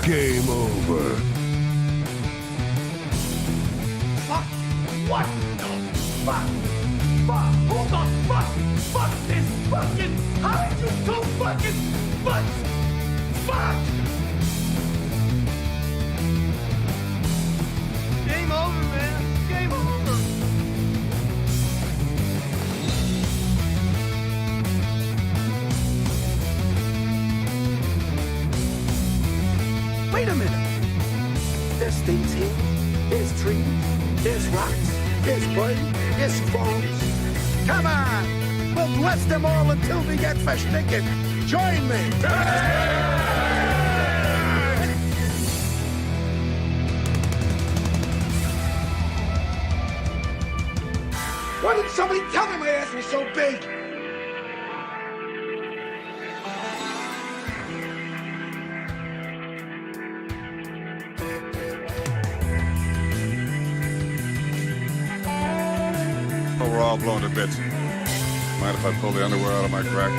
Game over. Fuck! What the fuck? Fuck! Who the fuck is fucking? How did you so fucking fuck? Game over, man. Game over. Wait a minute. There's things here. There's trees. There's rocks. There's brain. There's phones. Come on. We'll bless them all until we get versticken. Join me. Why didn't somebody tell me my ass was so big? Oh, we're all blown to bits. Mind if I pull the underwear out of my crack?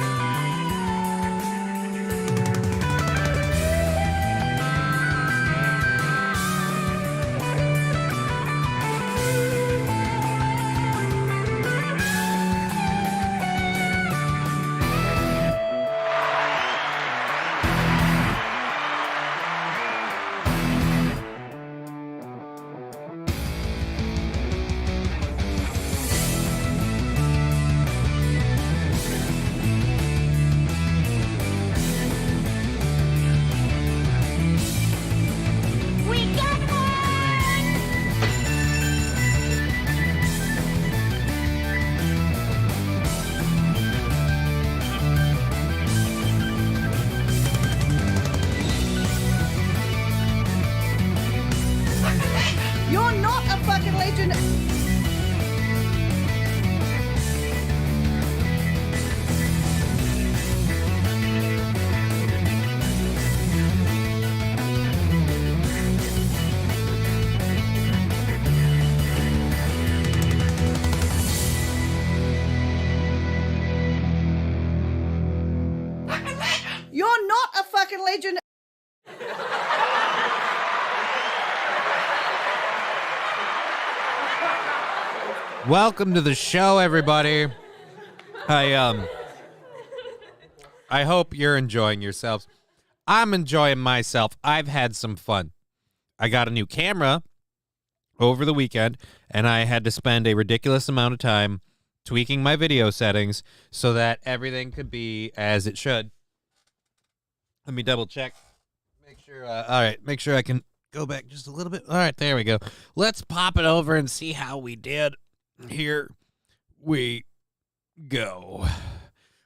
We got one! You're not a fucking legend. You're not a fucking legend. Welcome to the show, everybody. I hope you're enjoying yourselves. I'm enjoying myself. I've had some fun. I got a new camera over the weekend, and I had to spend a ridiculous amount of time tweaking my video settings so that everything could be as it should. Let me double check. Make sure. All right. Make sure I can go back just a little bit. All right. There we go. Let's pop it over and see how we did. Here we go.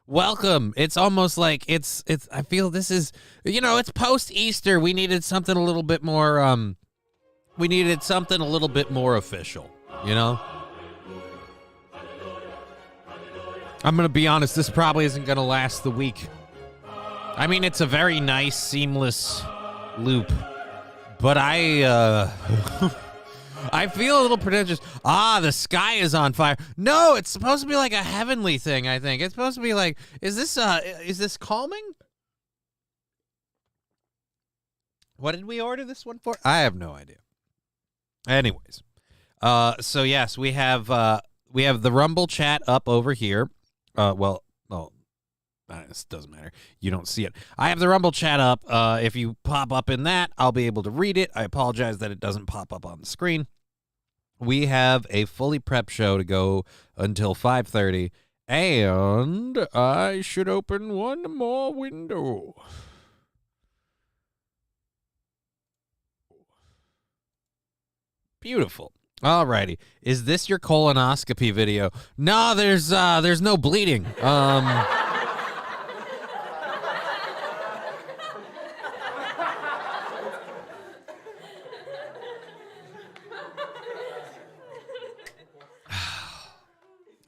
Welcome. It's almost like it's I feel this is, it's post-Easter. We needed something a little bit more official, I'm going to be honest, this probably isn't going to last the week. I mean, it's a very nice, seamless loop, but I feel a little pretentious. The sky is on fire. No, it's supposed to be like a heavenly thing, I think. It's supposed to be like, is this calming? What did we order this one for? I have no idea. Anyways, so yes, we have the Rumble chat up over here. This doesn't matter. You don't see it. I have the Rumble chat up. If you pop up in that, I'll be able to read it. I apologize that it doesn't pop up on the screen. We have a fully prepped show to go until 5:30, and I should open one more window. Beautiful. Alrighty. Is this your colonoscopy video? No, there's no bleeding.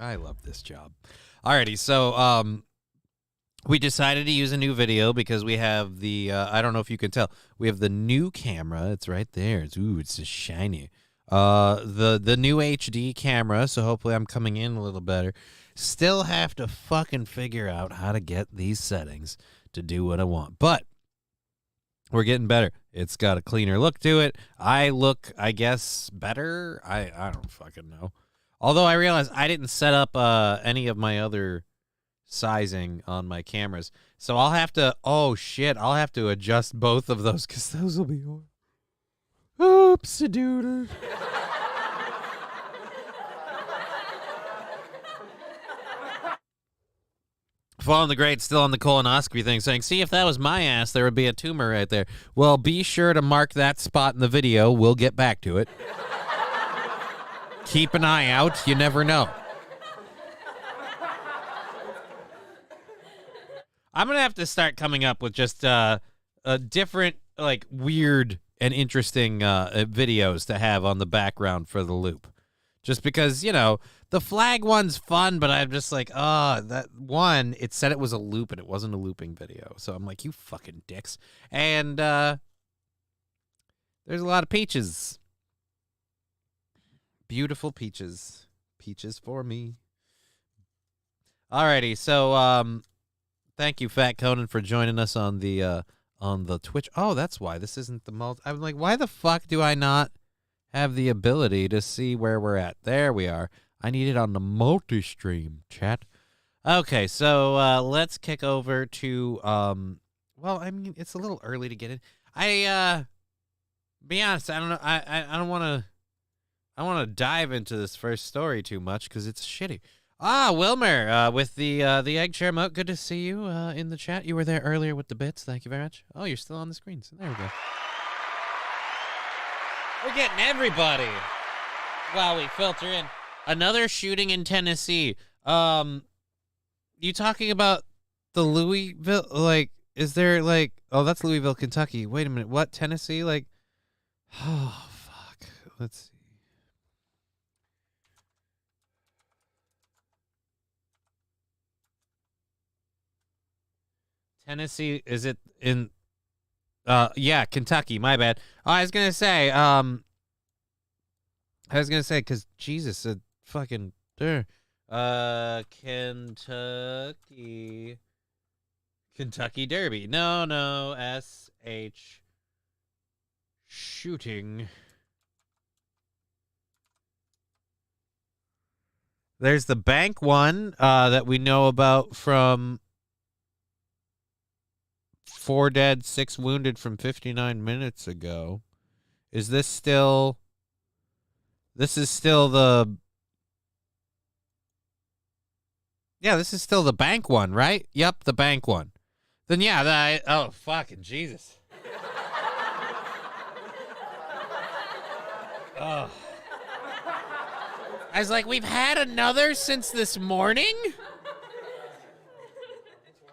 I love this job. Alrighty, so we decided to use a new video because we have the I don't know if you can tell, we have the new camera. It's right there. It's just shiny. The new HD camera, so hopefully I'm coming in a little better. Still have to fucking figure out how to get these settings to do what I want. But We're getting better. It's got a cleaner look to it. I look, I guess, better. I don't fucking know. Although I realize I didn't set up any of my other sizing on my cameras. So I'll have to, oh shit, I'll have to adjust both of those because those will be horrible. Oops-a-doodle. Fallen the Great still on the colonoscopy thing, saying, see, if that was my ass, there would be a tumor right there. Well, be sure to mark that spot in the video. We'll get back to it. Keep an eye out. You never know. I'm going to have to start coming up with just a different, like, weird and interesting videos to have on the background for the loop. Just because, you know, the flag one's fun, but I'm just like, that one, it said it was a loop and it wasn't a looping video. So I'm like, you fucking dicks. And there's a lot of peaches. Beautiful peaches. Peaches for me. Alrighty, so thank you, Fat Conan, for joining us on the Twitch. Oh, that's why this isn't the multi. I'm like, why the fuck do I not have the ability to see where we're at? There we are. I need it on the multi-stream, chat. Okay, so let's kick over to well, I mean, it's a little early to get in. Be honest, I don't know. I don't want to dive into this first story too much because it's shitty. Wilmer, with the egg chair moat. Good to see you in the chat. You were there earlier with the bits. Thank you very much. Oh, you're still on the screen. So there we go. We're getting everybody while we filter in. Another shooting in Tennessee. You talking about the Louisville? Like, is there like? Oh, that's Louisville, Kentucky. Wait a minute. What, Tennessee? Like, oh fuck. Let's see. Tennessee, is it in yeah, Kentucky, my bad. I was gonna say, because Jesus, fucking Kentucky Derby. No, SH shooting. There's the bank one that we know about from 4 dead, 6 wounded from 59 minutes ago. Is this still... This is still the... Yeah, this is still the bank one, right? Yep, the bank one. Then yeah, oh, fucking Jesus. Oh. I was like, we've had another since this morning?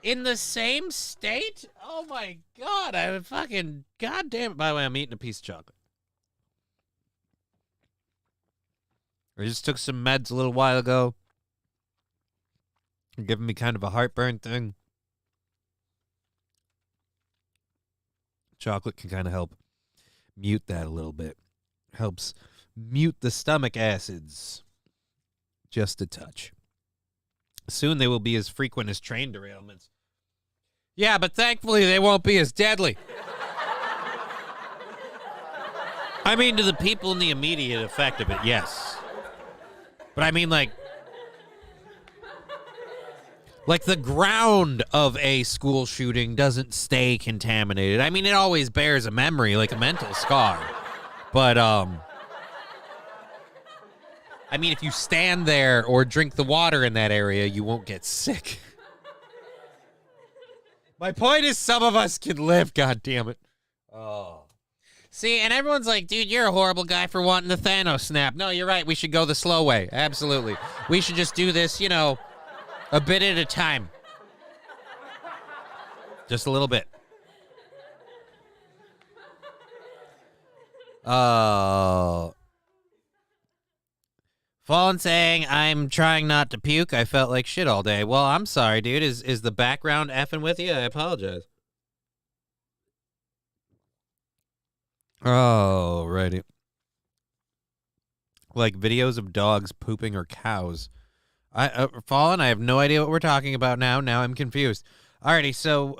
In the same state? Oh my God, I would fucking goddamn. By the way, I'm eating a piece of chocolate. I just took some meds a little while ago. They're giving me kind of a heartburn thing. Chocolate can kind of help mute that a little bit. Helps mute the stomach acids. Just a touch. Soon they will be as frequent as train derailments. Yeah, but thankfully they won't be as deadly. I mean, to the people in the immediate effect of it, yes. But I mean, like the ground of a school shooting doesn't stay contaminated. I mean, it always bears a memory, like a mental scar. But, I mean, if you stand there or drink the water in that area, you won't get sick. My point is some of us can live, goddammit. Oh. See, and everyone's like, dude, you're a horrible guy for wanting the Thanos snap. No, you're right. We should go the slow way. Absolutely. We should just do this, you know, a bit at a time. Just a little bit. Oh. Fallen saying, I'm trying not to puke. I felt like shit all day. Well, I'm sorry, dude. Is the background effing with you? I apologize. Oh, righty. Like videos of dogs pooping or cows. Fallen, I have no idea what we're talking about now. Now I'm confused. Alrighty, so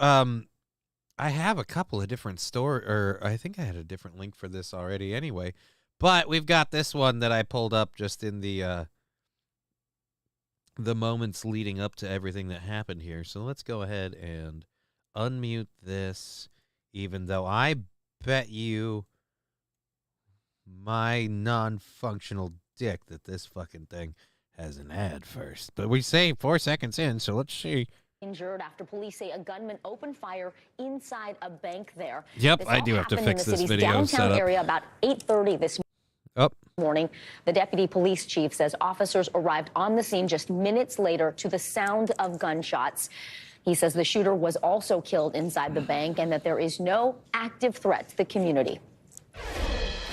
I have a couple of different or I think I had a different link for this already anyway. But we've got this one that I pulled up just in the moments leading up to everything that happened here. So let's go ahead and unmute this, even though I bet you my non-functional dick that this fucking thing has an ad first. But we say 4 seconds in, so let's see. Injured after police say a gunman opened fire inside a bank there. Yep, This I all do have to happened fix in the this city's video downtown setup. area about 8:30 this morning. The deputy police chief says officers arrived on the scene just minutes later to the sound of gunshots. He says the shooter was also killed inside the bank and that there is no active threat to the community.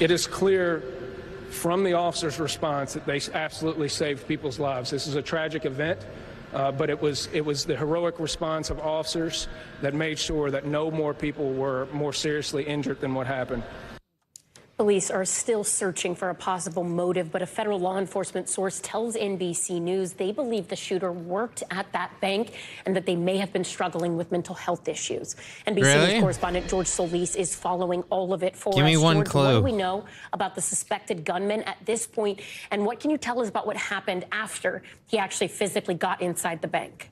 It is clear from the officers' response that they absolutely saved people's lives. This is a tragic event, but it was the heroic response of officers that made sure that no more people were more seriously injured than what happened. Police are still searching for a possible motive, but a federal law enforcement source tells NBC News they believe the shooter worked at that bank and that they may have been struggling with mental health issues. NBC Really? News correspondent George Solis is following all of it for us. Give me one George, clue. What do we know about the suspected gunman at this point, and what can you tell us about what happened after he actually physically got inside the bank?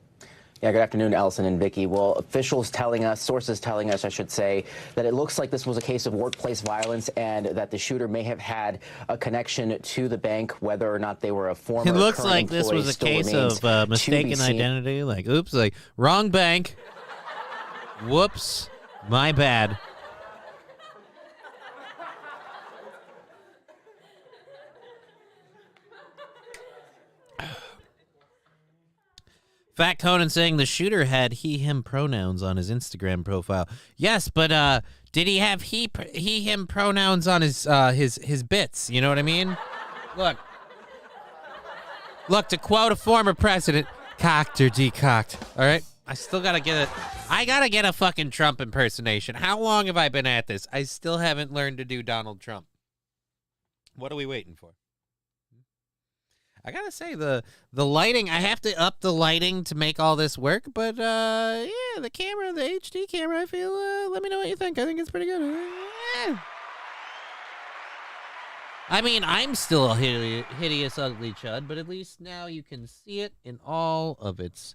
Yeah, good afternoon, Allison and Vicky. Well, sources telling us, I should say, that it looks like this was a case of workplace violence and that the shooter may have had a connection to the bank, whether or not they were a former. It looks current like this employee was a still case remains of mistaken to be seen. identity. Like, oops, like, wrong bank. Whoops, my bad. Fat Conan saying the shooter had he/him pronouns on his Instagram profile. Yes, but did he have he/him pronouns on his bits? You know what I mean? Look. To quote a former president, cocked or decocked. All right, I still gotta get it. I gotta get a fucking Trump impersonation. How long have I been at this? I still haven't learned to do Donald Trump. What are we waiting for? I gotta say the lighting. I have to up the lighting to make all this work. But yeah, the camera, the HD camera. I feel. Let me know what you think. I think it's pretty good. I mean, I'm still a hideous, ugly chud, but at least now you can see it in all of its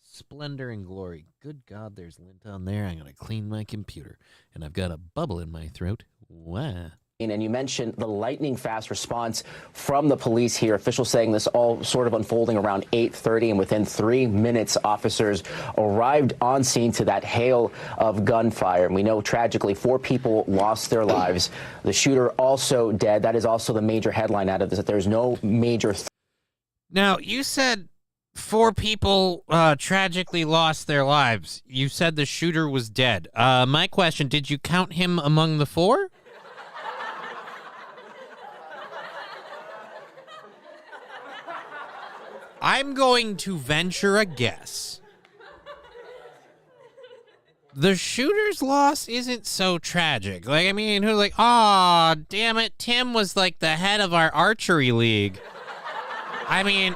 splendor and glory. Good God, there's lint on there. I'm gonna clean my computer, and I've got a bubble in my throat. Wow. And you mentioned the lightning fast response from the police here. Officials saying this all sort of unfolding around 8:30, and within 3 minutes, officers arrived on scene to that hail of gunfire. And we know tragically 4 people lost their lives. The shooter also dead. That is also the major headline out of this, that there's no major. Now, you said 4 people tragically lost their lives. You said the shooter was dead. My question, did you count him among the 4? I'm going to venture a guess. The shooter's loss isn't so tragic. Like, I mean, who's like, aw, damn it, Tim was like the head of our archery league. I mean,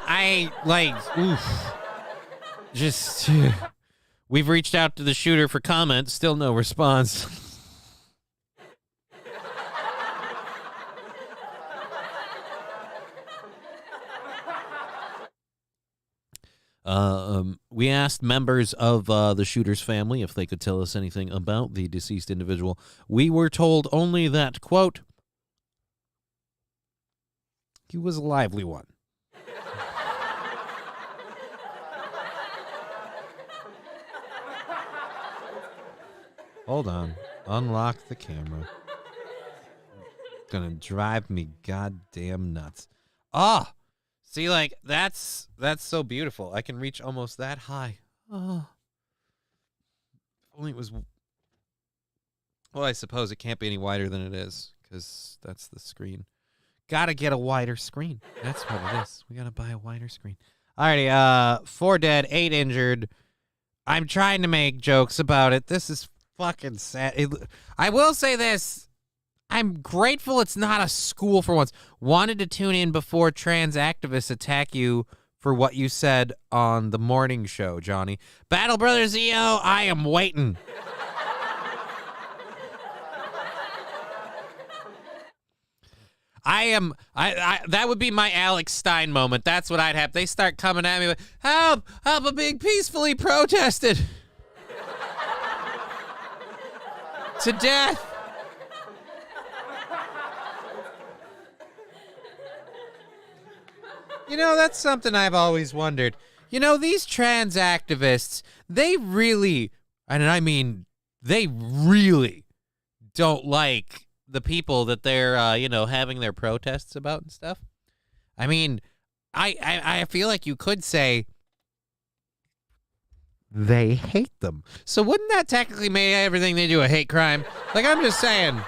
we've reached out to the shooter for comment, still no response. We asked members of the shooter's family if they could tell us anything about the deceased individual. We were told only that, quote, he was a lively one. Hold on. Unlock the camera. Gonna drive me goddamn nuts. Ah! See, like, that's so beautiful. I can reach almost that high. Oh. If only it was... Well, I suppose it can't be any wider than it is, because that's the screen. Gotta get a wider screen. That's what it is. We gotta buy a wider screen. Alrighty, 4 dead, 8 injured. I'm trying to make jokes about it. This is fucking sad. I will say this. I'm grateful it's not a school for once. Wanted to tune in before trans activists attack you for what you said on the morning show, Johnny. Battle Brothers EO, I am waiting. That would be my Alex Stein moment. That's what I'd have. They start coming at me with, help, I'm being peacefully protested to death. You know, that's something I've always wondered. You know, these trans activists, they really, and I mean, they really don't like the people that they're, having their protests about and stuff. I mean, I feel like you could say they hate them. So wouldn't that technically make everything they do a hate crime? Like, I'm just saying.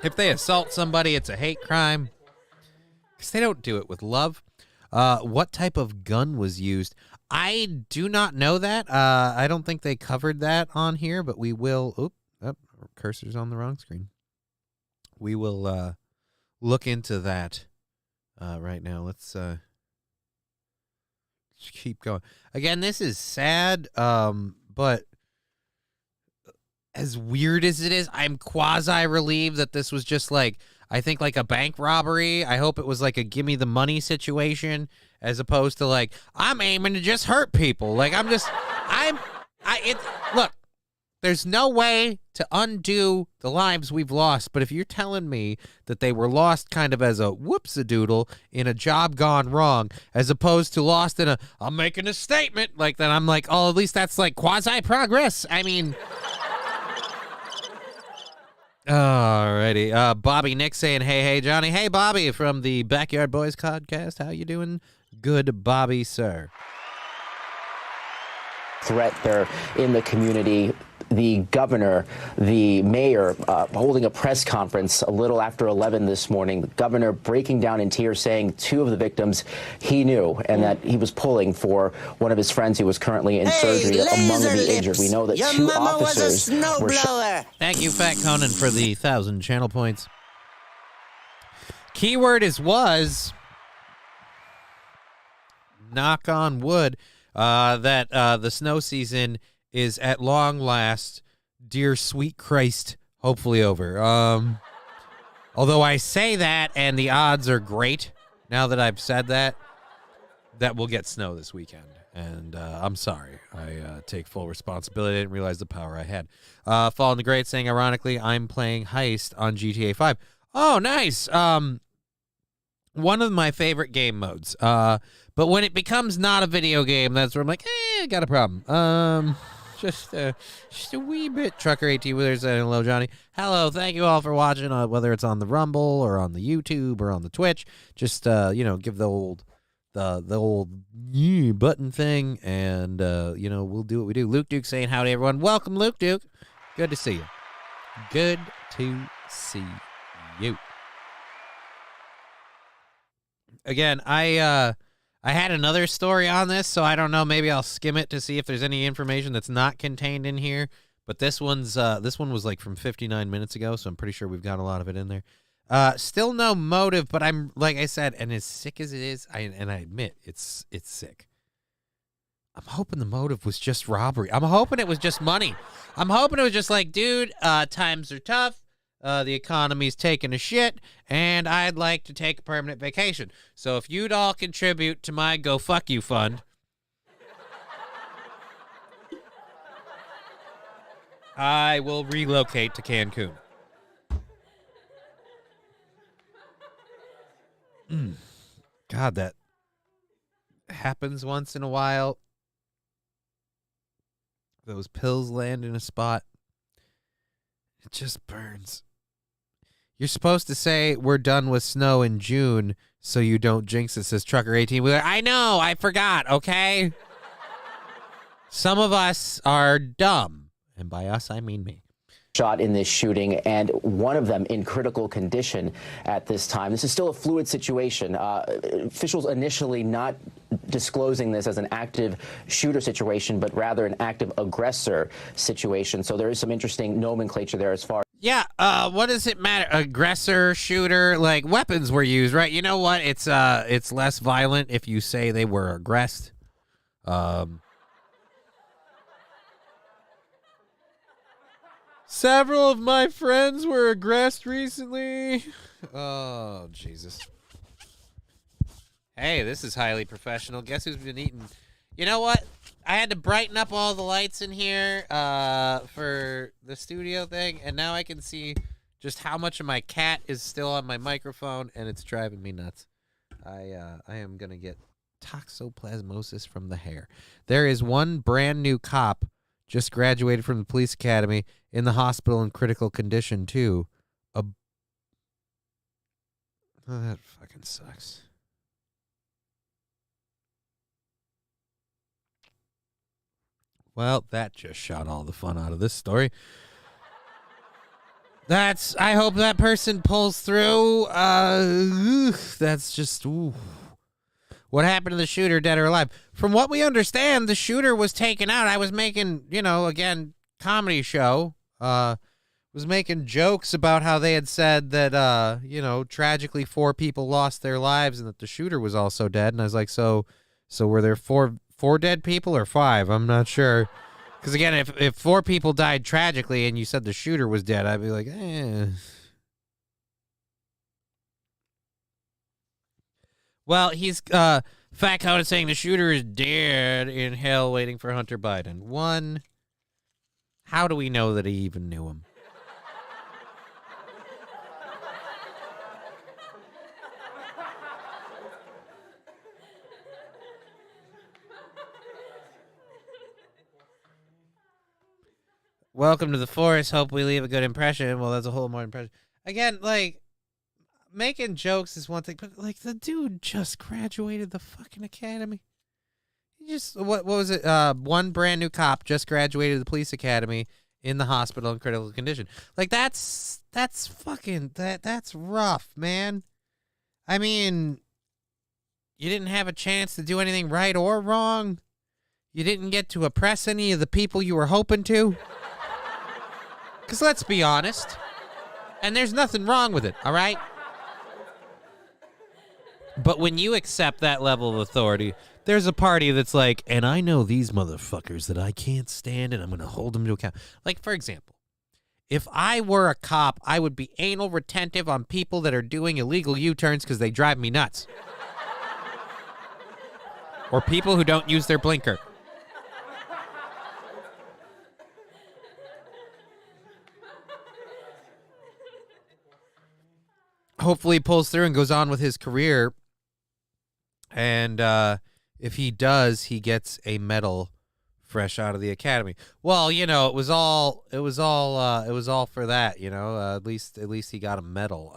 If they assault somebody, it's a hate crime. Because they don't do it with love. What type of gun was used? I do not know that. I don't think they covered that on here, but we will. Cursor's on the wrong screen. We will look into that right now. Let's keep going. Again, this is sad, but as weird as it is, I'm quasi-relieved that this was just like, I think like a bank robbery. I hope it was like a gimme the money situation as opposed to like, I'm aiming to just hurt people. Like look, there's no way to undo the lives we've lost. But if you're telling me that they were lost kind of as a whoops-a-doodle in a job gone wrong, as opposed to lost in I'm making a statement like that, I'm like, oh, at least that's like quasi-progress. I mean... Alrighty. Bobby Nick saying, hey, Johnny. Hey, Bobby from the Backyard Boys podcast. How you doing? Good, Bobby, sir. Threat there in the community. The governor, the mayor, holding a press conference a little after 11 this morning. The governor breaking down in tears, saying two of the victims he knew and that he was pulling for one of his friends who was currently in surgery among the injured. We know that two officers were shot. Thank you, Fat Conan, for the 1,000 channel points. Keyword is was. Knock on wood that the snow season is at long last, dear sweet Christ, hopefully over. Although I say that, and the odds are great, now that I've said that we'll get snow this weekend. And I'm sorry. I take full responsibility. I didn't realize the power I had. Fallen the Great saying, ironically, I'm playing Heist on GTA 5. Oh, nice. One of my favorite game modes. But when it becomes not a video game, that's where I'm like, I got a problem. Just a wee bit. Trucker 18 Withers saying, hello, Johnny. Hello, thank you all for watching, whether it's on the Rumble or on the YouTube or on the Twitch. Just, give the old button thing, and, we'll do what we do. Luke Duke saying, howdy, everyone. Welcome, Luke Duke. Good to see you. Good to see you. Again, I had another story on this, so I don't know. Maybe I'll skim it to see if there's any information that's not contained in here. But this one was like from 59 minutes ago, so I'm pretty sure we've got a lot of it in there. Still no motive, but I'm, like I said, and as sick as it is, I admit it's sick. I'm hoping the motive was just robbery. I'm hoping it was just money. I'm hoping it was just like, dude, times are tough. The economy's taking a shit, and I'd like to take a permanent vacation. So if you'd all contribute to my Go Fuck You fund, I will relocate to Cancun. God, that happens once in a while. Those pills land in a spot. It just burns. You're supposed to say we're done with snow in June so you don't jinx it, says Trucker 18 Wheeler. I know, I forgot, okay? Some of us are dumb, and by us, I mean me. Shot in this shooting, and one of them in critical condition at this time. This is still a fluid situation. Officials initially not disclosing this as an active shooter situation, but rather an active aggressor situation. So there is some interesting nomenclature there as far. Yeah, what does it matter? Aggressor, shooter, like weapons were used, right? You know what? It's less violent if you say they were aggressed. Several of my friends were aggressed recently. Oh, Jesus. Hey, this is highly professional. Guess who's been eating? You know what? I had to brighten up all the lights in here for the studio thing, and now I can see just how much of my cat is still on my microphone, and it's driving me nuts. I am going to get toxoplasmosis from the hair. There is one brand new cop just graduated from the police academy in the hospital in critical condition, too. Oh, that fucking sucks. Well, that just shot all the fun out of this story. I hope that person pulls through. That's just, ooh. What happened to the shooter, dead or alive? From what we understand, the shooter was taken out. I was making, again, comedy show. Was making jokes about how they had said that, tragically 4 people lost their lives and that the shooter was also dead. And I was like, so were there four dead people or 5? I'm not sure. Because, again, if 4 people died tragically and you said the shooter was dead, I'd be like, eh. Well, he's fat coded saying the shooter is dead in hell waiting for Hunter Biden. 1, how do we know that he even knew him? Welcome to the forest. Hope we leave a good impression. Well, that's a whole more impression. Again, making jokes is one thing, but the dude just graduated the fucking academy. He just what was it? One brand new cop just graduated the police academy in the hospital in critical condition. That's fucking that's rough, man. I mean, you didn't have a chance to do anything right or wrong. You didn't get to oppress any of the people you were hoping to. Because let's be honest, and there's nothing wrong with it, all right? But when you accept that level of authority, there's a party that's like, and I know these motherfuckers that I can't stand, and I'm going to hold them to account. For example, if I were a cop, I would be anal retentive on people that are doing illegal U-turns because they drive me nuts. Or people who don't use their blinker. Hopefully he pulls through and goes on with his career. And if he does, he gets a medal fresh out of the academy. Well, it was all for that, at least he got a medal.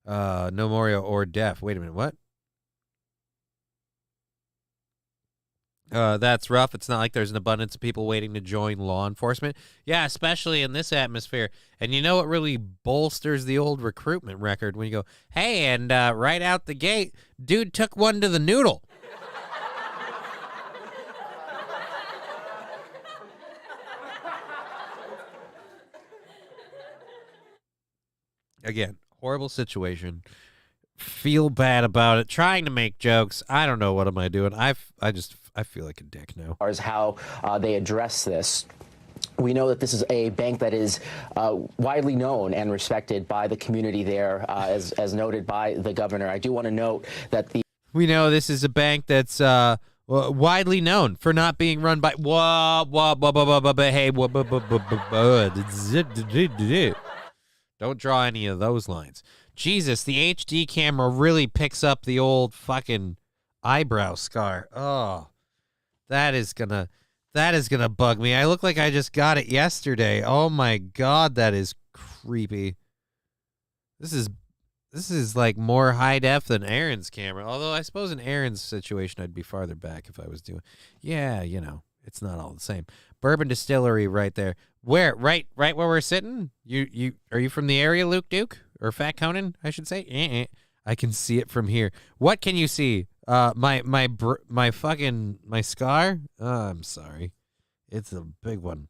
No memorial or deaf. Wait a minute, what? That's rough. It's not like there's an abundance of people waiting to join law enforcement. Yeah, especially in this atmosphere. And you know what really bolsters the old recruitment record? When you go, hey, and right out the gate, dude took one to the noodle. Again, horrible situation. Feel bad about it. Trying to make jokes. I don't know, what am I doing? I feel like a dick now. As how they address this. We know that this is a bank that is widely known and respected by the community there, as noted by the governor. I do want to note that we know this is a bank that's widely known for not being run by don't draw any of those lines. Jesus, the HD camera really picks up the old fucking eyebrow scar. Oh, that is gonna bug me. I look like I just got it yesterday. Oh my God, that is creepy. This is like more high def than Aaron's camera. Although I suppose in Aaron's situation, I'd be farther back if I was doing. Yeah, it's not all the same. Bourbon Distillery right there. Where? Right where we're sitting? You are you from the area, Luke Duke? Or Fat Conan, I should say. I can see it from here. What can you see? My scar? Oh, I'm sorry. It's a big one.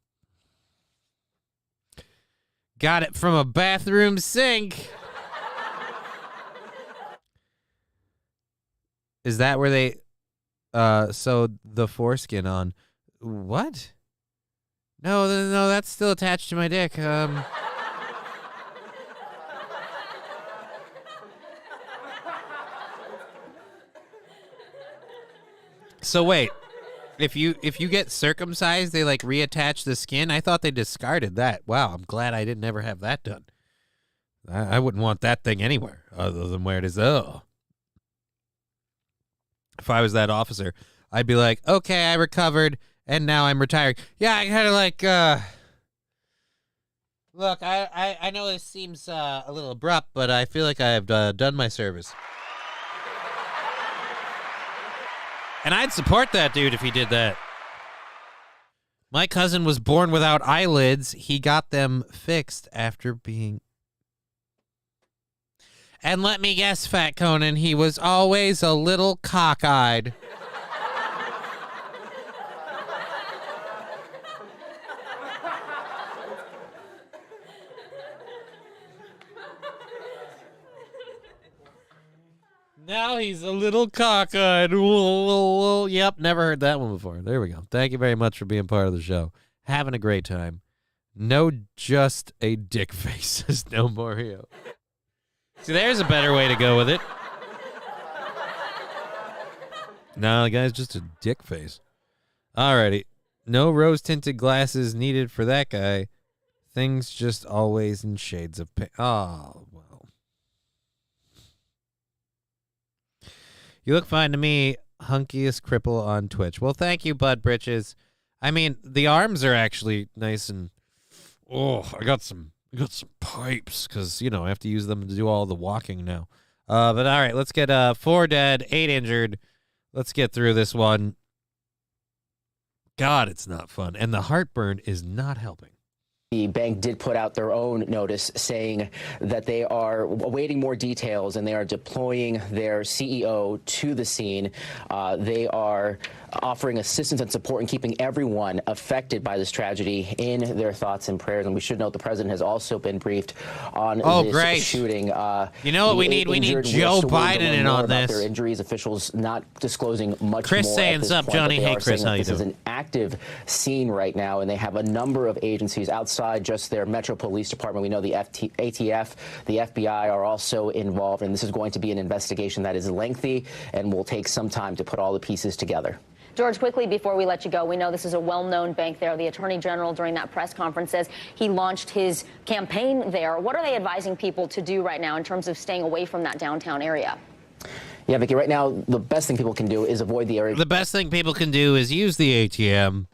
Got it from a bathroom sink. Is that where they sewed the foreskin on? What? No, that's still attached to my dick. So wait, if you get circumcised, they like reattach the skin? I thought they discarded that. Wow, I'm glad I didn't ever have that done. I wouldn't want that thing anywhere other than where it is. Oh. If I was that officer, I'd be like, okay, I recovered, and now I'm retiring. Yeah, I kind of like, look, I know this seems a little abrupt, but I feel like I've done my service. And I'd support that dude if he did that. My cousin was born without eyelids. He got them fixed after being... And let me guess, Fat Conan, he was always a little cockeyed. Now he's a little cockeyed. Yep, never heard that one before. There we go. Thank you very much for being part of the show. Having a great time. No, just a dick face is no more here. See, there's a better way to go with it. No, the guy's just a dick face. Alrighty. No rose-tinted glasses needed for that guy. Things just always in shades of pink. Oh, well. You look fine to me, hunkiest cripple on Twitch. Well, thank you, Bud Britches. I mean, the arms are actually nice and... Oh, I got some pipes because, you know, I have to use them to do all the walking now. But all right, let's get 4 dead, 8 injured. Let's get through this one. God, it's not fun. And the heartburn is not helping. The bank did put out their own notice saying that they are awaiting more details and they are deploying their CEO to the scene. They are offering assistance and support and keeping everyone affected by this tragedy in their thoughts and prayers. And we should note the president has also been briefed on this shooting. You know what we need? We need Joe Biden in on this. Their injuries, officials not disclosing much Chris more. saying Chris sup, Johnny. Hey, Chris, how you doing? This is doing? an active scene right now, and they have a number of agencies outside just their Metro Police Department. We know the ATF, the FBI are also involved, and this is going to be an investigation that is lengthy and will take some time to put all the pieces together. George, quickly before we let you go, we know this is a well-known bank there. The Attorney General during that press conference says he launched his campaign there. What are they advising people to do right now in terms of staying away from that downtown area? Yeah, Vicky, right now, the best thing people can do is avoid the area. The best thing people can do is use the ATM.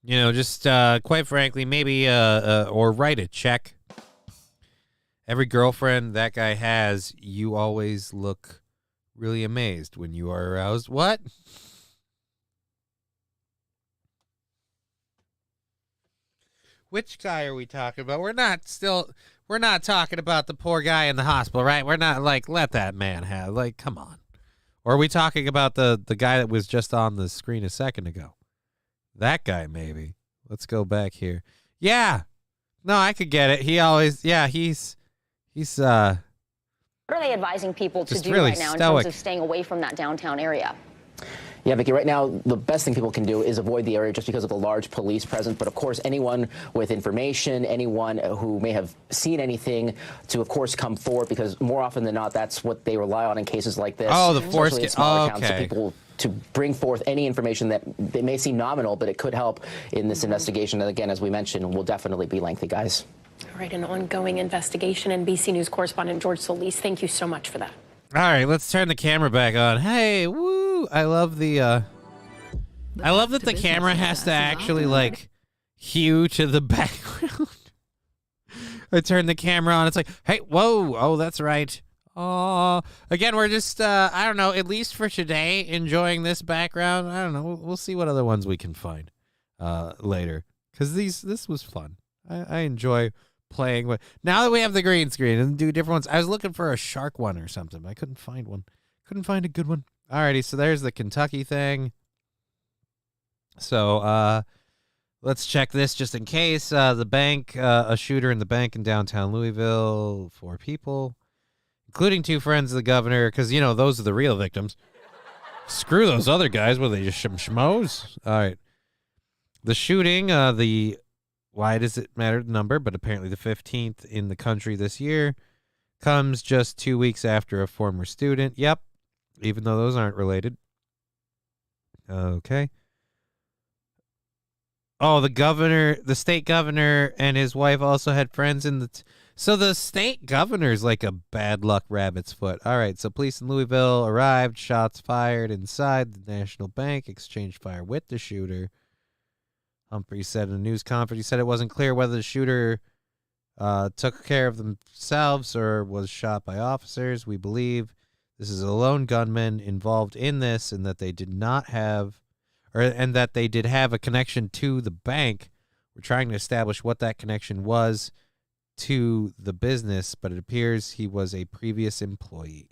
You know, just quite frankly, maybe or write a check. Every girlfriend that guy has, you always look really amazed when you are aroused. What? Which guy are we talking about? We're not talking about the poor guy in the hospital, right? We're not like, let that man have, like, come on. Or are we talking about the guy that was just on the screen a second ago? That guy, maybe. Let's go back here. Yeah. No, I could get it. He always, yeah, he's What are they advising people to do really right now in stoic. terms of staying away from that downtown area? Yeah, Vicky, right now, the best thing people can do is avoid the area just because of the large police presence. But, of course, anyone with information, anyone who may have seen anything to, of course, come forward, because more often than not, that's what they rely on in cases like this. Oh, the force. So people to bring forth any information that they may seem nominal, but it could help in this investigation. And, again, as we mentioned, will definitely be lengthy, guys. All right, an ongoing investigation. NBC News correspondent George Solis, thank you so much for that. All right, let's turn the camera back on. Hey, woo! I love the I love that the camera has to actually like hew to the background. I turn the camera on. It's like, hey, whoa! Oh, that's right. Oh, again, we're just I don't know. At least for today, enjoying this background. I don't know. We'll see what other ones we can find later, because this was fun. I enjoy playing with. Now that we have the green screen and do different ones, I was looking for a shark one or something. But I couldn't find one. Couldn't find a good one. Alrighty, so there's the Kentucky thing. So let's check this just in case. The bank, a shooter in the bank in downtown Louisville, 4 people, including 2 friends of the governor, because, you know, those are the real victims. Screw those other guys. Were they just some schmoes? All right. The shooting, why does it matter the number? But apparently the 15th in the country this year comes just 2 weeks after a former student. Yep, even though those aren't related. Okay. Oh, the state governor and his wife also had friends in the... So the state governor's like a bad luck rabbit's foot. All right, so police in Louisville arrived, shots fired inside the National Bank, exchanged fire with the shooter. Humphrey said in a news conference, he said it wasn't clear whether the shooter took care of themselves or was shot by officers. We believe this is a lone gunman involved in this and that they did not have... and that they did have a connection to the bank. We're trying to establish what that connection was to the business, but it appears he was a previous employee.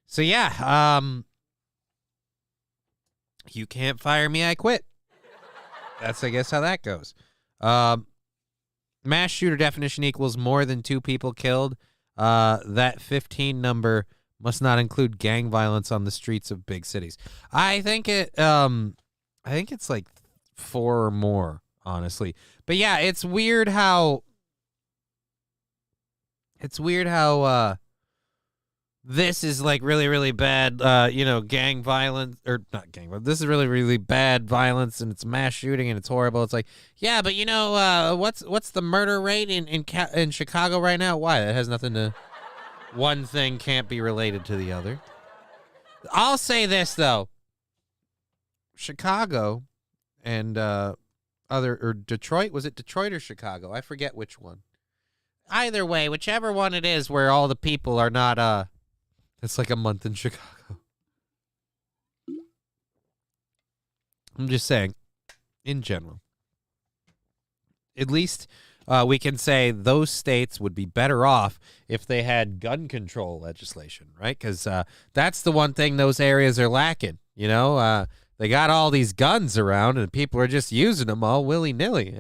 So yeah, you can't fire me, I quit. That's, I guess, how that goes. Mass shooter definition equals more than 2 people killed. That 15 number must not include gang violence on the streets of big cities. I think it's like 4 or more, honestly. But yeah, it's weird how this is like really, really bad, gang violence, or not gang violence. This is really, really bad violence, and it's mass shooting, and it's horrible. It's like, yeah, but what's the murder rate in Chicago right now? Why? That has nothing to... One thing can't be related to the other. I'll say this, though. Chicago and Detroit, was it Detroit or Chicago? I forget which one. Either way, whichever one it is where all the people are not, it's like a month in Chicago. I'm just saying, in general. At least we can say those states would be better off if they had gun control legislation, right? Because that's the one thing those areas are lacking, They got all these guns around, and people are just using them all willy-nilly.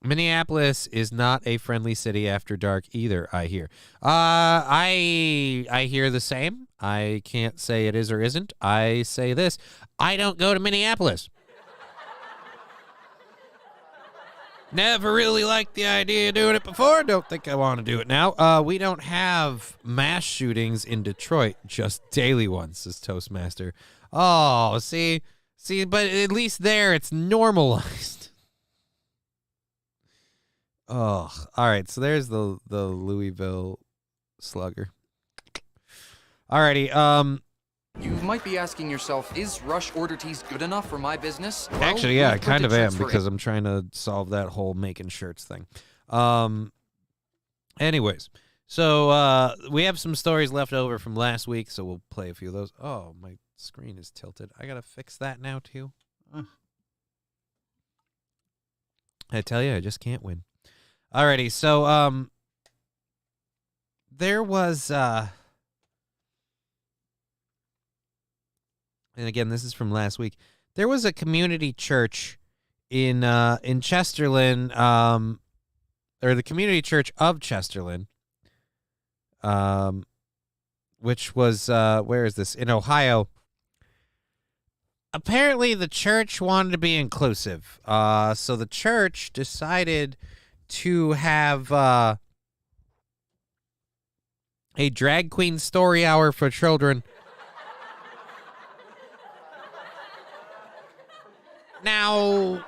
Minneapolis is not a friendly city after dark either, I hear. I hear the same. I can't say it is or isn't. I say this. I don't go to Minneapolis. Never really liked the idea of doing it before. Don't think I want to do it now. We don't have mass shootings in Detroit, just daily ones, says Toastmaster. Oh, see, but at least there it's normalized. Oh, all right. So there's the Louisville Slugger. Alrighty. You might be asking yourself, is Rush Order Tees good enough for my business? Well, actually, yeah, I kind of am because I'm trying to solve that whole making shirts thing. Anyways, so we have some stories left over from last week, so we'll play a few of those. Oh, my screen is tilted. I gotta fix that now too. I tell you, I just can't win. Alrighty, so there was and again, this is from last week. There was a community church in Chesterland, or the community church of Chesterland, which was where is this? In Ohio. Apparently, the church wanted to be inclusive, so the church decided to have a drag queen story hour for children. Now,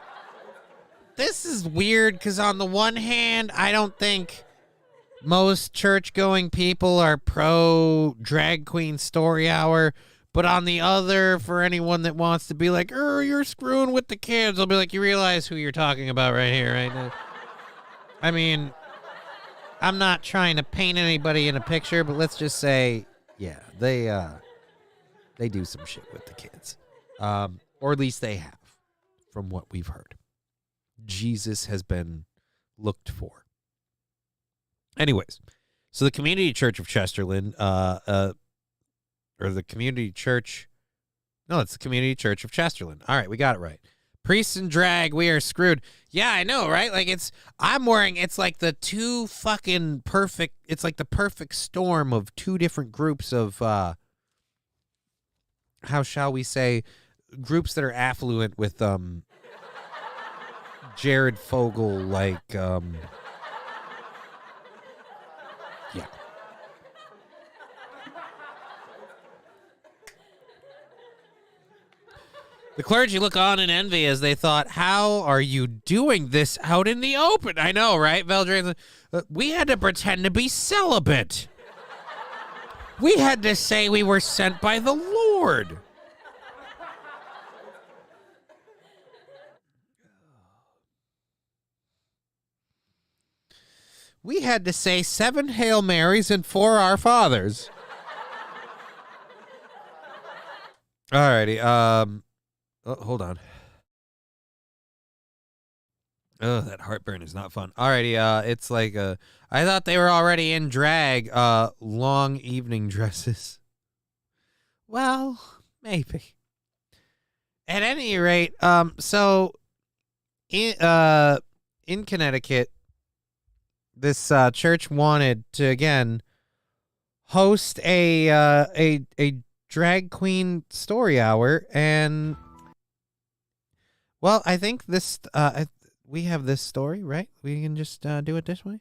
this is weird because on the one hand, I don't think most church-going people are pro drag queen story hour, but on the other, for anyone that wants to be like, you're screwing with the kids, I'll be like, you realize who you're talking about right here, right? I mean, I'm not trying to paint anybody in a picture, but let's just say, yeah, they do some shit with the kids. Or at least they have, from what we've heard. Jesus has been looked for. Anyways, so the Community Church of Chesterland, or the Community Church, no, it's the Community Church of Chesterland. All right, we got it right. Priests and drag, we are screwed. Yeah, I know, right? Like it's like the two fucking perfect, it's like the perfect storm of two different groups of, how shall we say, groups that are affluent with Jared Fogle, like, yeah. The clergy look on in envy as they thought, how are you doing this out in the open? I know, right? Valdrain, we had to pretend to be celibate. We had to say we were sent by the Lord. We had to say 7 Hail Marys and 4 Our Fathers. Alrighty, oh, hold on. Oh, that heartburn is not fun. Alrighty, it's like, I thought they were already in drag, long evening dresses. Well, maybe. At any rate, so, in Connecticut, this church wanted to again host a drag queen story hour, and well, I think this we have this story, right? We can just do it this way.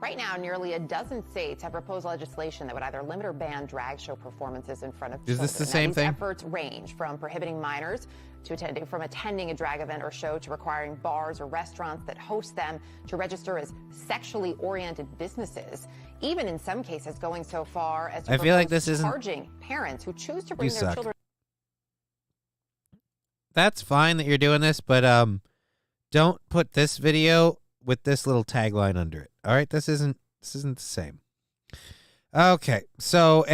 Right now, nearly a dozen states have proposed legislation that would either limit or ban drag show performances in front of children. Is this the same thing? Efforts range from prohibiting minors to attending a drag event or show to requiring bars or restaurants that host them to register as sexually oriented businesses. Even in some cases, going so far as to I feel like this isn't charging parents who choose to bring their suck. children. That's fine that you're doing this, but don't put this video with this little tagline under it. All right, this isn't the same. Okay, so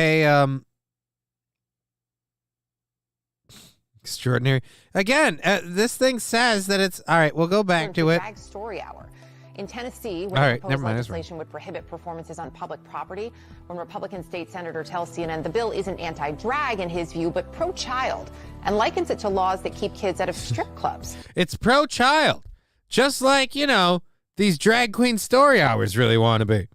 extraordinary. Again, this thing says that it's all right. We'll go back to it. Drag story hour. In Tennessee, All where right, the never proposed mind, legislation would prohibit performances on public property, one Republican state senator tells CNN the bill isn't anti-drag in his view, but pro-child, and likens it to laws that keep kids out of strip clubs. It's pro-child, just like, you know, these drag queen story hours really want to be.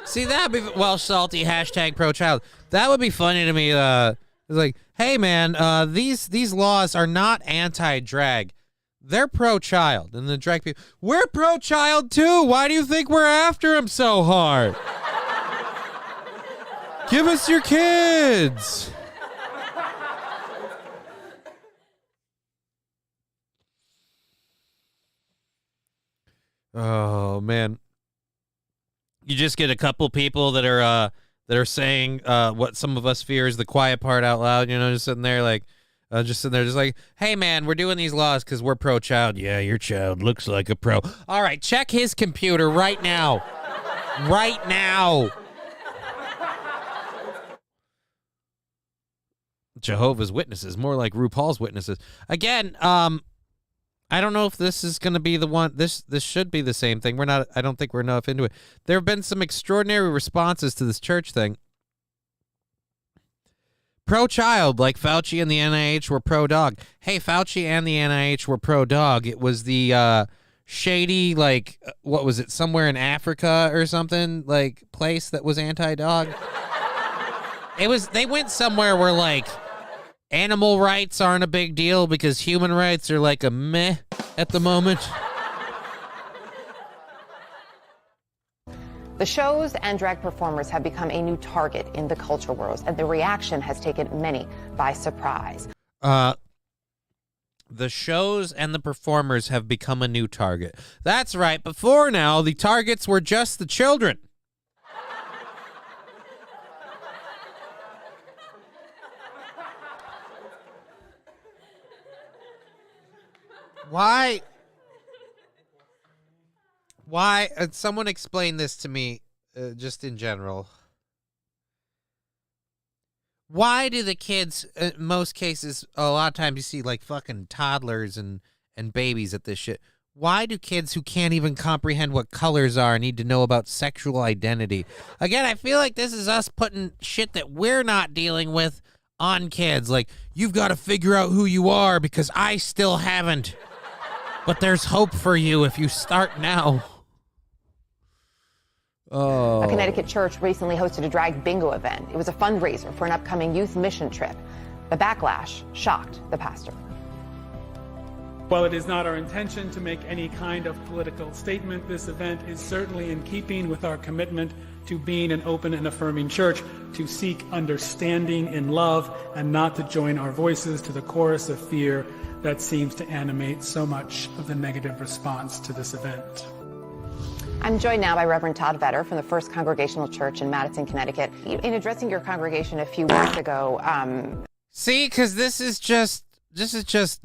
See, that'd be, well, salty, hashtag pro-child. That would be funny to me. It's like, hey, man, these laws are not anti-drag. They're pro-child. And the drag people, we're pro-child, too. Why do you think we're after them so hard? Give us your kids. Oh, man. You just get a couple people that are saying what some of us fear is the quiet part out loud, you know, just sitting there like, hey, man, we're doing these laws because we're pro-child. Yeah, your child looks like a pro. All right, check his computer right now. Right now. Jehovah's Witnesses, more like RuPaul's Witnesses. Again, I don't know if this is going to be the one. This should be the same thing. I don't think we're enough into it. There have been some extraordinary responses to this church thing. Pro-child, like Fauci and the NIH were pro-dog. Hey, Fauci and the NIH were pro-dog. It was the shady, like, what was it, somewhere in Africa or something, like, place that was anti-dog? They went somewhere where, like, animal rights aren't a big deal because human rights are like a meh at the moment. The shows and drag performers have become a new target in the culture world, and the reaction has taken many by surprise. The shows and the performers have become a new target. That's right. Before now, the targets were just the children. Why? Someone explain this to me, just in general. Why do the kids, in most cases, a lot of times you see like fucking toddlers and babies at this shit. Why do kids who can't even comprehend what colors are need to know about sexual identity? Again, I feel like this is us putting shit that we're not dealing with on kids. Like, you've got to figure out who you are because I still haven't. But there's hope for you if you start now. Oh. A Connecticut church recently hosted a drag bingo event. It was a fundraiser for an upcoming youth mission trip. The backlash shocked the pastor. While it is not our intention to make any kind of political statement, this event is certainly in keeping with our commitment to being an open and affirming church, to seek understanding in love, and not to join our voices to the chorus of fear that seems to animate so much of the negative response to this event. I'm joined now by Reverend Todd Vetter from the First Congregational Church in Madison, Connecticut. In addressing your congregation a few weeks ago, See, because this is just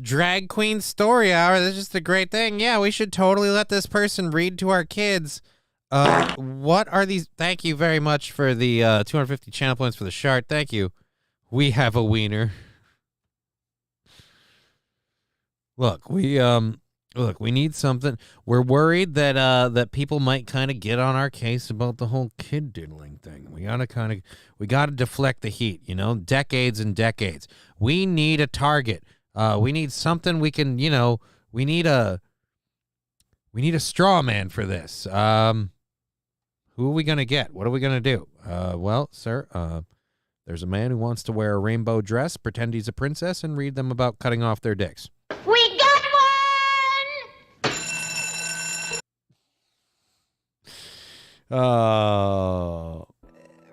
drag queen story hour. This is just a great thing. Yeah, we should totally let this person read to our kids. What are these? Thank you very much for the 250 channel points for the shard. Thank you. We have a wiener. Look, we need something. We're worried that that people might kind of get on our case about the whole kid diddling thing. We gotta deflect the heat, you know, decades and decades. We need a target. We need something we can, you know, we need a straw man for this. Who are we gonna get? What are we gonna do? Well, sir, there's a man who wants to wear a rainbow dress, pretend he's a princess, and read them about cutting off their dicks. We got one! Oh.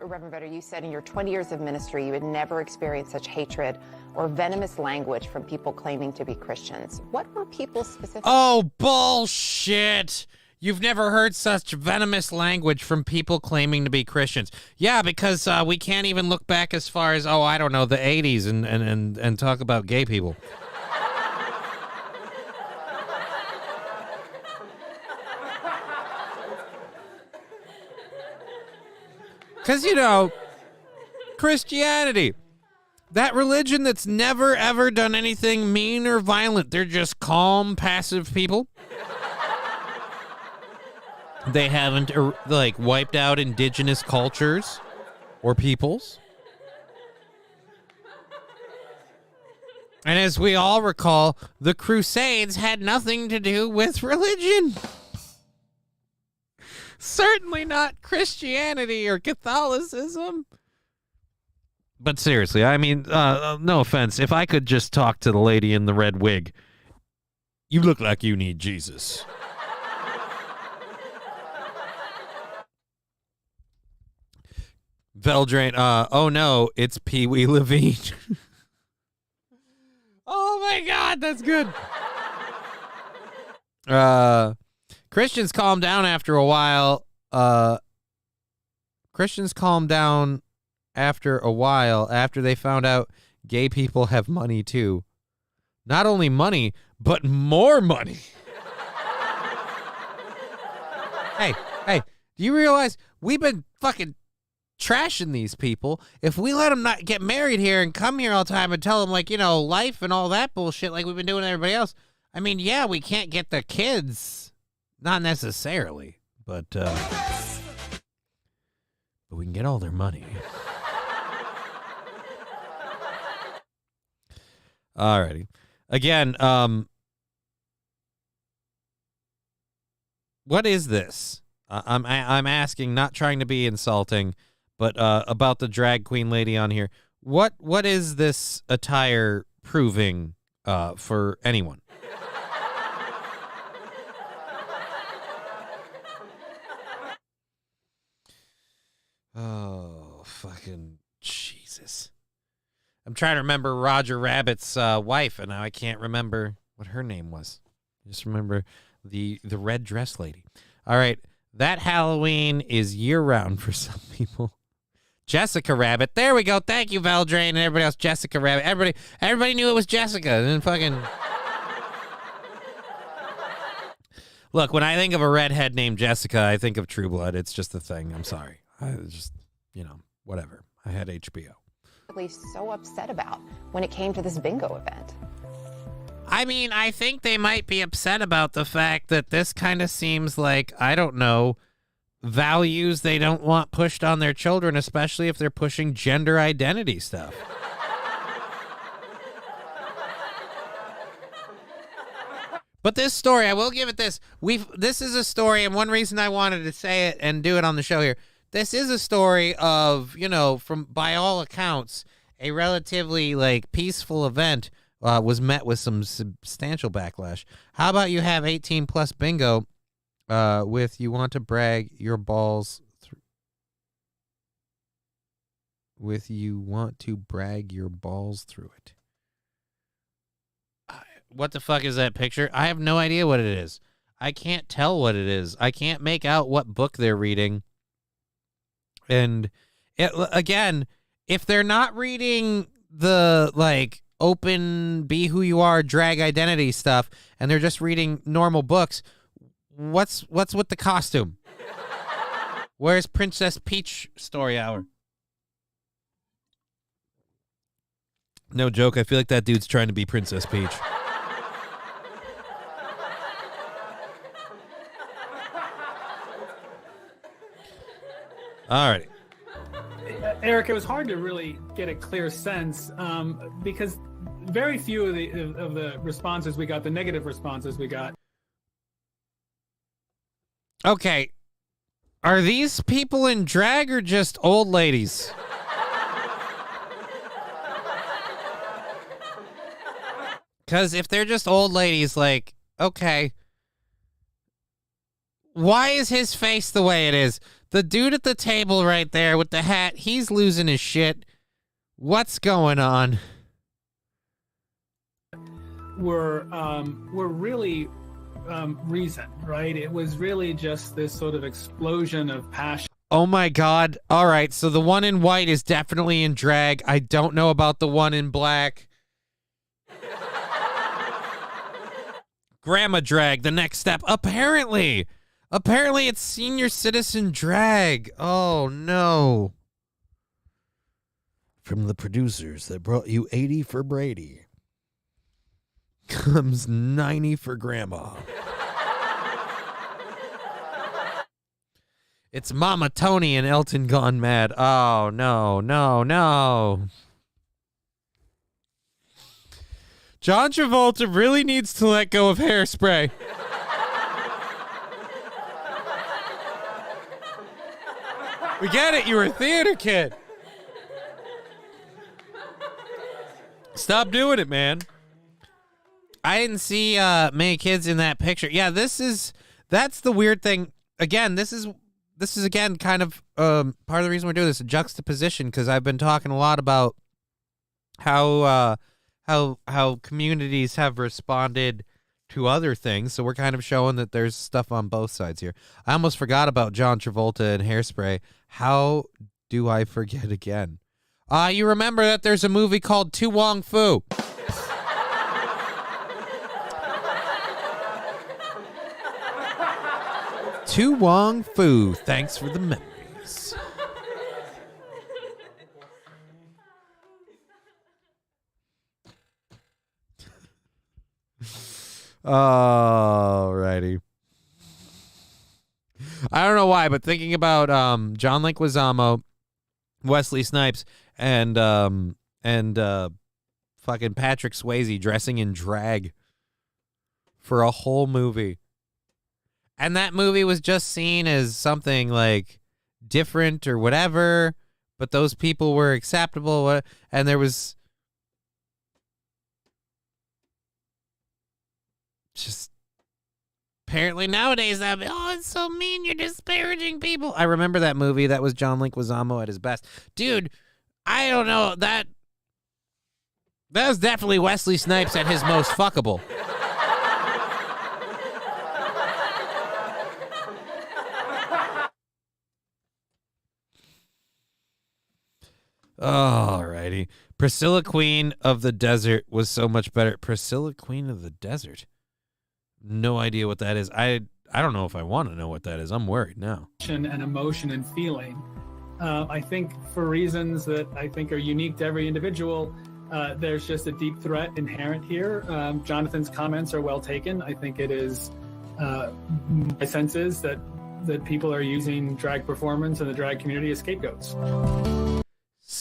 Reverend Vetter, you said in your 20 years of ministry you had never experienced such hatred or venomous language from people claiming to be Christians. What were people specifically? Oh, bullshit! You've never heard such venomous language from people claiming to be Christians. Yeah, because we can't even look back as far as, I don't know, the 80s and talk about gay people. Because, you know, Christianity, that religion that's never, ever done anything mean or violent. They're just calm, passive people. They haven't, wiped out indigenous cultures or peoples. And as we all recall, the Crusades had nothing to do with religion. Certainly not Christianity or Catholicism. But seriously, I mean, no offense. If I could just talk to the lady in the red wig, you look like you need Jesus. Veldrain, oh no, it's Pee Wee Levine. Oh my God, that's good. Christians calm down after a while. Christians calm down after a while after they found out gay people have money too. Not only money, but more money. Hey, do you realize we've been fucking trashing these people? If we let them not get married here and come here all the time and tell them, like, you know, life and all that bullshit like we've been doing to everybody else, I mean, yeah, we can't get the kids. Not necessarily, but we can get all their money. Alrighty. Again, what is this? I'm asking, not trying to be insulting, but about the drag queen lady on here. What is this attire proving for anyone? Oh, fucking Jesus. I'm trying to remember Roger Rabbit's wife, and now I can't remember what her name was. I just remember the red dress lady. All right, that Halloween is year-round for some people. Jessica Rabbit. There we go. Thank you, Veldrain, and everybody else. Jessica Rabbit. Everybody knew it was Jessica. And then fucking... Look, when I think of a redhead named Jessica, I think of True Blood. It's just a thing. I'm sorry. I just, you know, whatever. I had HBO. So upset about when it came to this bingo event. I mean, I think they might be upset about the fact that this kind of seems like, I don't know, values they don't want pushed on their children, especially if they're pushing gender identity stuff. But this story, I will give it this. This is a story, and one reason I wanted to say it and do it on the show here. This is a story of, from by all accounts, a relatively peaceful event was met with some substantial backlash. How about you have 18 plus bingo with you want to brag your balls through it. What the fuck is that picture? I have no idea what it is. I can't tell what it is. I can't make out what book they're reading. And again, if they're not reading the open be who you are drag identity stuff and they're just reading normal books, what's with the costume? Where's Princess Peach story hour? No joke, I feel like that dude's trying to be Princess Peach. All right. Eric, it was hard to really get a clear sense because very few of the responses we got, the negative responses we got. Okay. Are these people in drag or just old ladies? Because if they're just old ladies, okay. Why is his face the way it is? The dude at the table right there with the hat, he's losing his shit. What's going on? Were really reason, right? It was really just this sort of explosion of passion. Oh my God. All right. So the one in white is definitely in drag. I don't know about the one in black. Grandma drag, the next step. Apparently it's senior citizen drag. Oh no. From the producers that brought you 80 for Brady comes 90 for Grandma. It's Mama Tony and Elton gone mad. Oh no. John Travolta really needs to let go of Hairspray. We get it. You were a theater kid. Stop doing it, man. I didn't see many kids in that picture. Yeah, that's the weird thing. Again, this is again kind of part of the reason we're doing this, a juxtaposition, because I've been talking a lot about how communities have responded to other things. So we're kind of showing that there's stuff on both sides here. I almost forgot about John Travolta and Hairspray. How do I forget again? You remember that there's a movie called To Wong Foo. To Wong Foo. Thanks for the memories. Alrighty. I don't know why, but thinking about John Leguizamo, Wesley Snipes, and fucking Patrick Swayze dressing in drag for a whole movie. And that movie was just seen as something different or whatever, but those people were acceptable, and there was just apparently nowadays that it's so mean, you're disparaging people. I remember that movie. That was John Leguizamo at his best. Dude, I don't know, that was definitely Wesley Snipes at his most fuckable. Alrighty. Priscilla Queen of the Desert was so much better. Priscilla Queen of the Desert? No idea what that is. I don't know if I want to know what that is. I'm worried now. And emotion and feeling. I think for reasons that I think are unique to every individual, there's just a deep threat inherent here. Jonathan's comments are well taken. I think it is my sense is that people are using drag performance and the drag community as scapegoats.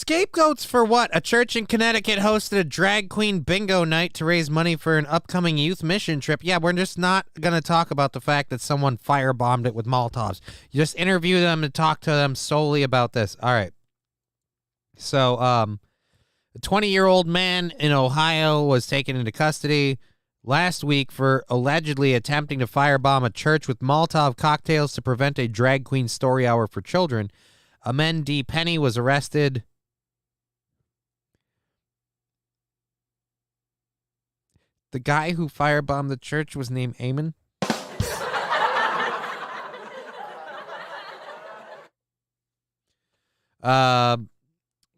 scapegoats for what? A church in Connecticut hosted a drag queen bingo night to raise money for an upcoming youth mission trip. Yeah, we're just not going to talk about the fact that someone firebombed it with Molotovs. You just interview them and talk to them solely about this. All right. So, a 20-year-old man in Ohio was taken into custody last week for allegedly attempting to firebomb a church with Molotov cocktails to prevent a drag queen story hour for children. Amen D. Penny was arrested. The guy who firebombed the church was named Eamon.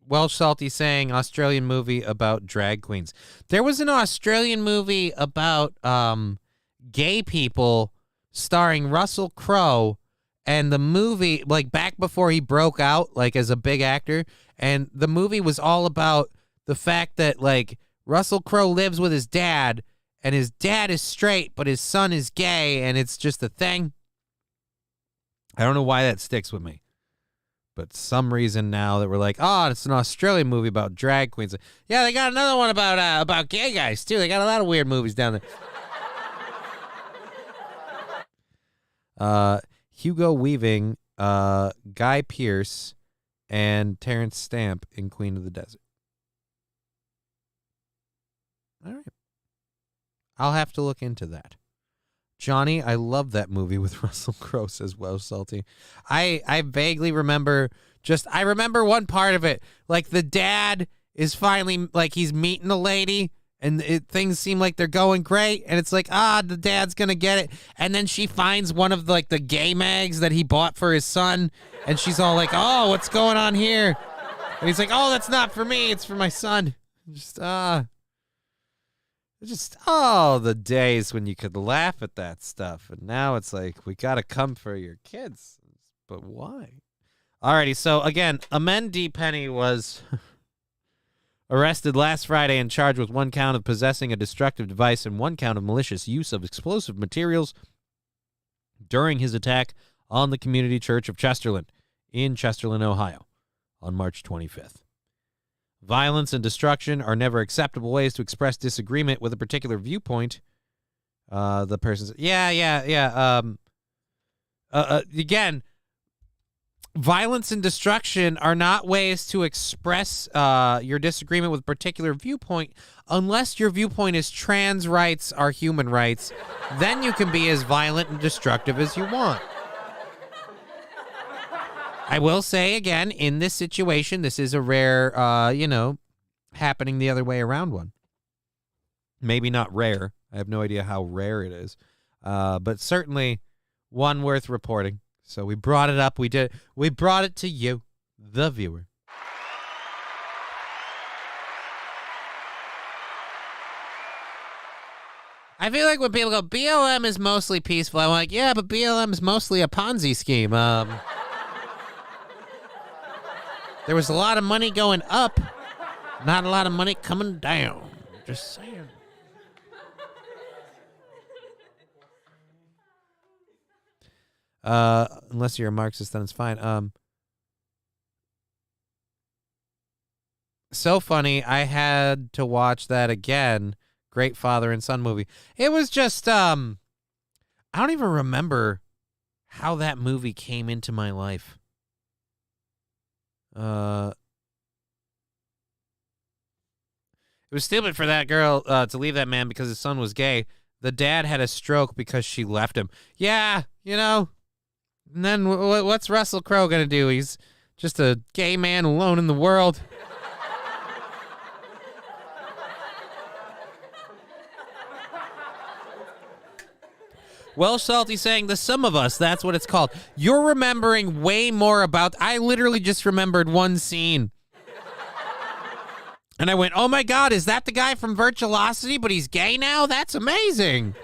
Welsh Salty saying Australian movie about drag queens. There was an Australian movie about gay people starring Russell Crowe, and the movie, like, back before he broke out, like, as a big actor, and the movie was all about the fact that, like, Russell Crowe lives with his dad, and his dad is straight, but his son is gay, and it's just a thing. I don't know why that sticks with me. But some reason now that we're like, oh, it's an Australian movie about drag queens. Yeah, they got another one about gay guys, too. They got a lot of weird movies down there. Hugo Weaving, Guy Pearce, and Terrence Stamp in Queen of the Desert. All right. I'll have to look into that. Johnny, I love that movie with Russell Crowe, says Welsh Salty. I vaguely remember I remember one part of it. Like, the dad is finally, like, he's meeting a lady, and things seem like they're going great, and it's like, the dad's gonna get it. And then she finds one of, like, the gay mags that he bought for his son, and she's all like, oh, what's going on here? And he's like, oh, that's not for me, it's for my son. The days when you could laugh at that stuff. And now it's like, we got to come for your kids. But why? Alrighty, so again, Amen D. Penny was arrested last Friday and charged with 1 count of possessing a destructive device and 1 count of malicious use of explosive materials during his attack on the Community Church of Chesterland in Chesterland, Ohio on March 25th. Violence and destruction are never acceptable ways to express disagreement with a particular viewpoint. The person says, again, violence and destruction are not ways to express your disagreement with a particular viewpoint unless your viewpoint is trans rights are human rights. Then you can be as violent and destructive as you want. I will say, again, in this situation, this is a rare, happening the other way around one. Maybe not rare. I have no idea how rare it is. But certainly one worth reporting. So we brought it up. We brought it to you, the viewer. I feel like when people go, BLM is mostly peaceful, I'm like, yeah, but BLM is mostly a Ponzi scheme. There was a lot of money going up, not a lot of money coming down. Just saying. Unless you're a Marxist, then it's fine. So funny. I had to watch that again. Great father and son movie. It was just, I don't even remember how that movie came into my life. It was stupid for that girl to leave that man because his son was gay. The dad had a stroke because she left him. Yeah, And then what's Russell Crowe going to do? He's just a gay man alone in the world. Welsh Salty saying, the sum of us, that's what it's called. You're remembering way more about... I literally just remembered one scene. And I went, oh my God, is that the guy from Virtuosity, but he's gay now? That's amazing.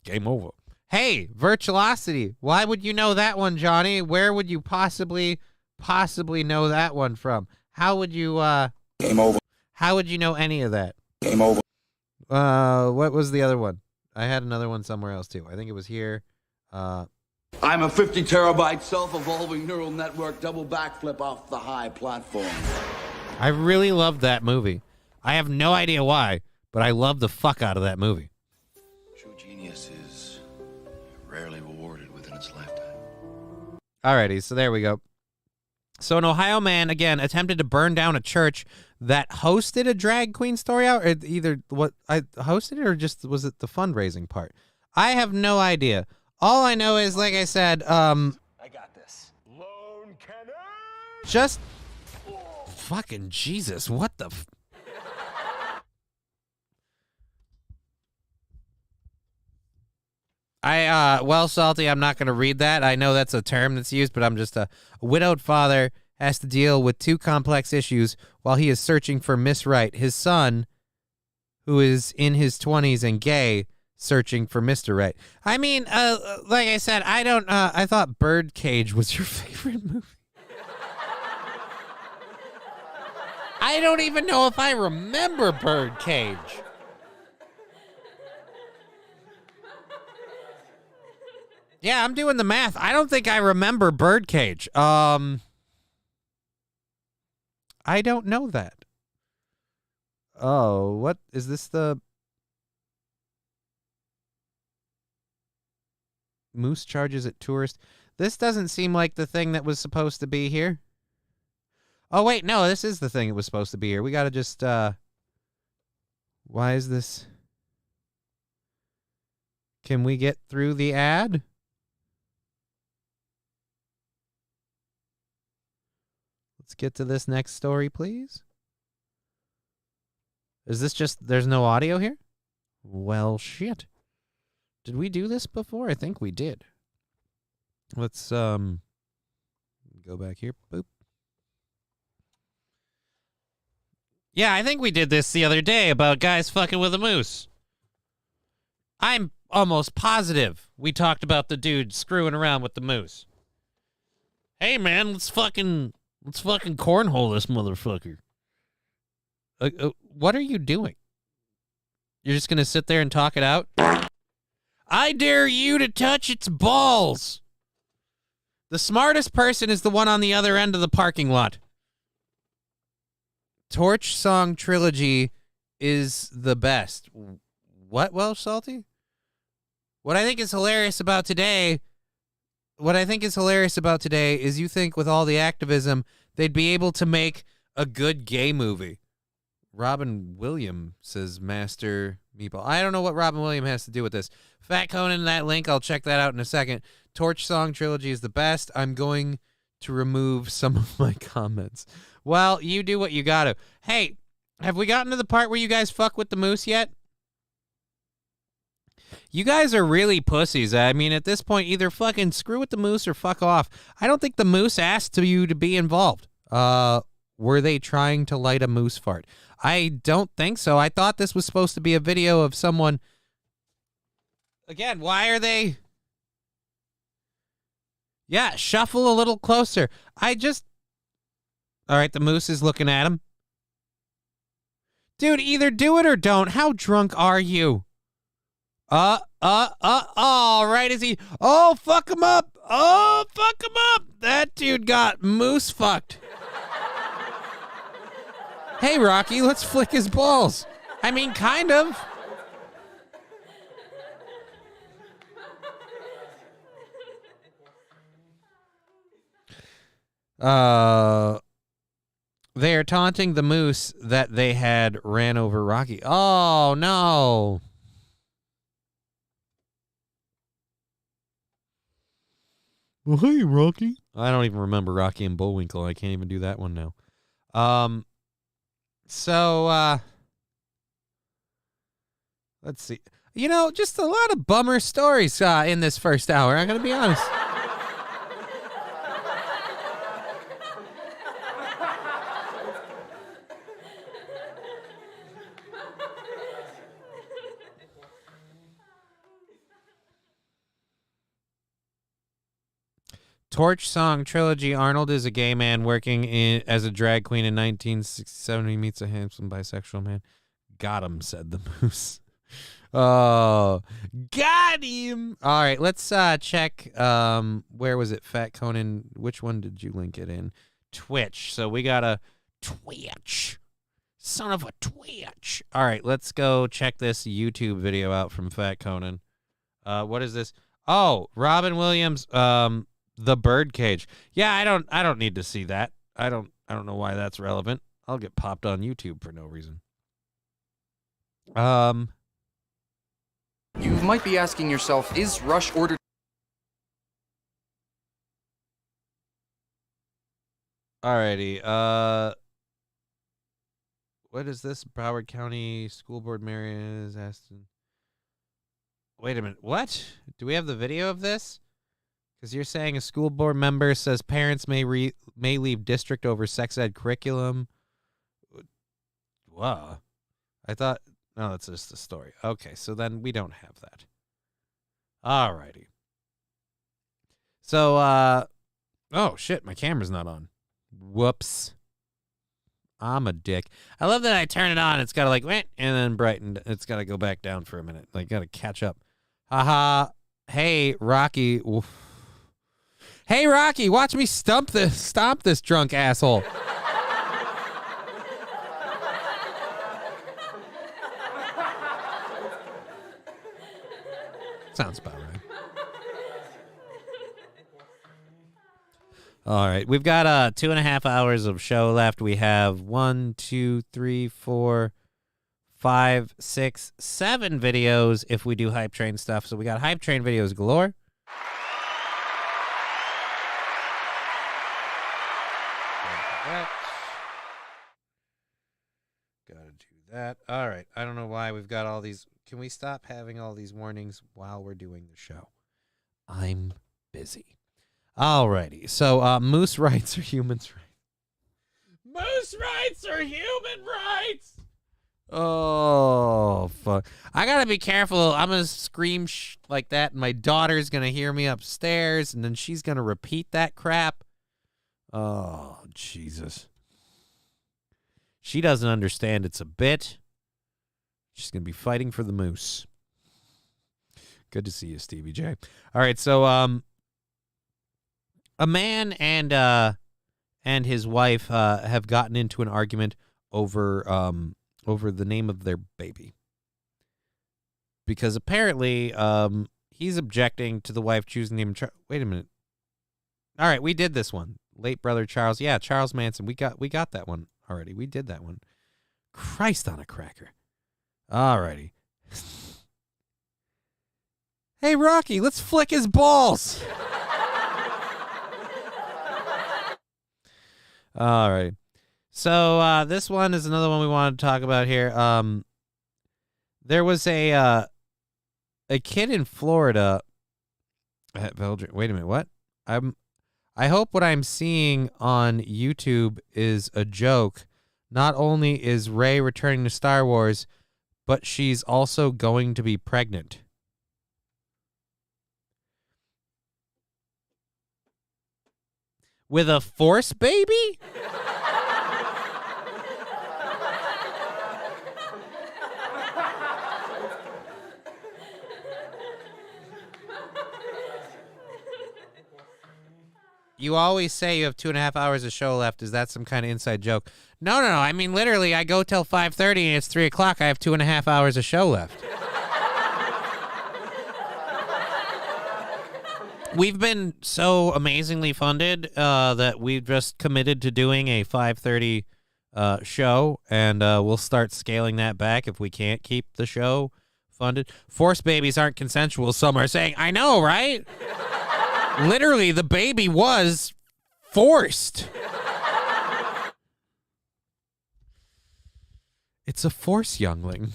Game over. Hey, Virtuosity, why would you know that one, Johnny? Where would you possibly know that one from? How would you, Game over. How would you know any of that? Game over. What was the other one? I had another one somewhere else, too. I think it was here. I'm a 50 terabyte self-evolving neural network double backflip off the high platform. I really loved that movie. I have no idea why, but I love the fuck out of that movie. True genius is rarely rewarded within its lifetime. Alrighty, so there we go. So an Ohio man, again, attempted to burn down a church that hosted a drag queen story hour. Or either what I hosted it or just was it the fundraising part? I have no idea. All I know is, like I said, I got this. Lone cannon! just fucking Jesus, what the well, Salty, I'm not going to read that. I know that's a term that's used, but I'm just a widowed father has to deal with two complex issues while he is searching for Miss Right. His son, who is in his 20s and gay, searching for Mr. Right. I mean, like I said, I thought Birdcage was your favorite movie. I don't even know if I remember Birdcage. Yeah, I'm doing the math. I don't think I remember Birdcage. I don't know that. Oh, what is this? The Moose charges at tourist. This doesn't seem like the thing that was supposed to be here. Oh, wait, no, this is the thing that was supposed to be here. We got to just, why is this? Can we get through the ad? Let's get to this next story, please. Is this just, there's no audio here? Well, shit. Did we do this before? I think we did. Let's, go back here. Boop. Yeah, I think we did this the other day about guys fucking with a moose. I'm almost positive we talked about the dude screwing around with the moose. Hey, man, let's fucking cornhole this motherfucker. What are you doing? You're just going to sit there and talk it out? I dare you to touch its balls. The smartest person is the one on the other end of the parking lot. Torch Song Trilogy is the best. What, Welsh Salty? What I think is hilarious about today is you think with all the activism, they'd be able to make a good gay movie. Robin Williams says Master Meatball. I don't know what Robin Williams has to do with this. Fat Conan, that link, I'll check that out in a second. Torch Song Trilogy is the best. I'm going to remove some of my comments. Well, you do what you gotta. Hey, have we gotten to the part where you guys fuck with the moose yet? You guys are really pussies. I mean, at this point, either fucking screw with the moose or fuck off. I don't think the moose asked you to be involved. Were they trying to light a moose fart? I don't think so. I thought this was supposed to be a video of someone. Again, why are they? Yeah, shuffle a little closer. All right, the moose is looking at him. Dude, either do it or don't. How drunk are you? All right, is he? Oh, fuck him up. Oh, fuck him up. That dude got moose fucked. Hey, Rocky, let's flick his balls. I mean, kind of. They are taunting the moose that they had ran over Rocky. Oh, no. Well, hey, Rocky. I don't even remember Rocky and Bullwinkle. I can't even do that one now. Let's see. You know, just a lot of bummer stories in this first hour. I'm going to be honest. Torch Song Trilogy. Arnold is a gay man working as a drag queen in 1967. He meets a handsome bisexual man. Got him, said the moose. Oh, got him. All right, let's check. Where was it? Fat Conan. Which one did you link it in? Twitch. So we got a Twitch. Son of a Twitch. All right, let's go check this YouTube video out from Fat Conan. What is this? Oh, Robin Williams. The Birdcage. Yeah, I don't need to see that. I don't know why that's relevant. I'll get popped on YouTube for no reason. You might be asking yourself, is rush order... Alrighty, what is this? Broward County School Board Mayor is Aston. Wait a minute, what? Do we have the video of this? Because you're saying a school board member says parents may leave district over sex ed curriculum. Wow. I thought... No, that's just the story. Okay, so then we don't have that. Alrighty. So, oh, shit, my camera's not on. Whoops. I'm a dick. I love that I turn it on. It's got to, like, and then brighten. It's got to go back down for a minute. Like, got to catch up. Haha. Hey, Rocky. Hey, Rocky, watch me stomp this drunk asshole. Sounds about right. All right. We've got 2.5 hours of show left. We have 1, 2, 3, 4, 5, 6, 7 videos if we do Hype Train stuff. So we got Hype Train videos galore. Gotta do that. All right. I don't know why we've got all these. Can we stop having all these warnings while we're doing the show? I'm busy. Alrighty. So, moose rights are human rights. Moose rights are human rights. Oh, fuck. I gotta be careful. I'm gonna scream like that, and my daughter's gonna hear me upstairs, and then she's gonna repeat that crap. Oh, Jesus. She doesn't understand it's a bit. She's going to be fighting for the moose. Good to see you, Stevie J. All right, so a man and his wife have gotten into an argument over the name of their baby. Because apparently he's objecting to the wife choosing the name. Wait a minute. All right, we did this one. Late brother Charles. Yeah, Charles Manson. We got that one already. We did that one. Christ on a cracker. Alrighty. Hey, Rocky, let's flick his balls. All right. So this one is another one we wanted to talk about here. There was a kid in Florida. Wait a minute. What? I hope what I'm seeing on YouTube is a joke. Not only is Rey returning to Star Wars, but she's also going to be pregnant. With a Force baby? You always say you have 2.5 hours of show left. Is that some kind of inside joke? No. I mean, literally, I go till 5:30 and it's 3 o'clock. I have 2.5 hours of show left. We've been so amazingly funded that we've just committed to doing a 5:30 show, and we'll start scaling that back if we can't keep the show funded. Force babies aren't consensual. Some are saying, I know, right? Literally, the baby was forced. It's a Force youngling.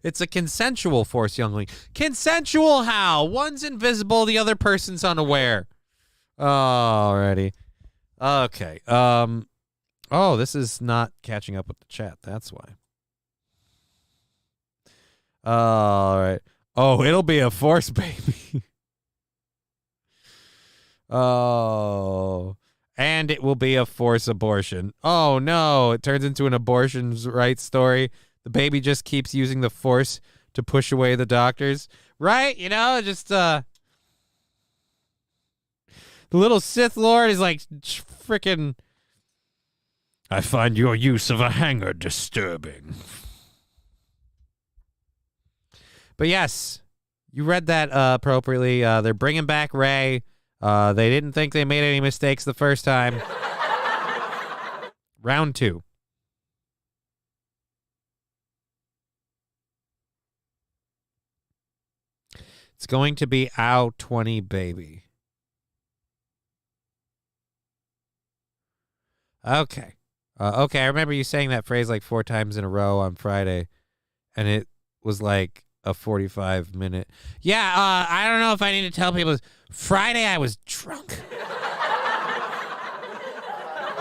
It's a consensual Force youngling. Consensual how? One's invisible, the other person's unaware. Alrighty. Okay. Oh, this is not catching up with the chat. That's why. All right. Oh, it'll be a Force baby. Oh, and it will be a Force abortion. Oh, no. It turns into an abortion's rights story. The baby just keeps using the Force to push away the doctors, right? You know, just the little Sith Lord is like freaking. I find your use of a hanger disturbing. But yes, you read that appropriately. They're bringing back Rey. They didn't think they made any mistakes the first time. Round 2. It's going to be Ow 20 Baby. Okay. Okay, I remember you saying that phrase like 4 times in a row on Friday, and it was like a 45-minute. Yeah, I don't know if I need to tell people. Friday I was drunk.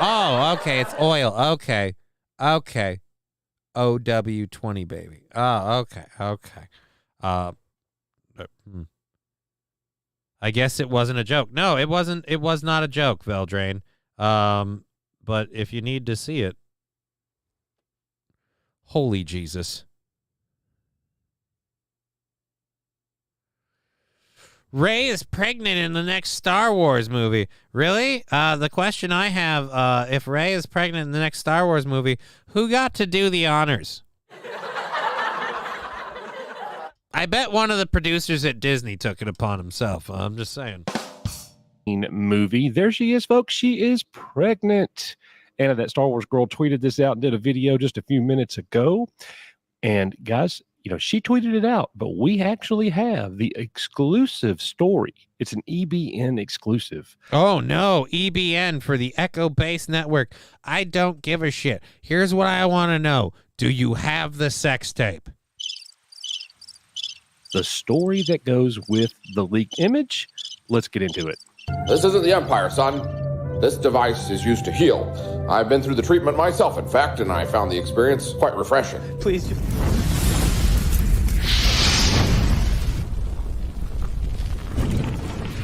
Oh, okay, it's oil. Okay. OW20 Baby. Oh, okay. I guess it wasn't a joke. No, it wasn't. It was not a joke, Veldrain. But if you need to see it, holy Jesus. Rey is pregnant in the next Star Wars movie. Really? The question I have, if Rey is pregnant in the next Star Wars movie, who got to do the honors? I bet one of the producers at Disney took it upon himself. I'm just saying. Movie. There she is, folks. She is pregnant. Anna, that Star Wars girl, tweeted this out and did a video just a few minutes ago. And guys, she tweeted it out, but we actually have the exclusive story. It's an EBN exclusive. Oh, no. EBN for the Echo Base Network. I don't give a shit. Here's what I want to know. Do you have the sex tape? The story that goes with the leaked image. Let's get into it. This isn't the Empire, son. This device is used to heal. I've been through the treatment myself, in fact, and I found the experience quite refreshing. Please.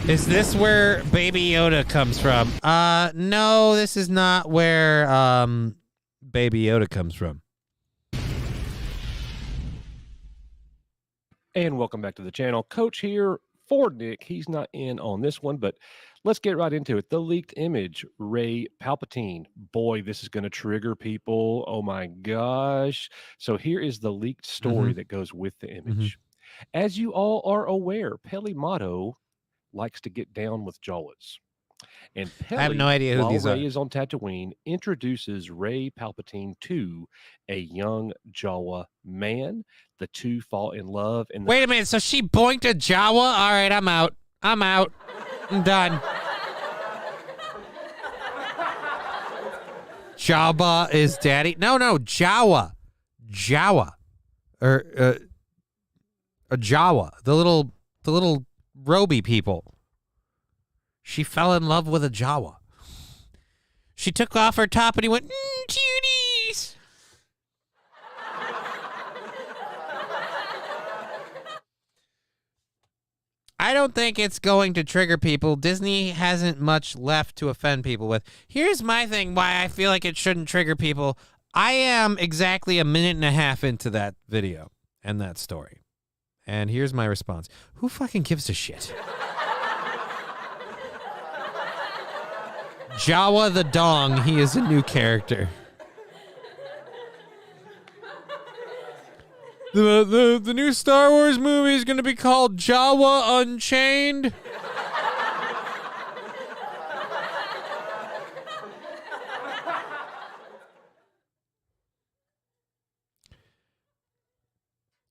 Is this where Baby Yoda comes from? No, this is not where Baby Yoda comes from. And welcome back to the channel. Coach here for Nick. He's not in on this one, but let's get right into it. The leaked image, Rey Palpatine. Boy, this is going to trigger people. Oh my gosh. So here is the leaked story that goes with the image. As you all are aware, Peli Motto likes to get down with Jawas. And Peli, I have no idea who while these Rey are. is on Tatooine, introduces Rey Palpatine to a young Jawa man. The two fall in love. And Wait a minute. So she boinked a Jawa? All right, I'm out. I'm done. Jabba is daddy. No, Jawa. Or a Jawa. The little Roby people. She fell in love with a Jawa. She took off her top and he went, cuties. I don't think it's going to trigger people. Disney hasn't much left to offend people with. Here's my thing why I feel like it shouldn't trigger people. I am exactly a minute and a half into that video and that story. And here's my response. Who fucking gives a shit? Jawa the Dong, he is a new character. The new Star Wars movie is going to be called Jawa Unchained.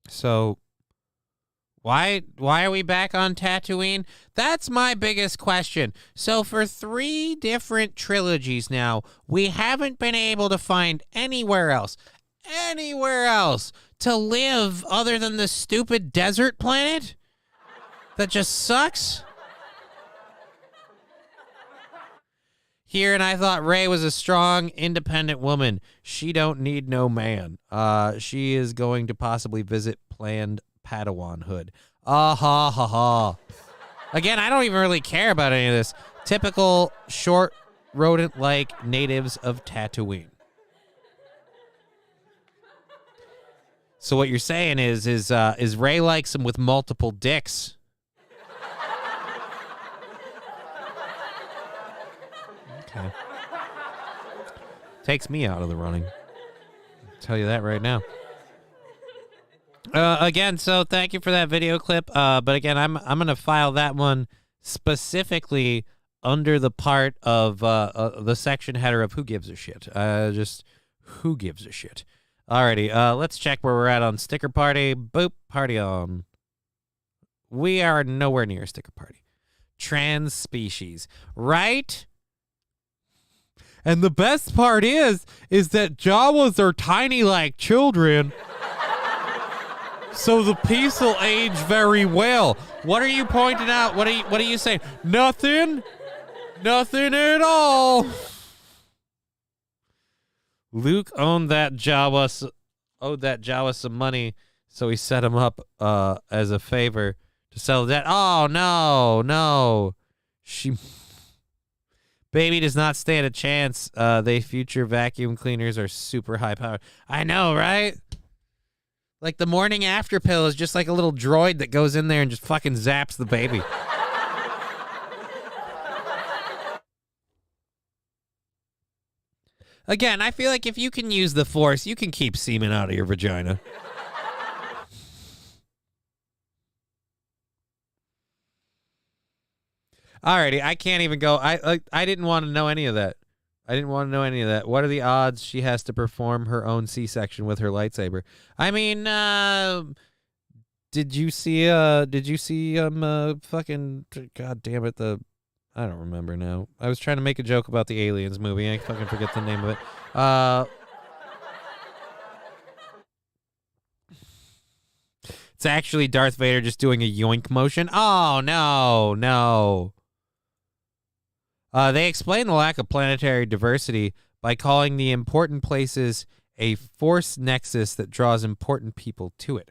So why are we back on Tatooine? That's my biggest question. So for 3 different trilogies now, we haven't been able to find anywhere else to live other than the stupid desert planet that just sucks. Here, and I thought Rey was a strong, independent woman. She don't need no man. She is going to possibly visit planned Padawanhood. Ha ha ha. Again, I don't even really care about any of this. Typical short rodent-like natives of Tatooine. So what you're saying is Ray likes him with multiple dicks. Okay. Takes me out of the running. I'll tell you that right now. Again, so thank you for that video clip. But again, I'm gonna file that one specifically under the part of the section header of who gives a shit. Just who gives a shit. Alrighty, let's check where we're at on Sticker Party. Boop, party on. We are nowhere near Sticker Party. Trans species, right? And the best part is that Jawas are tiny like children. So the piece will age very well. What are you pointing out? What are you saying? Nothing? Nothing at all. Luke owed that Jawa some money, so he set him up as a favor to sell that. Oh no. Baby does not stand a chance. They future vacuum cleaners are super high powered. I know, right? Like the morning after pill is just like a little droid that goes in there and just fucking zaps the baby. Again, I feel like if you can use the Force, you can keep semen out of your vagina. Alrighty, I can't even go. I didn't want to know any of that. What are the odds she has to perform her own C-section with her lightsaber? I mean, did you see fucking, god damn it, I don't remember now. I was trying to make a joke about the Aliens movie. I fucking forget the name of it. It's actually Darth Vader just doing a yoink motion. Oh, no. They explain the lack of planetary diversity by calling the important places a force nexus that draws important people to it.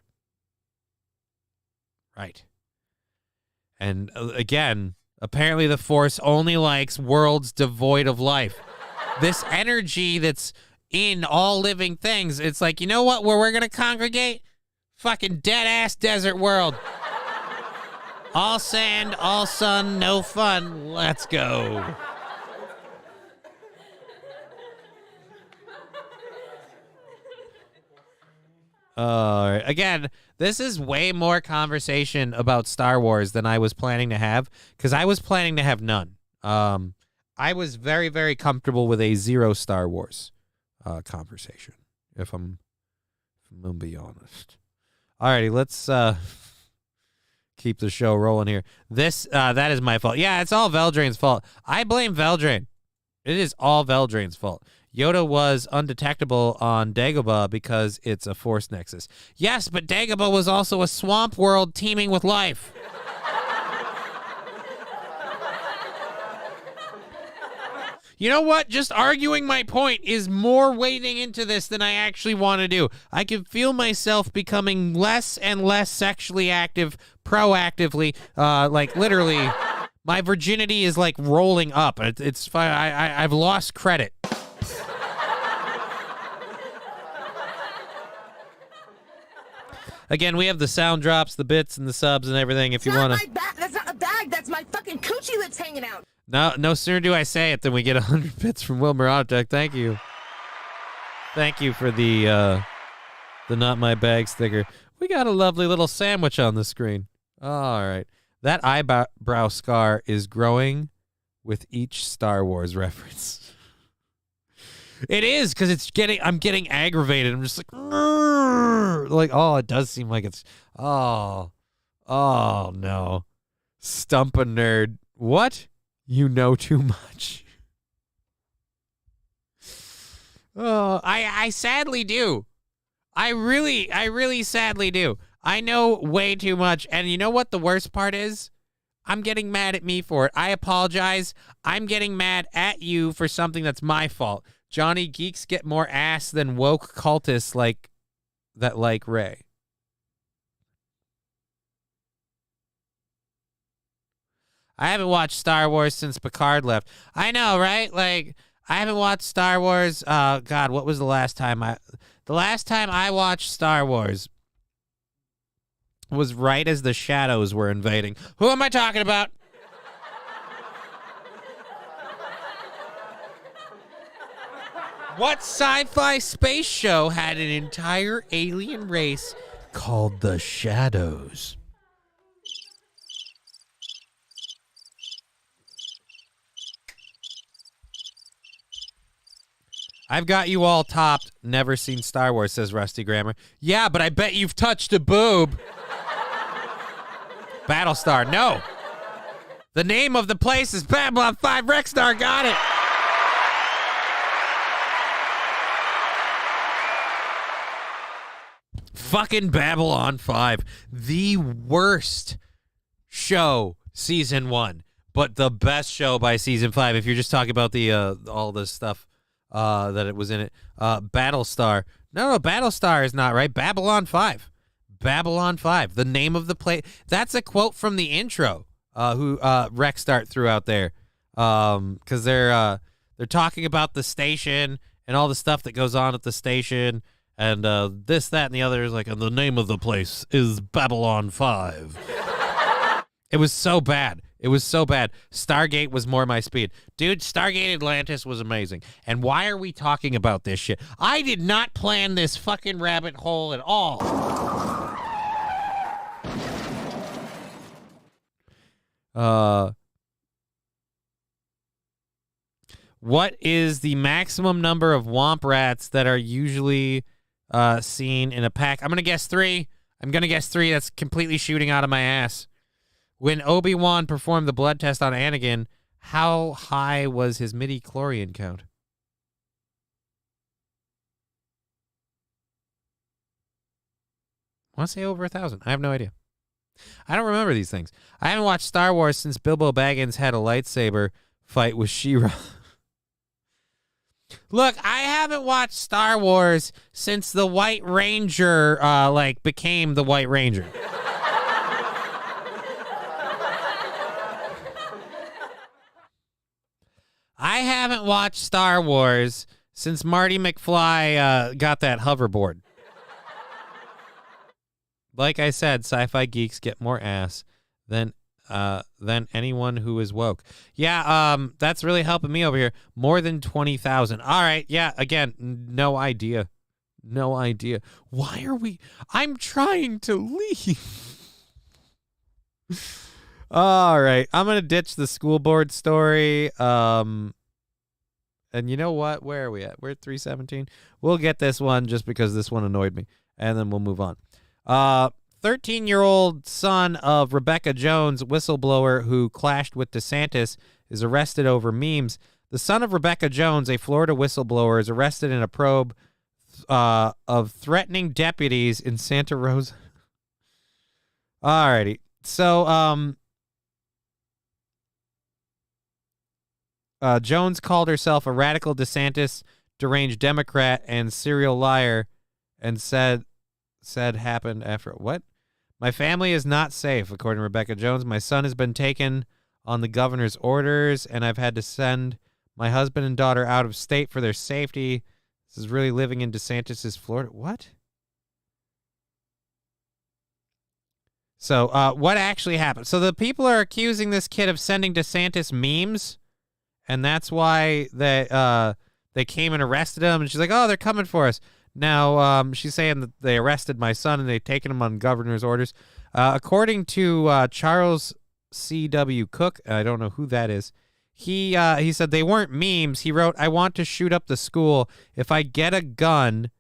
Right. And again, apparently the Force only likes worlds devoid of life. This energy that's in all living things, it's like, you know what, where we're going to congregate? Fucking dead-ass desert world. All sand, all sun, no fun. Let's go. Again, this is way more conversation about Star Wars than I was planning to have, because I was planning to have none. I was very, very comfortable with a zero Star Wars conversation, if I'm going to be honest. Alrighty, let's keep the show rolling here. That is my fault. Yeah, it's all Veldrain's fault. I blame Veldrain. It is all Veldrain's fault. Yoda was undetectable on Dagobah because it's a Force nexus. Yes, but Dagobah was also a swamp world teeming with life. You know what? Just arguing my point is more wading into this than I actually want to do. I can feel myself becoming less and less sexually active proactively. Like literally, my virginity is like rolling up. It's fine. I've lost credit. Again, we have the sound drops, the bits, and the subs and everything. If you want to. That's not a bag. That's my fucking coochie that's hanging out. No sooner do I say it than we get 100 bits from Wilmer Autotech. Thank you. Thank you for the Not My Bag sticker. We got a lovely little sandwich on the screen. All right. That eyebrow scar is growing with each Star Wars reference. It is, because I'm getting aggravated. I'm just like, oh, it does seem like it's, oh no. Stump a nerd. What? You know too much. Oh, I sadly do. I really sadly do. I know way too much. And you know what the worst part is? I'm getting mad at me for it. I apologize. I'm getting mad at you for something that's my fault. Johnny, geeks get more ass than woke cultists like Ray. I haven't watched Star Wars since Picard left. I know, right? Like, I haven't watched Star Wars. God, what was the last time I watched Star Wars was right as the shadows were invading. Who am I talking about? What sci-fi space show had an entire alien race called the Shadows? I've got you all topped. Never seen Star Wars, says Rusty Grammar. Yeah, but I bet you've touched a boob. Battlestar, no. The name of the place is Babylon 5. Rexstar got it. Fucking Babylon 5. The worst show season 1, but the best show by season 5. If you're just talking about the all the stuff that it was in it. Battlestar. No, Battlestar is not right. Babylon 5. Babylon 5. The name of the place. That's a quote from the intro. Who Rexstart threw out there. Because they're talking about the station and all the stuff that goes on at the station. And this, that, and the other is like, and the name of the place is Babylon 5. It was so bad. It was so bad. Stargate was more my speed. Dude, Stargate Atlantis was amazing. And why are we talking about this shit? I did not plan this fucking rabbit hole at all. What is the maximum number of womp rats that are usually seen in a pack? I'm going to guess 3. That's completely shooting out of my ass. When Obi-Wan performed the blood test on Anakin, how high was his midi-chlorian count? I want to say over 1,000. I have no idea. I don't remember these things. I haven't watched Star Wars since Bilbo Baggins had a lightsaber fight with She-Ra. Look, I haven't watched Star Wars since the White Ranger became the White Ranger. I haven't watched Star Wars since Marty McFly got that hoverboard. Like I said, sci-fi geeks get more ass than anyone who is woke. Yeah, that's really helping me over here. More than 20,000. All right, yeah, again, no idea. No idea. Why are we... I'm trying to leave. All right, I'm going to ditch the school board story. And you know what? Where are we at? We're at 317. We'll get this one just because this one annoyed me, and then we'll move on. 13-year-old son of Rebecca Jones, whistleblower who clashed with DeSantis, is arrested over memes. The son of Rebecca Jones, a Florida whistleblower, is arrested in a probe of threatening deputies in Santa Rosa. Alrighty. So, Jones called herself a radical DeSantis, deranged Democrat, and serial liar, and said happened after what? My family is not safe, according to Rebecca Jones. My son has been taken on the governor's orders, and I've had to send my husband and daughter out of state for their safety. This is really living in DeSantis's Florida. What? So, what actually happened? So the people are accusing this kid of sending DeSantis memes, and that's why they came and arrested him. And she's like, "Oh, they're coming for us." Now, she's saying that they arrested my son and they've taken him on governor's orders. According to Charles C.W. Cook, I don't know who that is, he said they weren't memes. He wrote, "I want to shoot up the school. If I get a gun,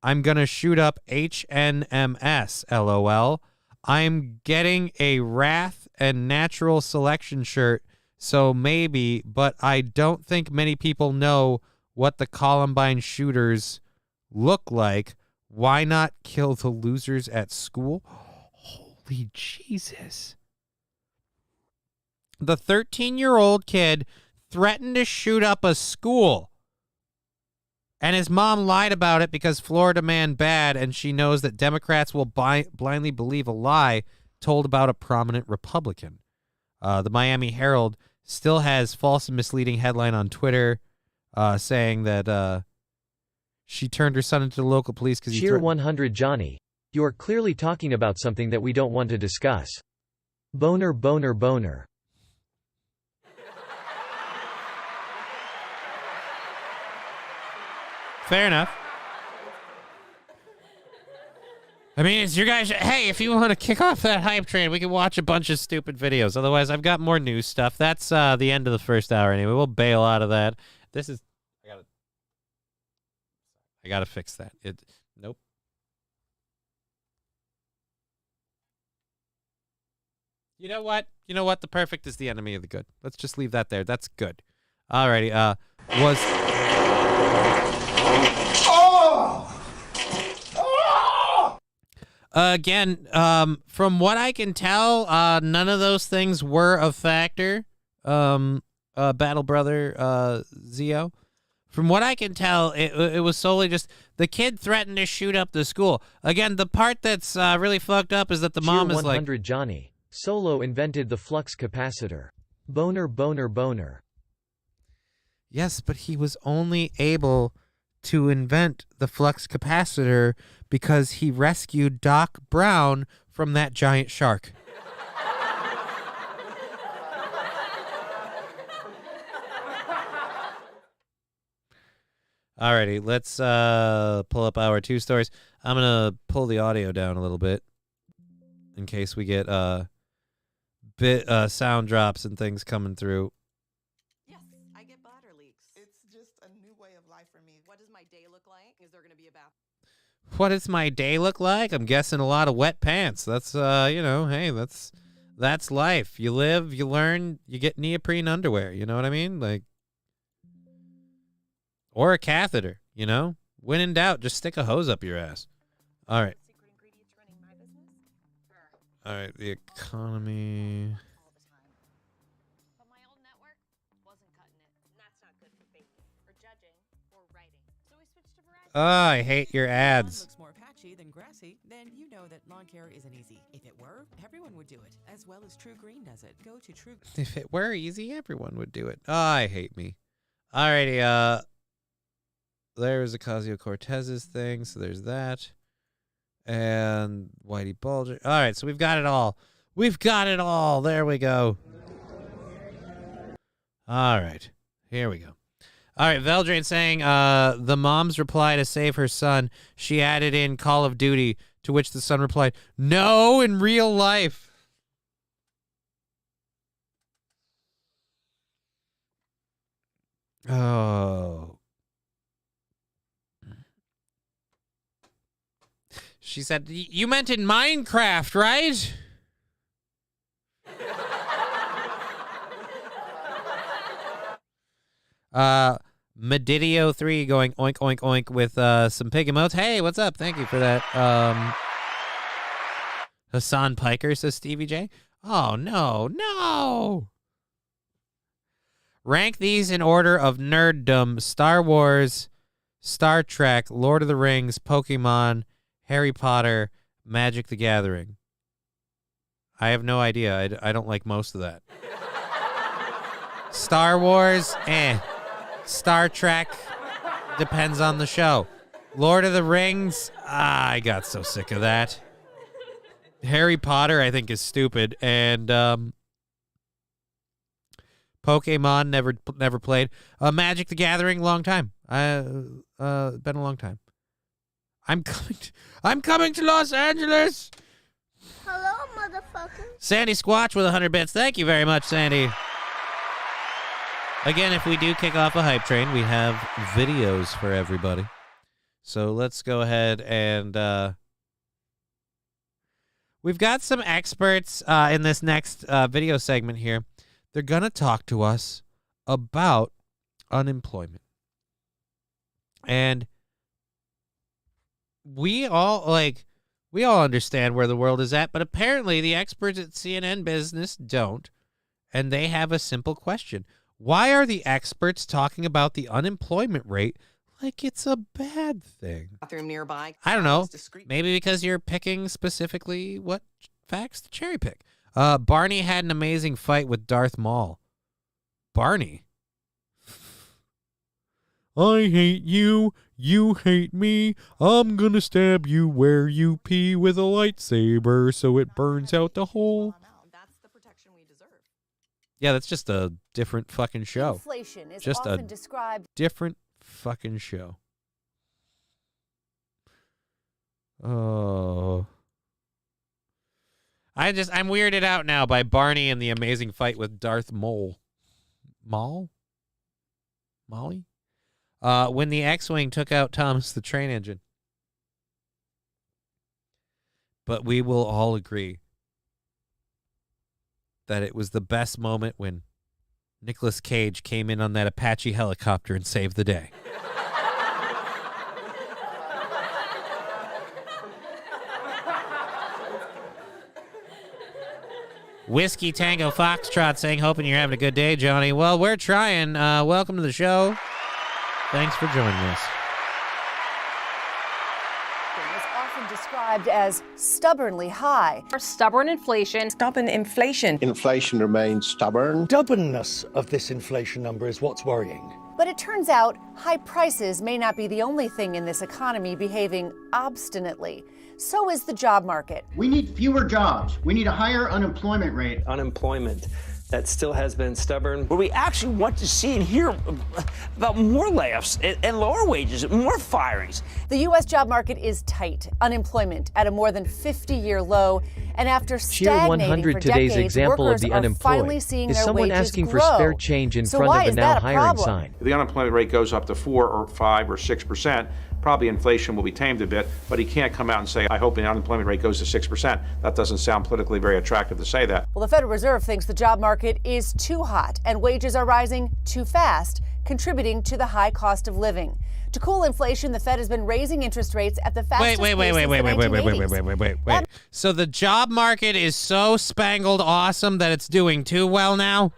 I'm going to shoot up HNMS, LOL. I'm getting a Wrath and Natural Selection shirt, so maybe, but I don't think many people know what the Columbine shooters look like. Why not kill the losers at school?" Holy Jesus. The 13-year-old kid threatened to shoot up a school. And his mom lied about it because Florida man bad, and she knows that Democrats will blindly believe a lie told about a prominent Republican. The Miami Herald still has false and misleading headline on Twitter. saying that she turned her son into the local police because he Cheer 100 Johnny. You are clearly talking about something that we don't want to discuss. Boner, boner, boner. Fair enough. I mean, it's your guys. Hey, if you want to kick off that hype train, we can watch a bunch of stupid videos. Otherwise, I've got more news stuff. That's the end of the first hour anyway. We'll bail out of that. This is. I gotta fix that. Nope. You know what? The perfect is the enemy of the good. Let's just leave that there. That's good. Alrighty. Again, from what I can tell, none of those things were a factor. Battle Brother, Zio. From what I can tell, it was solely just the kid threatened to shoot up the school. Again, the part that's really fucked up is that the mom is 100 like, Johnny. Solo invented the flux capacitor. Boner, boner, boner. yes, but he was only able to invent the flux capacitor because he rescued Doc Brown from that giant shark. Alrighty, let's pull up our 2 stories. I'm gonna pull the audio down a little bit in case we get sound drops and things coming through. Yes, I get bladder leaks. It's just a new way of life for me. What does my day look like? Is there going to be a bath? What does my day look like? I'm guessing a lot of wet pants. That's hey, that's life. You live, you learn, you get neoprene underwear. You know what I mean? Like, or a catheter. When in doubt, just stick a hose up your ass. All right. All right. The economy. But my old network wasn't cutting it. And that's not good for baking or judging or writing. So we switched to Verizon. Oh, I hate your ads. Looks more patchy than grassy, then you know that lawn care isn't easy. If it were, everyone would do it, as well as True Green does it. Go to True. If it were easy, everyone would do it. Oh, I hate me. Alrighty, there's Ocasio-Cortez's thing, so there's that. And Whitey Bulger. All right, so we've got it all. We've got it all. There we go. All right, here we go. All right, Veldrain saying the mom's reply to save her son, she added in Call of Duty, to which the son replied, no, in real life. Oh. She said, you meant in Minecraft, right? Medidio3 going oink, oink, oink with some pig emotes. Hey, what's up? Thank you for that. Hassan Piker, says Stevie J. Oh, no. Rank these in order of nerddom: Star Wars, Star Trek, Lord of the Rings, Pokemon, Harry Potter, Magic the Gathering. I have no idea. I don't like most of that. Star Wars, Star Trek, depends on the show. Lord of the Rings, I got so sick of that. Harry Potter, I think, is stupid. And Pokemon, never played. Magic the Gathering, long time. Been a long time. I'm coming to Los Angeles. Hello, motherfucker. Sandy Squatch with 100 bits. Thank you very much, Sandy. Again, if we do kick off a hype train, we have videos for everybody. So let's go ahead and we've got some experts in this next video segment here. They're going to talk to us about unemployment. And we all understand where the world is at, but apparently the experts at CNN Business don't. And they have a simple question. Why are the experts talking about the unemployment rate like it's a bad thing? Bathroom nearby. I don't know. Maybe because you're picking specifically what facts to cherry pick. Barney had an amazing fight with Darth Maul. Barney? I hate you, you hate me, I'm gonna stab you where you pee with a lightsaber so it burns out the hole. Yeah, that's just a different fucking show. Inflation is Just often a described. different fucking show. Oh. I'm weirded out now by Barney and the amazing fight with Darth Maul. Molly? When the X-Wing took out Thomas the Train Engine. But we will all agree that it was the best moment when Nicolas Cage came in on that Apache helicopter and saved the day. Whiskey Tango Foxtrot saying, hoping you're having a good day, Johnny. Well, we're trying. Welcome to the show. Thanks for joining us. Is often described as stubbornly high. Stubborn inflation. Stubborn inflation. Inflation remains stubborn. Stubbornness of this inflation number is what's worrying. But it turns out high prices may not be the only thing in this economy behaving obstinately. So is the job market. We need fewer jobs. We need a higher unemployment rate. Unemployment that still has been stubborn. What we actually want to see and hear about more layoffs and lower wages, more firings. The U.S. job market is tight. Unemployment at a more than 50-year low. And after stagnating 100 for today's decades, example of workers the are unemployed. finally seeing Is their someone wages asking for grow. spare change in So front why of a is now that a hiring problem? sign? The unemployment rate goes up to 4 or 5 or 6%. Probably inflation will be tamed a bit, but he can't come out and say, I hope the unemployment rate goes to 6%. That doesn't sound politically very attractive to say that. Well, the Federal Reserve thinks the job market is too hot and wages are rising too fast, contributing to the high cost of living. To cool inflation, the Fed has been raising interest rates at the fastest pace since the 1980s. Wait. So the job market is so spangled awesome that it's doing too well now?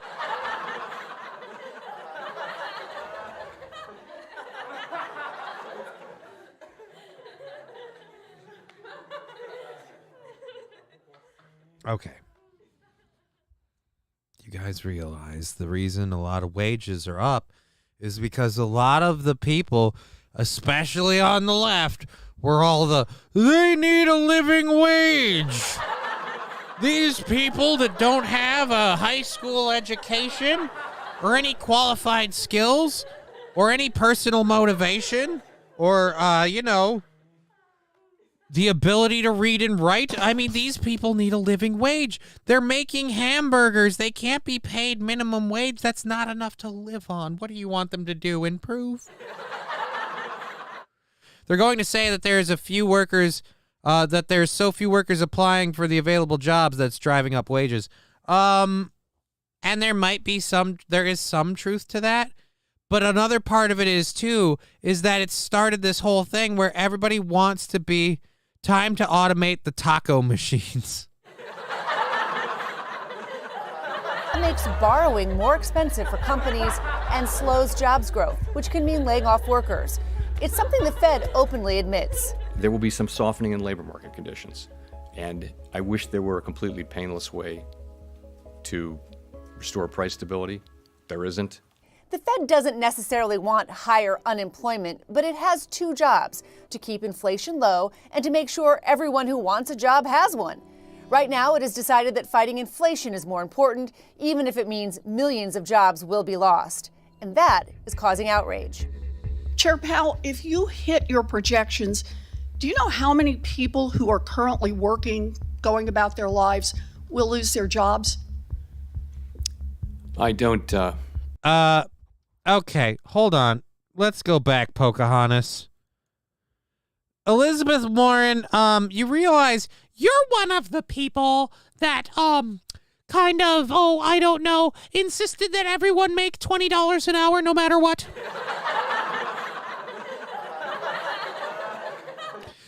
Okay. You guys realize the reason a lot of wages are up is because a lot of the people, especially on the left, were all they need a living wage. These people that don't have a high school education or any qualified skills or any personal motivation or, the ability to read and write. I mean, these people need a living wage. They're making hamburgers. They can't be paid minimum wage. That's not enough to live on. What do you want them to do? Improve? They're going to say that there's a few workers, that there's so few workers applying for the available jobs that's driving up wages. And there is some truth to that. But another part of it is that it started this whole thing where everybody wants to be time to automate the taco machines. That makes borrowing more expensive for companies and slows jobs growth, which can mean laying off workers. It's something the Fed openly admits. There will be some softening in labor market conditions, and I wish there were a completely painless way to restore price stability. There isn't. The Fed doesn't necessarily want higher unemployment, but it has two jobs: to keep inflation low and to make sure everyone who wants a job has one. Right now, it has decided that fighting inflation is more important, even if it means millions of jobs will be lost. And that is causing outrage. Chair Powell, if you hit your projections, do you know how many people who are currently working, going about their lives, will lose their jobs? I don't, Okay, hold on. Let's go back, Pocahontas. Elizabeth Warren, you realize you're one of the people that, insisted that everyone make $20 an hour no matter what.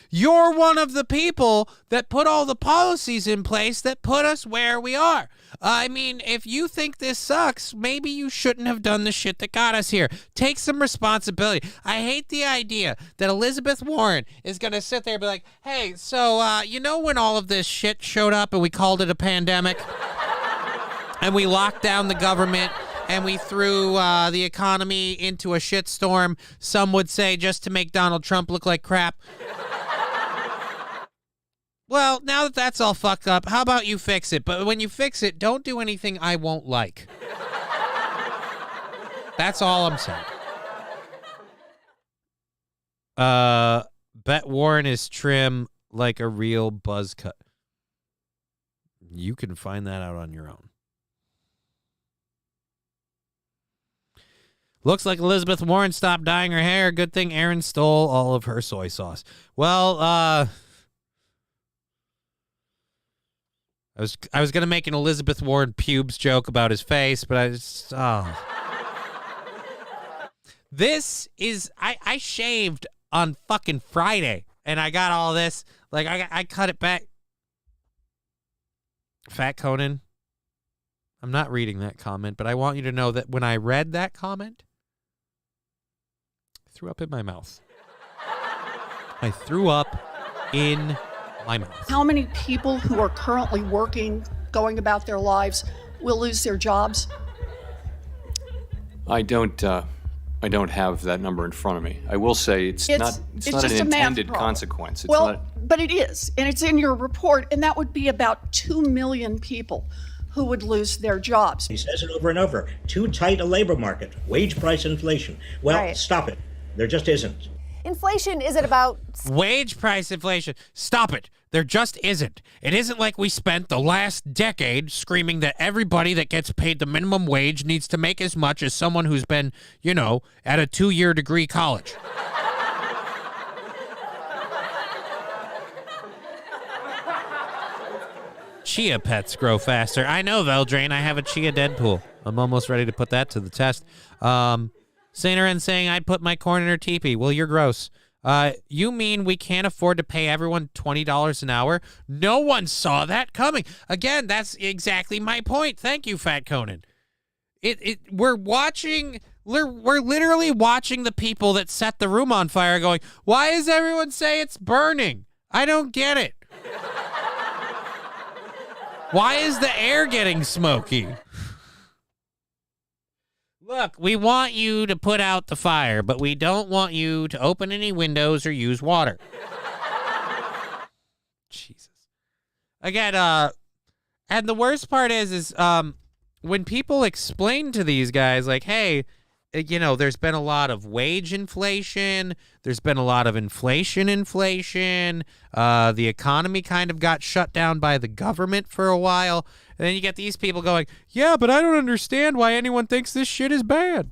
You're one of the people that put all the policies in place that put us where we are. I mean, if you think this sucks, maybe you shouldn't have done the shit that got us here. Take some responsibility. I hate the idea that Elizabeth Warren is going to sit there and be like, hey, so, when all of this shit showed up and we called it a pandemic and we locked down the government and we threw the economy into a shitstorm. Some would say just to make Donald Trump look like crap. Well, now that that's all fucked up, how about you fix it? But when you fix it, don't do anything I won't like. That's all I'm saying. Bet Warren is trim like a real buzz cut. You can find that out on your own. Looks like Elizabeth Warren stopped dyeing her hair. Good thing Aaron stole all of her soy sauce. Well, I was going to make an Elizabeth Warren pubes joke about his face, but I just, This is, I shaved on fucking Friday, and I got all this. Like, I cut it back. Fat Conan, I'm not reading that comment, but I want you to know that when I read that comment, I threw up in my mouth. I threw up in my mouth. How many people who are currently working, going about their lives, will lose their jobs? I don't have that number in front of me. I will say it's not just an a math intended problem. consequence. It's Well, not, but it is, and it's in your report, and that would be about 2 million people who would lose their jobs. He says it over and over. Too tight a labor market, wage price inflation. Well, Right. stop it. There just isn't. Inflation is at about Wage price inflation. Stop it. There just isn't. It isn't like we spent the last decade screaming that everybody that gets paid the minimum wage needs to make as much as someone who's been, at a 2-year degree college. Chia pets grow faster. I know, Veldrain. I have a Chia Deadpool. I'm almost ready to put that to the test. Saineren saying I'd put my corn in her teepee. Well, you're gross. You mean we can't afford to pay everyone $20 an hour? No one saw that coming. Again, that's exactly my point. Thank you, Fat Conan. We're literally watching the people that set the room on fire going, why does everyone say it's burning? I don't get it. Why is the air getting smoky? Look, we want you to put out the fire, but we don't want you to open any windows or use water. Jesus. Again, and the worst part is when people explain to these guys, like, hey, there's been a lot of wage inflation. There's been a lot of inflation. The economy kind of got shut down by the government for a while. And then you get these people going, yeah, but I don't understand why anyone thinks this shit is bad.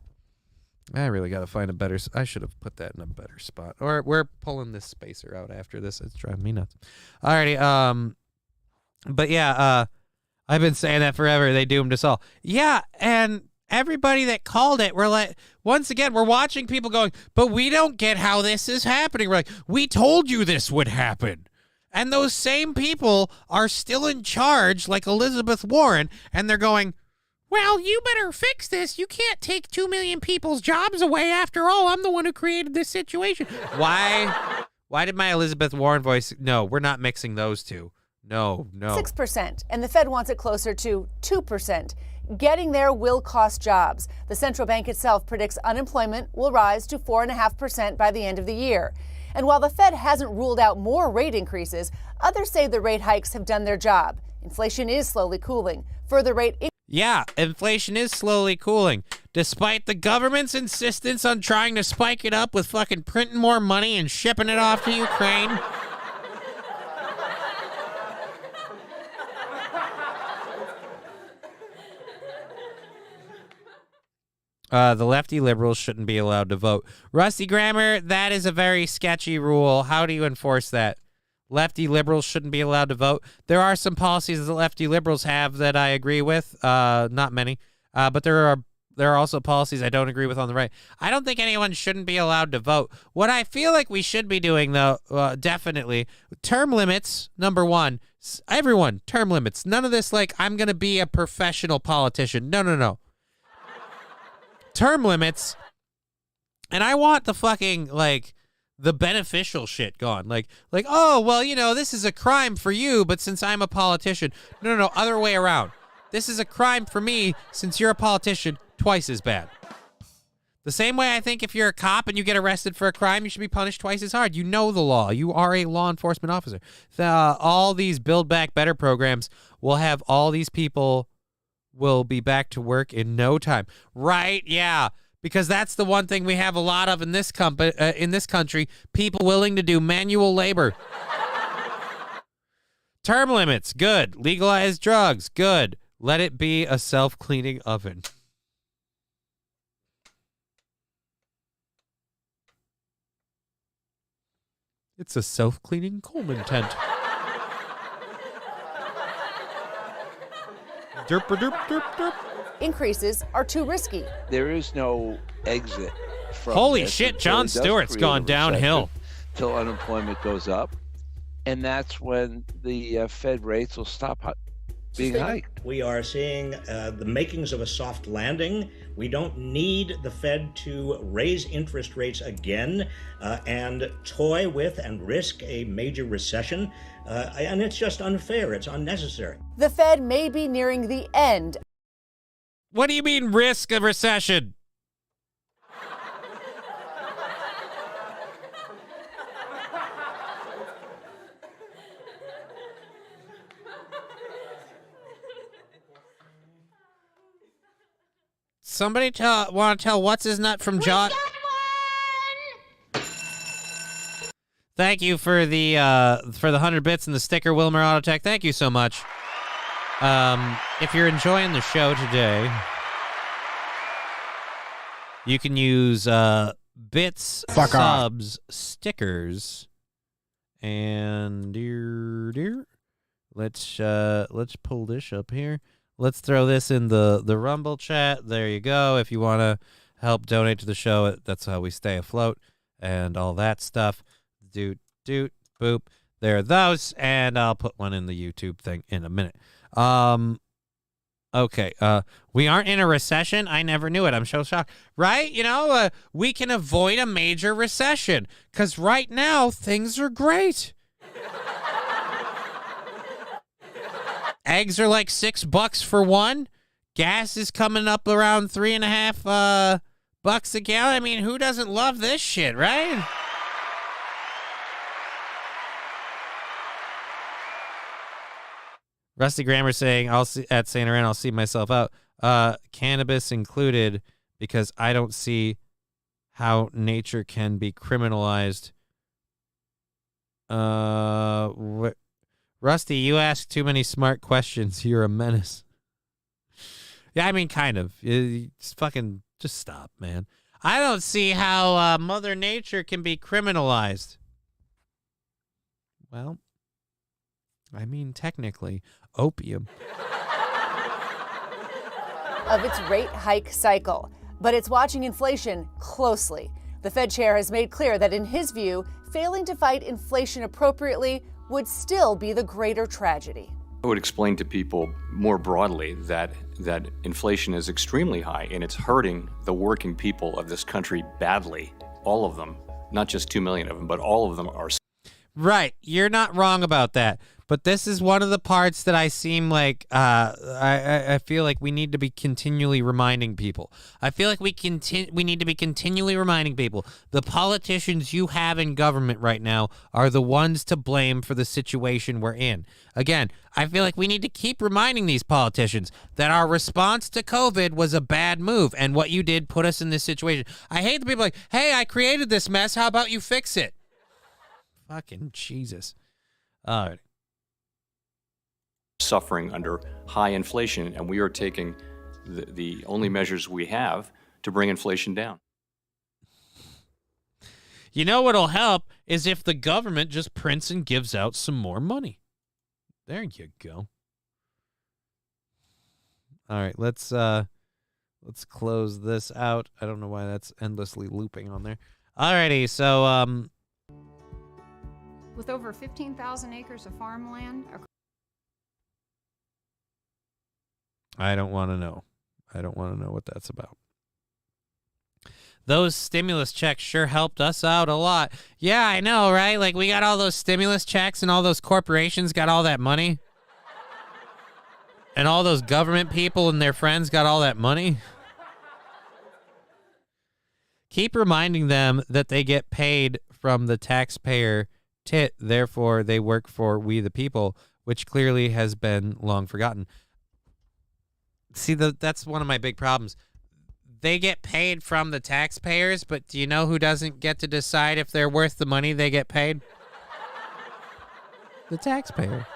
I really got to find a better... I should have put that in a better spot. Or we're pulling this spacer out after this. It's driving me nuts. Alrighty. But yeah, I've been saying that forever. They doomed us all. Yeah, and... everybody that called it, we're like, once again, we're watching people going, but we don't get how this is happening. We're like, we told you this would happen. And those same people are still in charge, like Elizabeth Warren, and they're going, well, you better fix this. You can't take 2 million people's jobs away. After all, I'm the one who created this situation. Why did my Elizabeth Warren voice? No, we're not mixing those two. No. 6%, and the Fed wants it closer to 2%. Getting there will cost jobs. The central bank itself predicts unemployment will rise to 4.5% by the end of the year. And while the Fed hasn't ruled out more rate increases, others say the rate hikes have done their job. Inflation is slowly cooling. Further rate Yeah, inflation is slowly cooling. Despite the government's insistence on trying to spike it up with fucking printing more money and shipping it off to Ukraine. The lefty liberals shouldn't be allowed to vote. Rusty Grammar, that is a very sketchy rule. How do you enforce that? Lefty liberals shouldn't be allowed to vote. There are some policies that lefty liberals have that I agree with. Not many. But there are also policies I don't agree with on the right. I don't think anyone shouldn't be allowed to vote. What I feel like we should be doing, though, definitely, term limits, number one. Everyone, term limits. None of this like, I'm going to be a professional politician. No. Term limits, and I want the fucking, the beneficial shit gone. Like, oh, well, this is a crime for you, but since I'm a politician. No, other way around. This is a crime for me since you're a politician, twice as bad. The same way I think if you're a cop and you get arrested for a crime, you should be punished twice as hard. You know the law. You are a law enforcement officer. All these Build Back Better programs will have all these people will be back to work in no time. Right? Yeah. Because that's the one thing we have a lot of in this country, people willing to do manual labor. Term limits, good. Legalize drugs, good. Let it be a self-cleaning oven. It's a self-cleaning Coleman tent. Derp, derp, derp, derp. Increases are too risky. There is no exit from Holy this shit, until Jon it does Stewart's create gone a downhill. Till unemployment goes up. And that's when the Fed rates will stop being hiked. We are seeing the makings of a soft landing. We don't need the Fed to raise interest rates again and toy with and risk a major recession. And it's just unfair. It's unnecessary. The Fed may be nearing the end. What do you mean risk a recession? Somebody want to tell what's his nut from John? Thank you for the 100 bits and the sticker, Wilmer Autotech. Thank you so much. If you're enjoying the show today, you can use bits, subs, stickers, and dear. Let's pull this up here. Let's throw this in the Rumble chat. There you go. If you want to help donate to the show, that's how we stay afloat and all that stuff. Doot, boop. There are those, and I'll put one in the YouTube thing in a minute. Okay. We aren't in a recession. I never knew it. I'm so shocked. Right? We can avoid a major recession because right now things are great. Eggs are like $6 for one. Gas is coming up around $3.50 a gallon. I mean, who doesn't love this shit, right? Rusty Grammar saying, "I'll see at St. Laurent. I'll see myself out. Cannabis included, because I don't see how nature can be criminalized." Rusty, you ask too many smart questions. You're a menace. Yeah, I mean, kind of. Just stop, man. I don't see how Mother Nature can be criminalized. Well, I mean, technically, opium. Of its rate hike cycle, but it's watching inflation closely. The Fed chair has made clear that in his view, failing to fight inflation appropriately would still be the greater tragedy. I would explain to people more broadly that inflation is extremely high and it's hurting the working people of this country badly. All of them, not just 2 million of them, but all of them are. Right. You're not wrong about that. But this is one of the parts that I seem like I feel like we need to be continually reminding people. I feel like we need to be continually reminding people. The politicians you have in government right now are the ones to blame for the situation we're in. Again, I feel like we need to keep reminding these politicians that our response to COVID was a bad move, and what you did put us in this situation. I hate the people like, hey, I created this mess. How about you fix it? Fucking Jesus. All right. Suffering under high inflation, and we are taking the only measures we have to bring inflation down. You know what'll help is if the government just prints and gives out some more money. There you go. All right, let's close this out. I don't know why that's endlessly looping on there. Alrighty, so with over 15,000 acres of farmland. I don't want to know. I don't want to know what that's about. Those stimulus checks sure helped us out a lot. Yeah, I know, right? Like, we got all those stimulus checks and all those corporations got all that money. And all those government people and their friends got all that money. Keep reminding them that they get paid from the taxpayer tit, therefore they work for we the people, which clearly has been long forgotten. See, that's one of my big problems. They get paid from the taxpayers, but do you know who doesn't get to decide if they're worth the money they get paid? The taxpayer.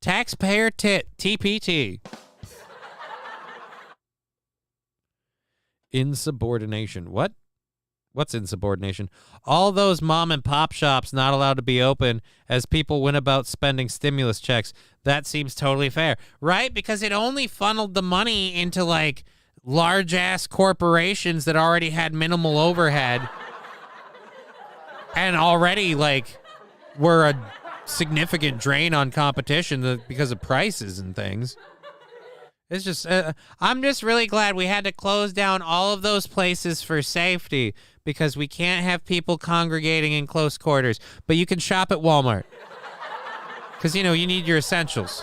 Taxpayer tit, TPT. Insubordination. What? What's insubordination? All those mom and pop shops not allowed to be open as people went about spending stimulus checks. That seems totally fair, right? Because it only funneled the money into like large ass corporations that already had minimal overhead and already like were a significant drain on competition because of prices and things. It's just, I'm just really glad we had to close down all of those places for safety because we can't have people congregating in close quarters. But you can shop at Walmart because, you know, you need your essentials.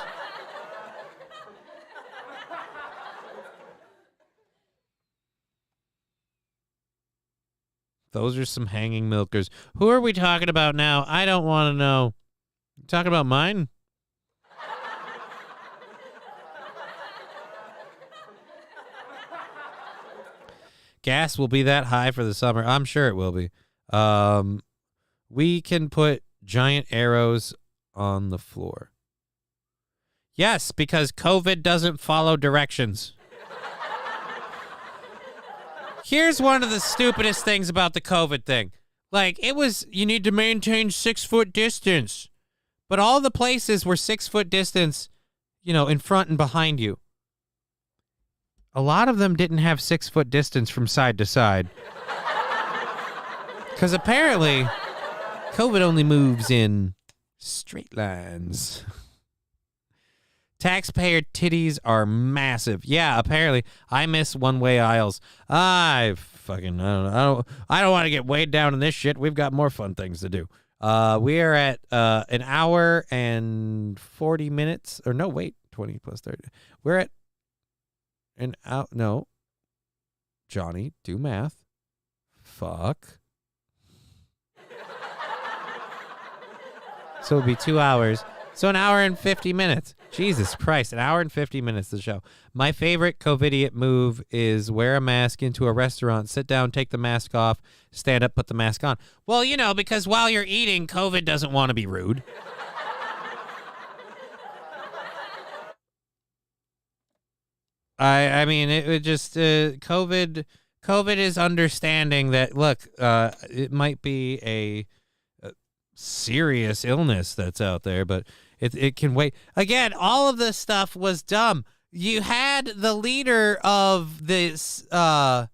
Those are some hanging milkers. Who are we talking about now? I don't want to know. You talking about mine? Gas will be that high for the summer. I'm sure it will be. We can put giant arrows on the floor. Yes, because COVID doesn't follow directions. Here's one of the stupidest things about the COVID thing. Like, it was, you need to maintain 6 foot distance. But all the places were 6 foot distance, you know, in front and behind you. A lot of them didn't have 6 foot distance from side to side. Because apparently, COVID only moves in straight lines. Taxpayer titties are massive. Yeah, apparently. I miss one-way aisles. I don't know. I don't want to get weighed down in this shit. We've got more fun things to do. We are at an hour and 40 minutes. Or no, wait. 20 plus 30. We're at no. Johnny, do math. Fuck. So it'll be 2 hours. So an hour and 50 minutes. Jesus Christ, an hour and 50 minutes to the show. My favorite COVIDiot move is wear a mask into a restaurant, sit down, take the mask off, stand up, put the mask on. Well, you know, because while you're eating, COVID doesn't want to be rude. I mean, it would just, COVID is understanding that, look, it might be a serious illness that's out there, but it can wait. Again, all of this stuff was dumb. You had the leader of this, the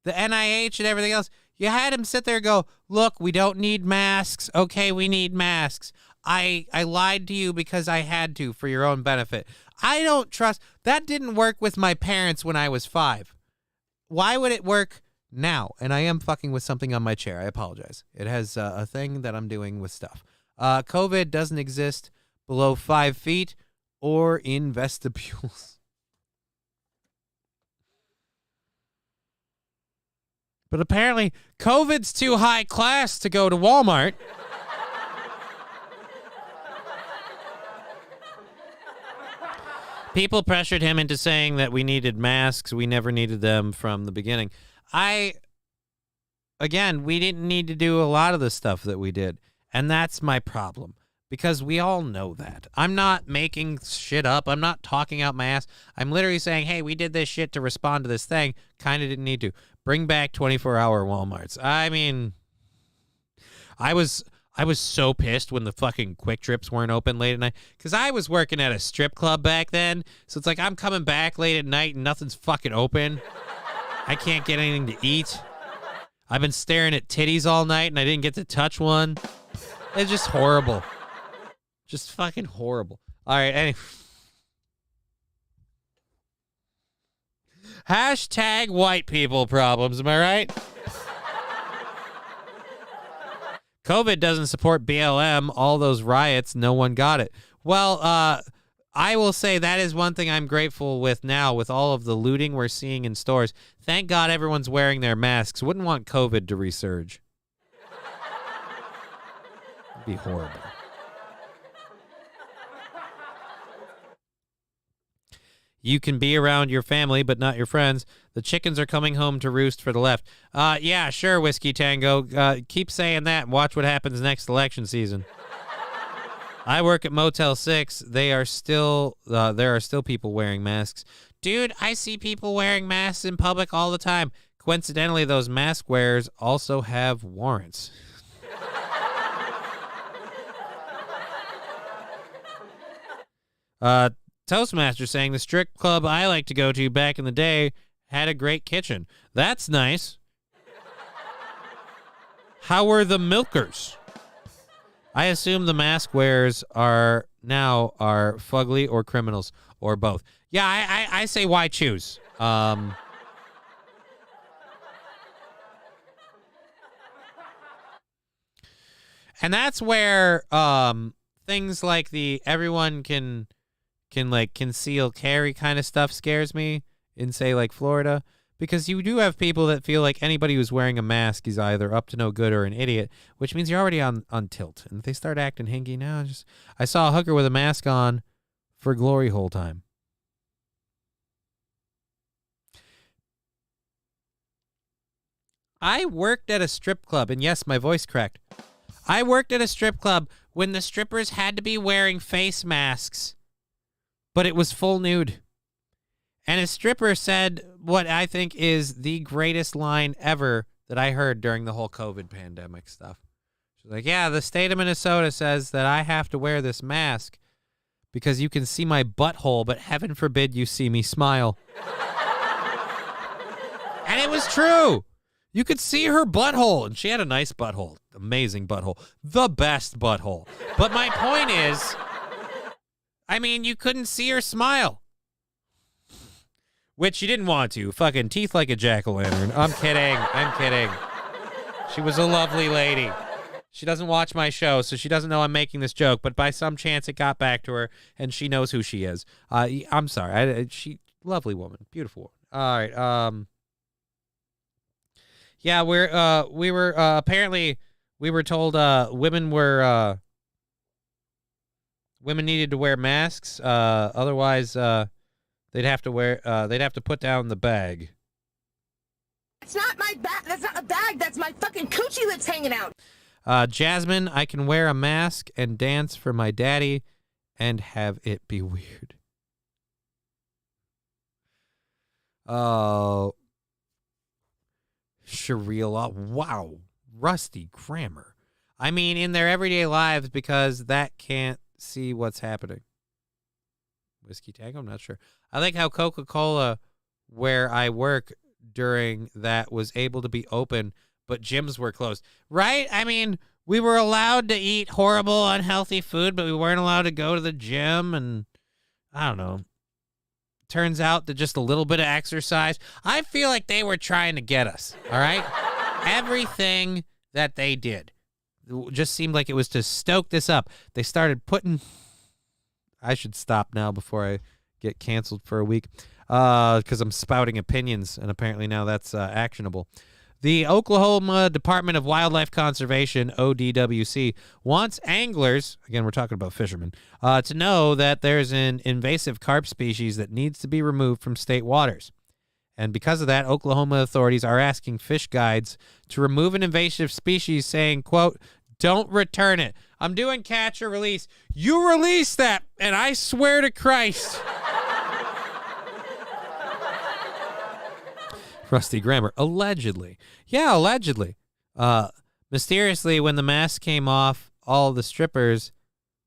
NIH and everything else. You had him sit there and go, look, we don't need masks. Okay, we need masks. I lied to you because I had to for your own benefit. I don't trust. That didn't work with my parents when I was 5. Why would it work now? And I am fucking with something on my chair. I apologize. It has a thing that I'm doing with stuff. COVID doesn't exist below 5 feet or in vestibules. But apparently, COVID's too high class to go to Walmart. People pressured him into saying that we needed masks. We never needed them from the beginning. Again, we didn't need to do a lot of the stuff that we did. And that's my problem. Because we all know that. I'm not making shit up. I'm not talking out my ass. I'm literally saying, hey, we did this shit to respond to this thing. Kind of didn't need to. Bring back 24-hour Walmarts. I mean, I was so pissed when the fucking Quick Trips weren't open late at night. Because I was working at a strip club back then. So it's like I'm coming back late at night and nothing's fucking open. I can't get anything to eat. I've been staring at titties all night and I didn't get to touch one. It's just horrible. Just fucking horrible. All right, anyway. Hashtag white people problems, am I right? COVID doesn't support BLM. All those riots, no one got it. Well, I will say that is one thing I'm grateful with now with all of the looting we're seeing in stores. Thank God everyone's wearing their masks. Wouldn't want COVID to resurge. It'd be horrible. You can be around your family, but not your friends. The chickens are coming home to roost for the left. Yeah, sure, Whiskey Tango. Keep saying that and watch what happens next election season. I work at Motel 6. There are still people wearing masks. Dude, I see people wearing masks in public all the time. Coincidentally, those mask wearers also have warrants. Toastmaster saying the strip club I like to go to back in the day had a great kitchen. That's nice. How were the milkers? I assume the mask wearers are fugly or criminals or both. Yeah, I say why choose? And that's where things like the everyone can like conceal carry kind of stuff scares me in, say, like Florida, because you do have people that feel like anybody who's wearing a mask is either up to no good or an idiot, which means you're already on tilt. And if they start acting hinky now, I saw a hooker with a mask on for glory hole time. I worked at a strip club, and yes, my voice cracked. I worked at a strip club when the strippers had to be wearing face masks, but it was full nude. And a stripper said what I think is the greatest line ever that I heard during the whole COVID pandemic stuff. She's like, yeah, the state of Minnesota says that I have to wear this mask because you can see my butthole, but heaven forbid you see me smile. And it was true. You could see her butthole, and she had a nice butthole. Amazing butthole. The best butthole. But my point is, I mean, you couldn't see her smile. Which you didn't want to. Fucking teeth like a jack-o'-lantern. I'm kidding. She was a lovely lady. She doesn't watch my show, so she doesn't know I'm making this joke, but by some chance it got back to her, and she knows who she is. I'm sorry. Lovely woman. Beautiful woman. All right. Yeah, we were apparently we were told women needed to wear masks, otherwise they'd have to put down the bag. It's not my bag. That's not a bag. That's my fucking coochie that's hanging out. Jasmine, I can wear a mask and dance for my daddy and have it be weird. Oh. Sharia law. Wow. Rusty grammar. I mean, in their everyday lives, because that can't see what's happening. Whiskey Tango? I'm not sure. I like how Coca-Cola, where I work during that, was able to be open, but gyms were closed. Right? I mean, we were allowed to eat horrible, unhealthy food, but we weren't allowed to go to the gym, and I don't know. Turns out that just a little bit of exercise. I feel like they were trying to get us, all right? Everything that they did just seemed like it was to stoke this up. They started putting... I should stop now before I get canceled for a week because I'm spouting opinions, and apparently now that's actionable. The Oklahoma Department of Wildlife Conservation, ODWC, wants anglers, again, we're talking about fishermen, to know that there's an invasive carp species that needs to be removed from state waters. And because of that, Oklahoma authorities are asking fish guides to remove an invasive species, saying, quote, don't return it. I'm doing catch or release. You release that, and I swear to Christ. Rusty grammar. Allegedly. Yeah, allegedly. Mysteriously, when the mask came off, all the strippers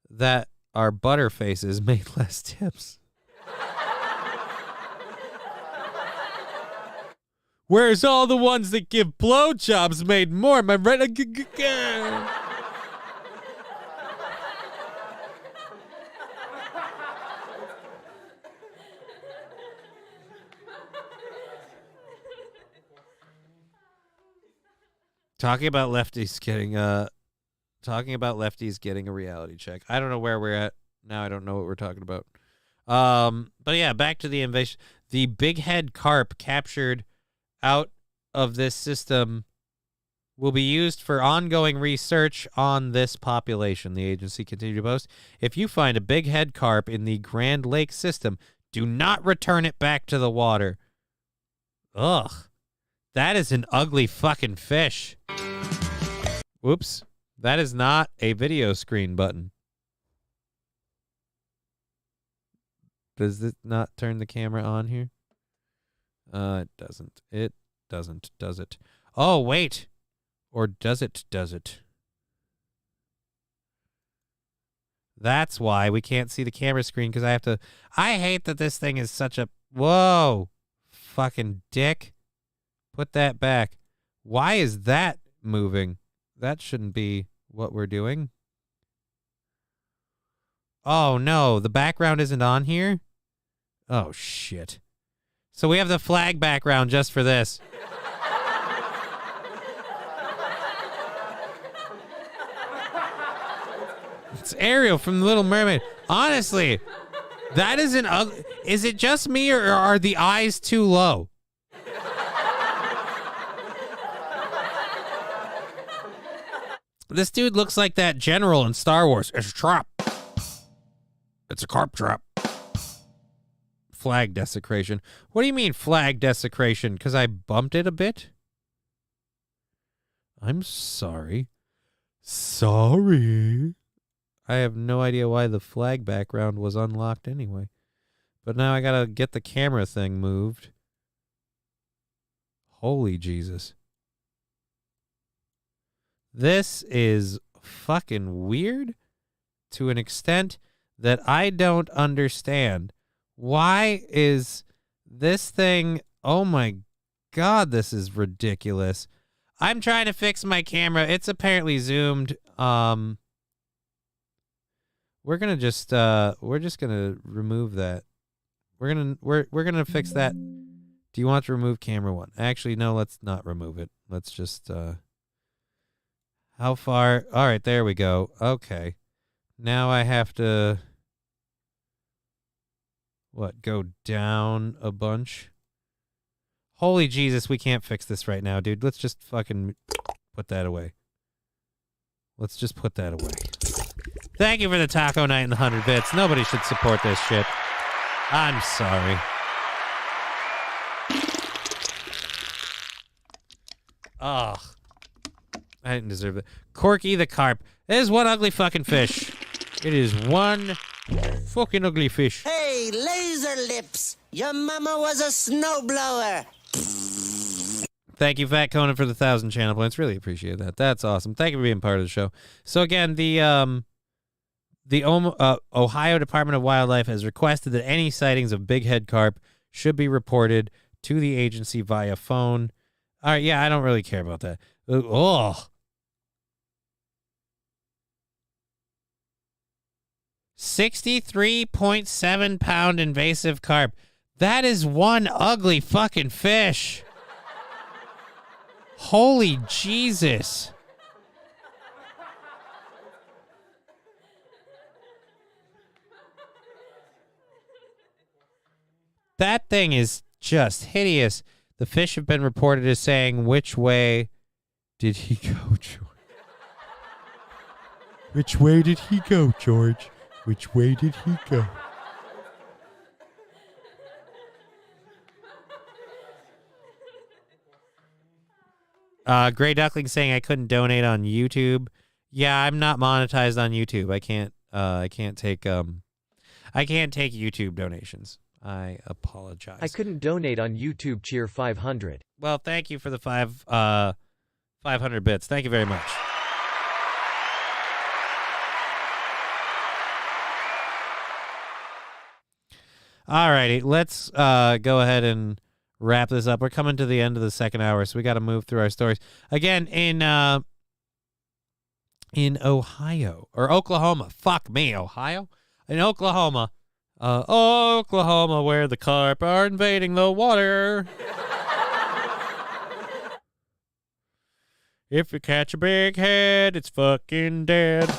that are butterfaces made less tips. Whereas all the ones that give blowjobs made more. Am I right? Talking about lefties getting a reality check. I don't know where we're at now. I don't know what we're talking about. But yeah, back to the invasion. The big head carp captured out of this system will be used for ongoing research on this population, the agency continued to post. If you find a big head carp in the Grand Lake system, do not return it back to the water. Ugh. That is an ugly fucking fish. Whoops. That is not a video screen button. Does it not turn the camera on here? It doesn't. It doesn't, does it? Oh, wait. Or does it, does it? That's why we can't see the camera screen, because I have to... I hate that this thing is such a... Whoa. Fucking dick. Put that back. Why is that moving? That shouldn't be what we're doing. Oh, no. The background isn't on here? Oh, shit. So we have the flag background just for this. It's Ariel from The Little Mermaid. Honestly, that is an ugly... Is it just me, or are the eyes too low? This dude looks like that general in Star Wars. It's a trap. It's a carp trap. Flag desecration. What do you mean flag desecration? Because I bumped it a bit? I'm sorry. Sorry. I have no idea why the flag background was unlocked anyway. But now I gotta get the camera thing moved. Holy Jesus. This is fucking weird to an extent that I don't understand. Why is this thing... Oh my God, this is ridiculous. I'm trying to fix my camera. It's apparently zoomed. We're just gonna remove that. We're gonna fix that. Do you want to remove camera 1? Actually, no, let's not remove it. Let's just how far? All right, there we go. Okay. Now I have to go down a bunch? Holy Jesus, we can't fix this right now, dude. Let's just fucking put that away. Let's just put that away. Thank you for the Taco Night and the 100 bits. Nobody should support this shit. I'm sorry. Ugh. I didn't deserve that. Corky the carp. It is one ugly fucking fish. It is one fucking ugly fish. Hey, laser lips. Your mama was a snowblower. Thank you, Fat Conan, for the 1,000 channel points. Really appreciate that. That's awesome. Thank you for being part of the show. So again, the Ohio Department of Wildlife has requested that any sightings of big head carp should be reported to the agency via phone. All right, yeah, I don't really care about that. Oh. 63.7 pound invasive carp. That is one ugly fucking fish. Holy Jesus. That thing is just hideous. The fish have been reported as saying, which way did he go, George? Which way did he go, George? Which way did he go? Gray Duckling saying I couldn't donate on YouTube. Yeah, I'm not monetized on YouTube. I can't take YouTube donations. I apologize. I couldn't donate on YouTube. Cheer 500. Well, thank you for the 500 bits. Thank you very much. All righty, let's go ahead and wrap this up. We're coming to the end of the second hour, so we got to move through our stories. Again, in Ohio or Oklahoma. Fuck me, Ohio. In Oklahoma. Oklahoma, where the carp are invading the water. If you catch a big head, it's fucking dead.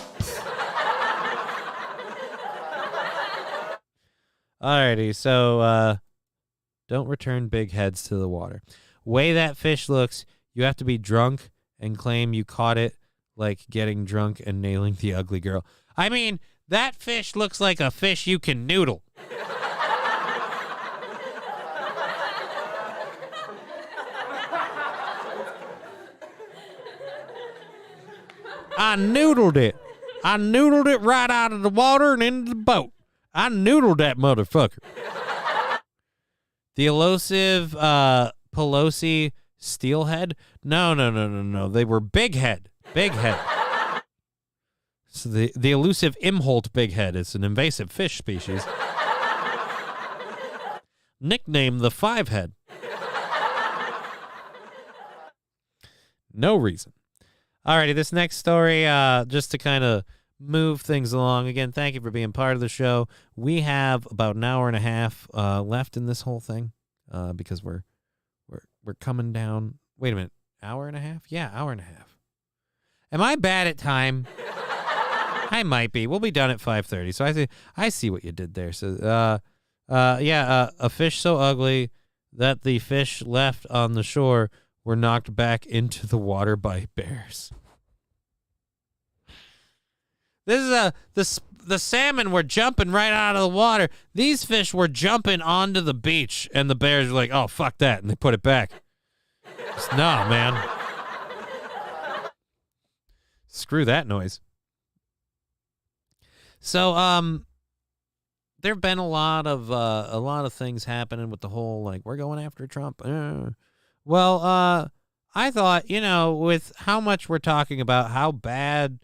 Alrighty, so don't return big heads to the water. Way that fish looks, you have to be drunk and claim you caught it, like getting drunk and nailing the ugly girl. I mean, that fish looks like a fish you can noodle. I noodled it. I noodled it right out of the water and into the boat. I noodled that motherfucker. The elusive Pelosi steelhead? No. They were big head. Big head. So the elusive Imholt bighead is an invasive fish species. Nicknamed the five-head. No reason. Alrighty, this next story, just to kind of move things along. Again, thank you for being part of the show. We have about an hour and a half left in this whole thing because we're coming down. Wait a minute, hour and a half? Yeah, hour and a half. Am I bad at time? I might be. We'll be done at 5:30. So I see what you did there. So a fish so ugly that the fish left on the shore were knocked back into the water by bears. This is the salmon were jumping right out of the water. These fish were jumping onto the beach, and the bears were like, "Oh, fuck that," and they put it back. No, man. Screw that noise. So, there have been a lot of things happening with the whole like we're going after Trump. Well, I thought, with how much we're talking about how bad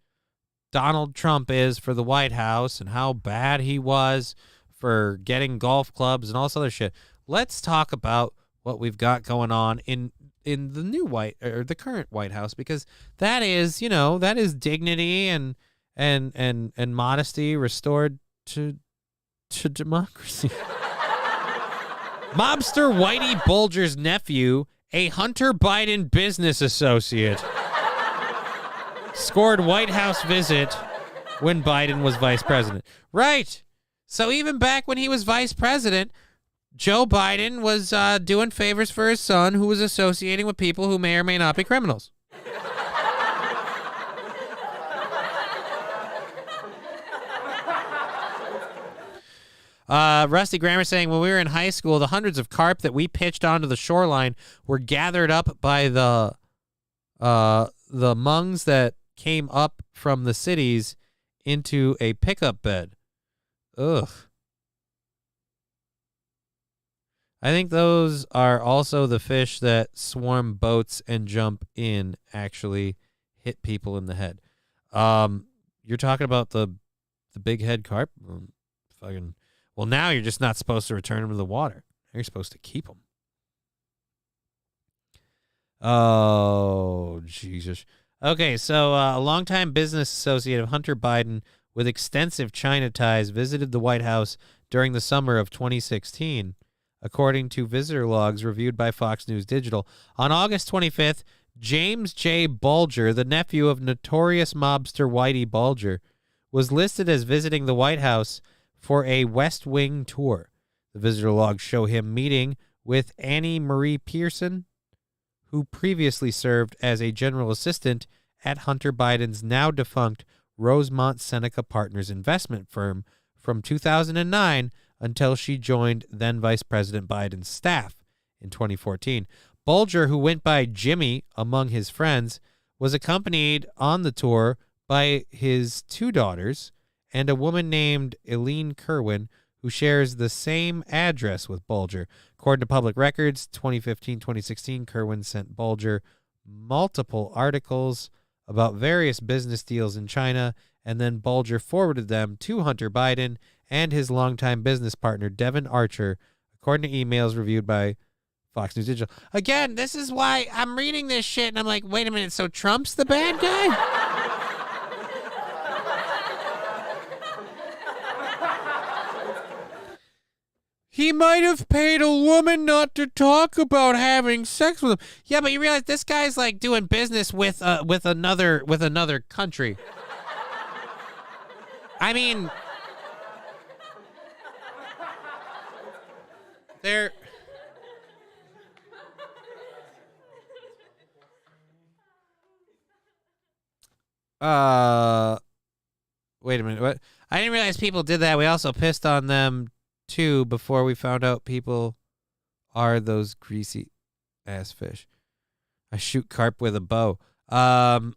Donald Trump is for the White House and how bad he was for getting golf clubs and all this other shit, let's talk about what we've got going on in the new the current White House, because that is dignity and modesty restored to democracy. Mobster Whitey Bulger's nephew, a Hunter Biden business associate, scored White House visit when Biden was vice president. Right. So even back when he was vice president, Joe Biden was doing favors for his son who was associating with people who may or may not be criminals. Rusty Grammer saying, when we were in high school, the hundreds of carp that we pitched onto the shoreline were gathered up by the mungs that came up from the cities into a pickup bed. Ugh. I think those are also the fish that swarm boats and jump in, actually hit people in the head. You're talking about the big head carp? Well, now you're just not supposed to return them to the water. You're supposed to keep them. Oh, Jesus. Okay, so a longtime business associate of Hunter Biden with extensive China ties visited the White House during the summer of 2016, according to visitor logs reviewed by Fox News Digital. On August 25th, James J. Bulger, the nephew of notorious mobster Whitey Bulger, was listed as visiting the White House for a West Wing tour. The visitor logs show him meeting with Annie Marie Pearson, who previously served as a general assistant at Hunter Biden's now defunct Rosemont Seneca Partners investment firm from 2009 until she joined then Vice President Biden's staff in 2014. Bulger, who went by Jimmy among his friends, was accompanied on the tour by his two daughters and a woman named Eileen Kerwin, who shares the same address with Bulger. According to public records, 2015-2016, Kerwin sent Bulger multiple articles about various business deals in China, and then Bulger forwarded them to Hunter Biden and his longtime business partner, Devin Archer, according to emails reviewed by Fox News Digital. Again, this is why I'm reading this shit, and I'm like, wait a minute, so Trump's the bad guy? He might have paid a woman not to talk about having sex with him. Yeah, but you realize this guy's like doing business with another country. I mean, They're... Wait a minute. What? I didn't realize people did that. We also pissed on them too before we found out people are those greasy ass fish. I shoot carp with a bow. Man,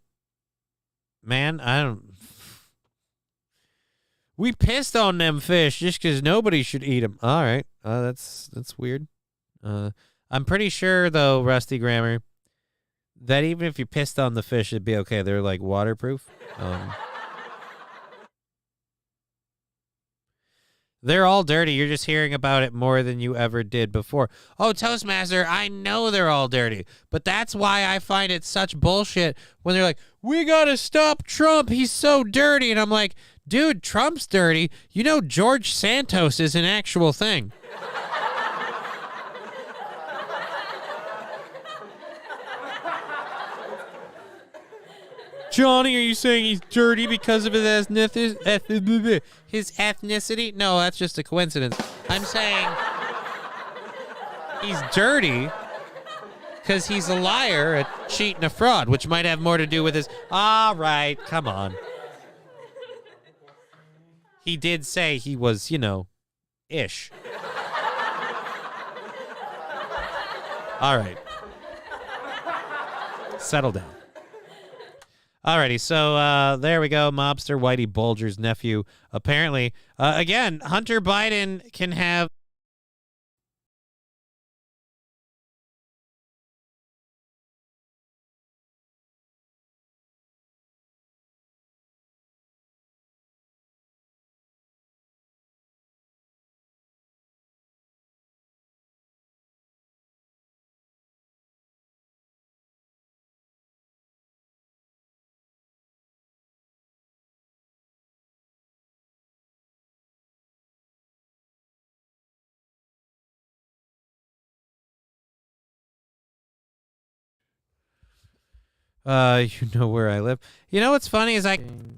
I don't. We pissed on them fish just because nobody should eat them. All right, that's weird. I'm pretty sure though, Rusty Grammar, that even if you pissed on the fish, it'd be okay. They're like waterproof. They're all dirty. You're just hearing about it more than you ever did before. Oh, Toastmaster, I know they're all dirty, but that's why I find it such bullshit when they're like, we gotta stop Trump. He's so dirty. And I'm like, dude, Trump's dirty. You know, George Santos is an actual thing. Johnny, are you saying he's dirty because of his ethnicity? No, that's just a coincidence. I'm saying he's dirty because he's a liar, a cheat, and a fraud, which might have more to do with his... All right, come on. He did say he was, you know, ish. All right. Settle down. Alrighty, so there we go. Mobster Whitey Bulger's nephew. Apparently, again, Hunter Biden can have... You know where I live. You know what's funny is I can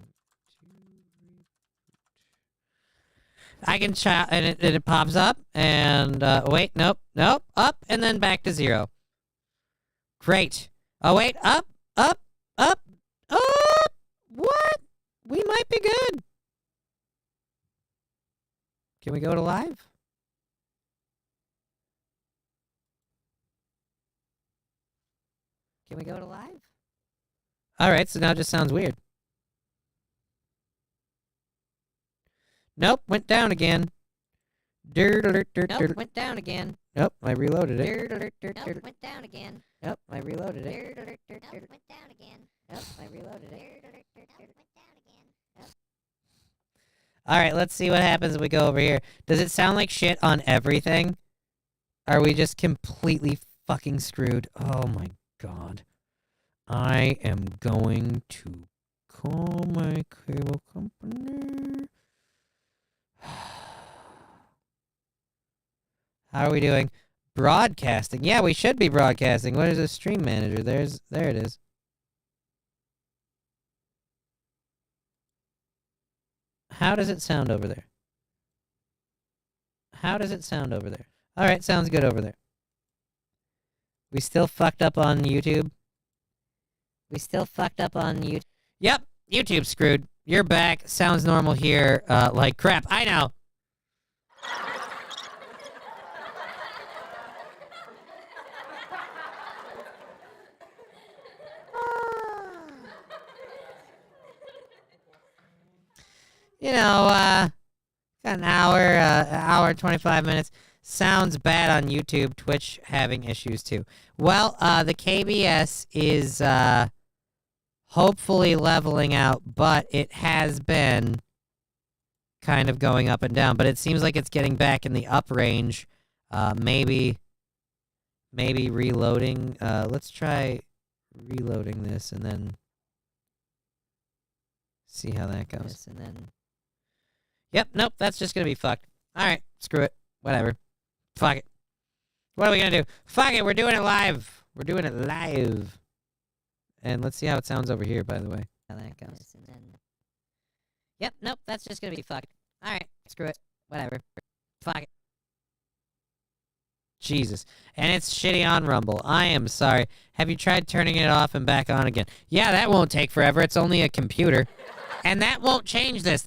chat and it pops up and wait, nope, up and then back to 0. Great. Oh wait, up. What? We might be good. Can we go to live? Can we go to live? All right, so now it just sounds weird. Nope, went down again. Nope, went down again. Nope, I reloaded it. Nope, went down again. Nope, I reloaded it. Nope, went down again. Nope, I reloaded it. All right, let's see what happens when we go over here. Does it sound like shit on everything? Are we just completely fucking screwed? Oh my god. I am going to call my cable company. How are we doing? Broadcasting. Yeah, we should be broadcasting. What is a stream manager? There it is. How does it sound over there? How does it sound over there? All right, sounds good over there. We still fucked up on YouTube. We still fucked up on YouTube. Yep, YouTube's screwed. You're back. Sounds normal here. Like crap. I know. You know, got an hour, 25 minutes. Sounds bad on YouTube. Twitch having issues too. Well, the KBS is hopefully leveling out, but it has been kind of going up and down. But it seems like it's getting back in the up range. Maybe reloading. Let's try reloading this and then see how that goes. And then, yep, nope, that's just gonna be fucked. All right, screw it, whatever. Fuck it. What are we gonna do? Fuck it, we're doing it live. We're doing it live. And let's see how it sounds over here, by the way. How that goes. And then... Yep, nope, that's just gonna be fucked. Alright, screw it. Whatever. Fuck it. Jesus. And it's shitty on Rumble. I am sorry. Have you tried turning it off and back on again? Yeah, that won't take forever. It's only a computer. And that won't change this.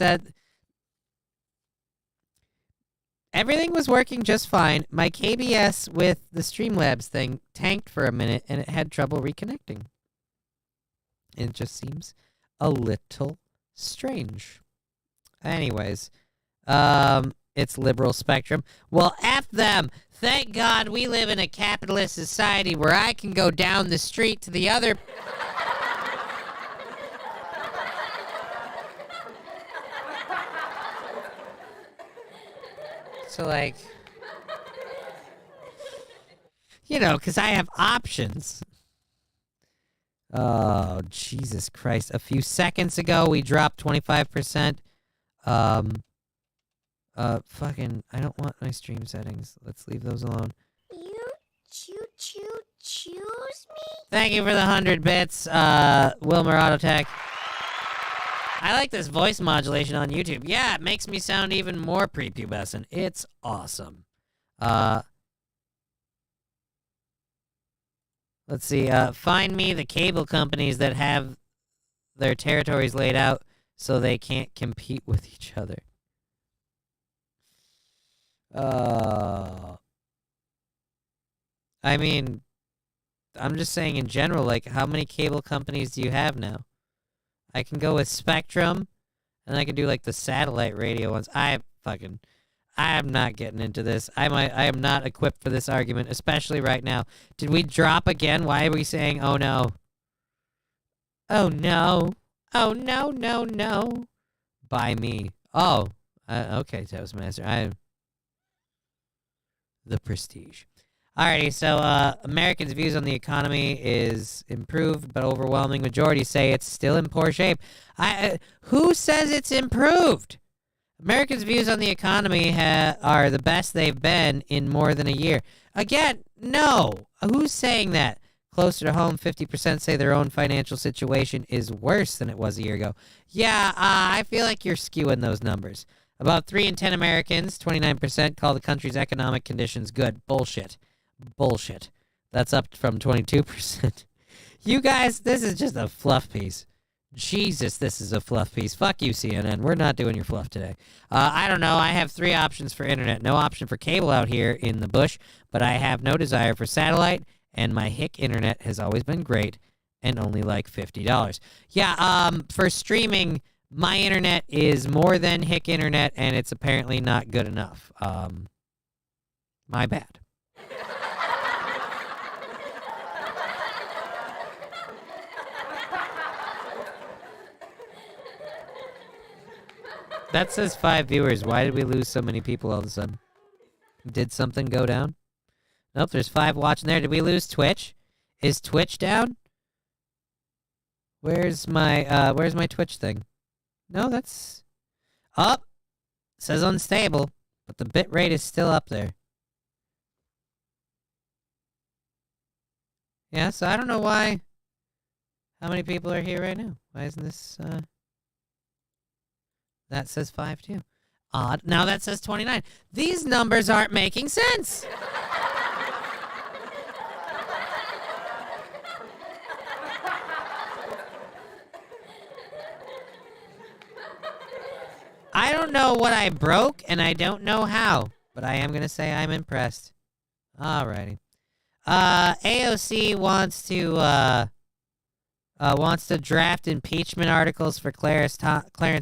Everything was working just fine. My KBS with the Streamlabs thing tanked for a minute, and it had trouble reconnecting. It just seems a little strange. Anyways, it's liberal spectrum. Well, F them! Thank God we live in a capitalist society where I can go down the street to the other... So, like... You know, because I have options. Oh, Jesus Christ. A few seconds ago, we dropped 25%. Fucking, I don't want my stream settings. Let's leave those alone. You choose me? Thank you for the 100 bits, Wilmer Autotech. I like this voice modulation on YouTube. Yeah, it makes me sound even more prepubescent. It's awesome. Let's see, find me the cable companies that have their territories laid out so they can't compete with each other. I mean, I'm just saying in general, like, how many cable companies do you have now? I can go with Spectrum, and I can do, like, the satellite radio ones. I am not getting into this. I am not equipped for this argument, especially right now. Did we drop again? Why are we saying, oh, no? Oh, no. Oh, no, no, no. By me. Oh, okay, Toastmaster. The prestige. Alrighty, so Americans' views on the economy is improved, but overwhelming majority say it's still in poor shape. Who says it's improved? Americans' views on the economy are the best they've been in more than a year. Again, no. Who's saying that? Closer to home, 50% say their own financial situation is worse than it was a year ago. Yeah, I feel like you're skewing those numbers. About 3 in 10 Americans, 29%, call the country's economic conditions good. Bullshit. Bullshit. That's up from 22%. You guys, this is just a fluff piece. Jesus, this is a fluff piece. Fuck you, CNN. We're not doing your fluff today. I don't know. I have 3 options for internet. No option for cable out here in the bush, but I have no desire for satellite, and my hick internet has always been great and only like $50. Yeah, for streaming, my internet is more than hick internet, and it's apparently not good enough. My bad. That says 5 viewers. Why did we lose so many people all of a sudden? Did something go down? Nope, there's 5 watching there. Did we lose Twitch? Is Twitch down? Where's my Twitch thing? No, that's up. Says unstable, but the bit rate is still up there. Yeah, so I don't know why. How many people are here right now? Why isn't this that says 5 too. Odd. Now that says 29. These numbers aren't making sense. I don't know what I broke, and I don't know how, but I am going to say I'm impressed. Alrighty. AOC wants to draft impeachment articles for Clarence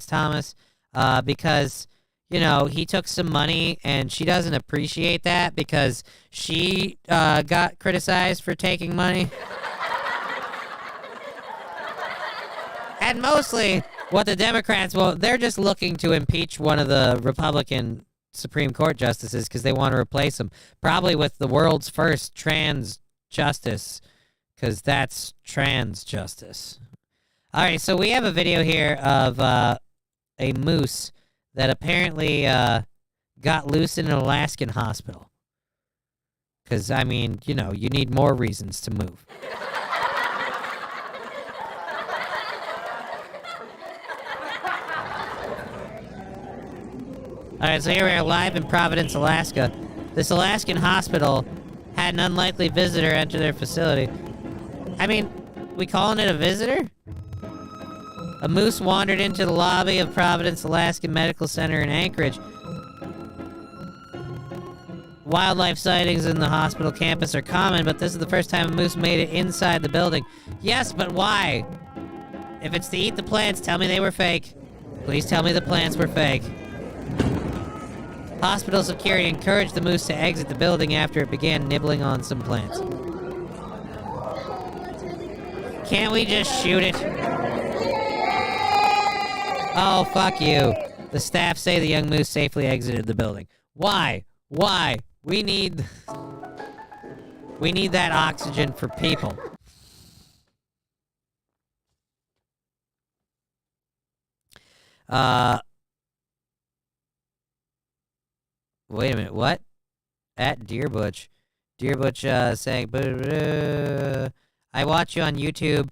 Thomas because, you know, he took some money, and she doesn't appreciate that because she got criticized for taking money. And mostly what the Democrats, well, they're just looking to impeach one of the Republican Supreme Court justices because they want to replace him, probably with the world's first trans justice, because that's trans justice. All right, so we have a video here of a moose that apparently got loose in an Alaskan hospital. Because, I mean, you know, you need more reasons to move. All right, so here we are live in Providence, Alaska. This Alaskan hospital had an unlikely visitor enter their facility. I mean, we calling it a visitor? A moose wandered into the lobby of Providence Alaskan Medical Center in Anchorage. Wildlife sightings in the hospital campus are common, but this is the first time a moose made it inside the building. Yes, but why? If it's to eat the plants, tell me they were fake. Please tell me the plants were fake. Hospital security encouraged the moose to exit the building after it began nibbling on some plants. Can't we just shoot it? Oh, fuck you. The staff say the young moose safely exited the building. Why? Why? We need that oxygen for people. Wait a minute, what? At Deer Butch. Deer Butch saying, I watch you on YouTube.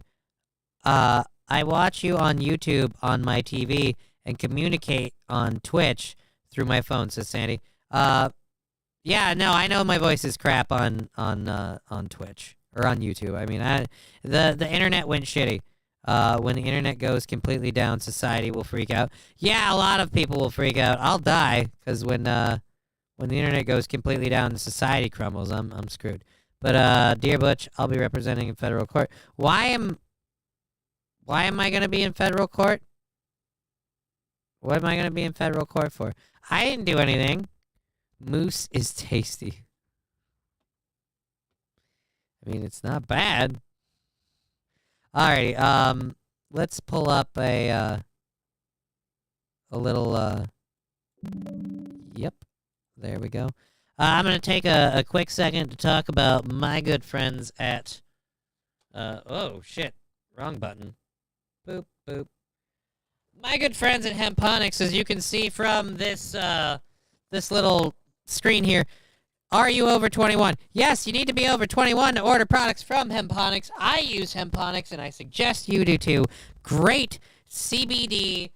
I watch you on YouTube on my TV and communicate on Twitch through my phone, says Sandy. Yeah, no, I know my voice is crap on Twitch or on YouTube. I mean, the internet went shitty. When the internet goes completely down, society will freak out. Yeah, a lot of people will freak out. I'll die because when the internet goes completely down, society crumbles. I'm screwed. But Dear Butch, I'll be representing in federal court. Why am I gonna be in federal court? What am I gonna be in federal court for? I didn't do anything. Moose is tasty. I mean, it's not bad. Alrighty, let's pull up a little, yep, there we go. I'm gonna take a quick second to talk about my good friends at, oh shit, wrong button. Boop, boop. My good friends at Hemponics, as you can see from this, this little screen here. Are you over 21? Yes, you need to be over 21 to order products from Hemponics. I use Hemponics, and I suggest you do too. Great CBD,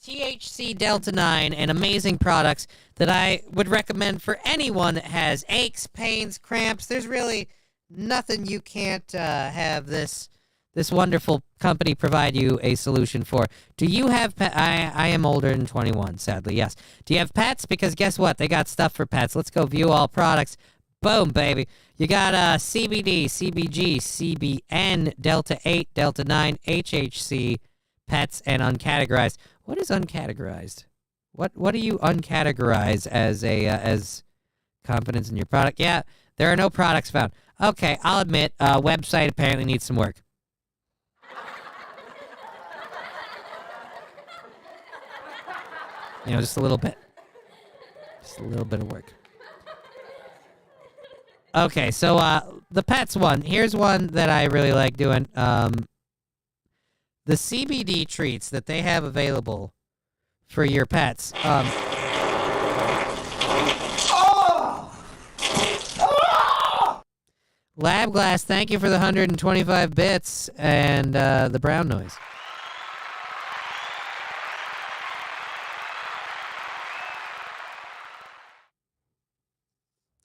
THC Delta 9, and amazing products that I would recommend for anyone that has aches, pains, cramps. There's really nothing you can't have this wonderful company provide you a solution for. Do you have pets? I am older than 21, sadly, yes. Do you have pets? Because guess what? They got stuff for pets. Let's go view all products. Boom, baby. You got CBD, CBG, CBN, Delta 8, Delta 9, HHC, pets, and uncategorized. What is uncategorized? What do you uncategorize as confidence in your product? Yeah, there are no products found. Okay, I'll admit, website apparently needs some work. You know, just a little bit. Just a little bit of work. Okay, so the pets one. Here's one that I really like doing. The CBD treats that they have available for your pets. Lab Glass, thank you for the 125 bits and the brown noise.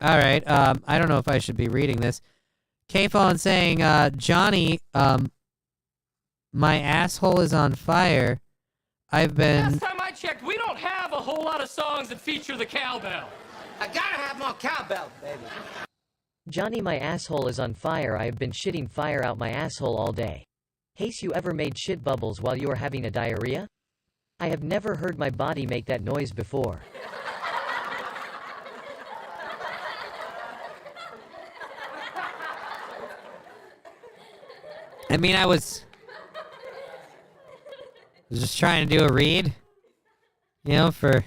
All right. I don't know if I should be reading this. K-Phone saying, Johnny, my asshole is on fire. I've been... Last time I checked, we don't have a whole lot of songs that feature the cowbell. I gotta have more cowbell, baby. Johnny, my asshole is on fire. I have been shitting fire out my asshole all day. Hace, you ever made shit bubbles while you were having a diarrhea? I have never heard my body make that noise before. I mean, I was just trying to do a read, you know, for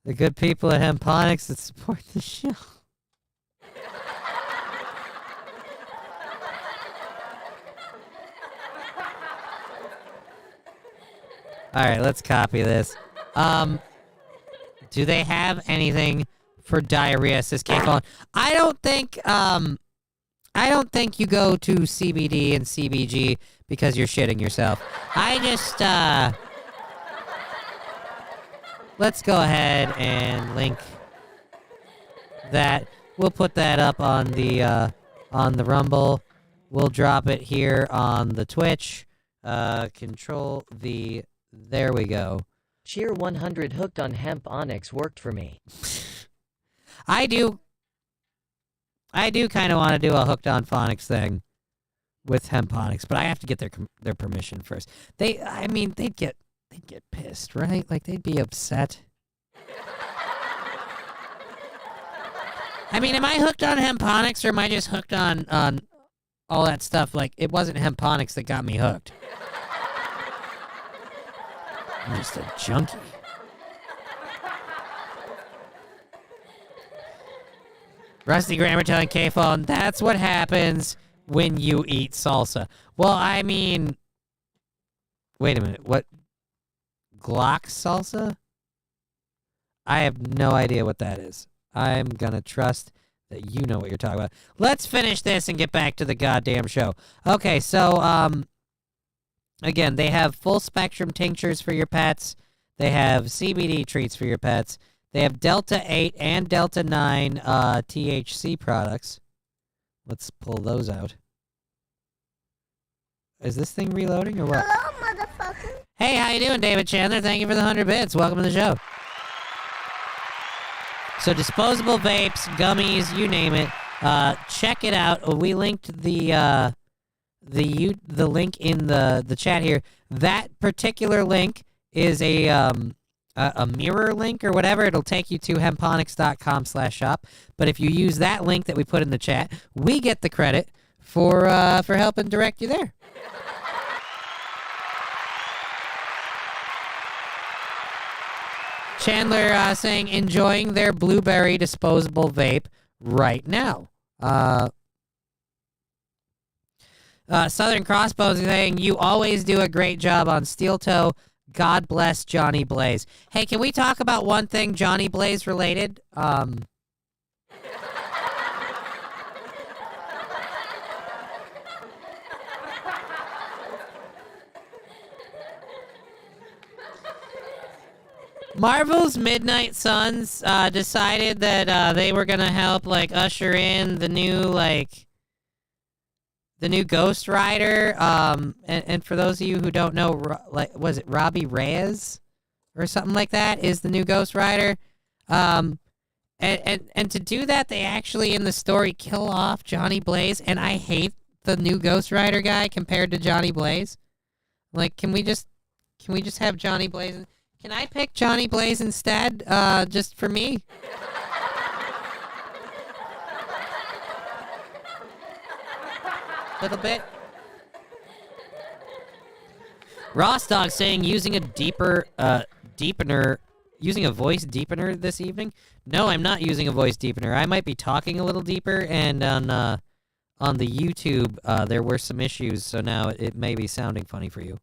the good people at Hemponics that support the show. All right, let's copy this. Do they have anything for diarrhea, says K-Phone? I don't think you go to CBD and CBG because you're shitting yourself. I just, let's go ahead and link that. We'll put that up on the Rumble. We'll drop it here on the Twitch. Control V. There we go. Cheer 100 hooked on hemp onyx worked for me. I do kind of want to do a hooked on phonics thing with hemponics, but I have to get their permission first. They'd get pissed, right? Like they'd be upset. I mean, am I hooked on hemponics or am I just hooked on all that stuff? Like it wasn't hemponics that got me hooked. I'm just a junkie. Rusty Grammar telling K-Phone, that's what happens when you eat salsa. Well, I mean, wait a minute. What? Glock salsa? I have no idea what that is. I'm gonna trust that you know what you're talking about. Let's finish this and get back to the goddamn show. Okay, so, again, they have full spectrum tinctures for your pets. They have CBD treats for your pets. They have Delta 8 and Delta 9 THC products. Let's pull those out. Is this thing reloading or what? Hello, motherfucker. Hey, how you doing, David Chandler? Thank you for the 100 bits. Welcome to the show. So disposable vapes, gummies, you name it. Check it out. We linked the link in the chat here. That particular link is a mirror link or whatever. It'll take you to hemponics.com/shop. But if you use that link that we put in the chat, we get the credit for helping direct you there. Chandler saying enjoying their blueberry disposable vape right now. Southern Crossbones saying you always do a great job on Steel Toe. God bless Johnny Blaze. Hey, can we talk about one thing Johnny Blaze related? Marvel's Midnight Suns decided that they were gonna help usher in the new Ghost Rider. And for those of you who don't know, was it Robbie Reyes or something like that is the new Ghost Rider? And to do that, they actually in the story kill off Johnny Blaze, and I hate the new Ghost Rider guy compared to Johnny Blaze. Like, can we just have Johnny Blaze? Can I pick Johnny Blaze instead, just for me? Little bit. Ross Dog saying using a using a voice deepener this evening. No, I'm not using a voice deepener. I might be talking a little deeper, and on the YouTube there were some issues, so now it may be sounding funny for you.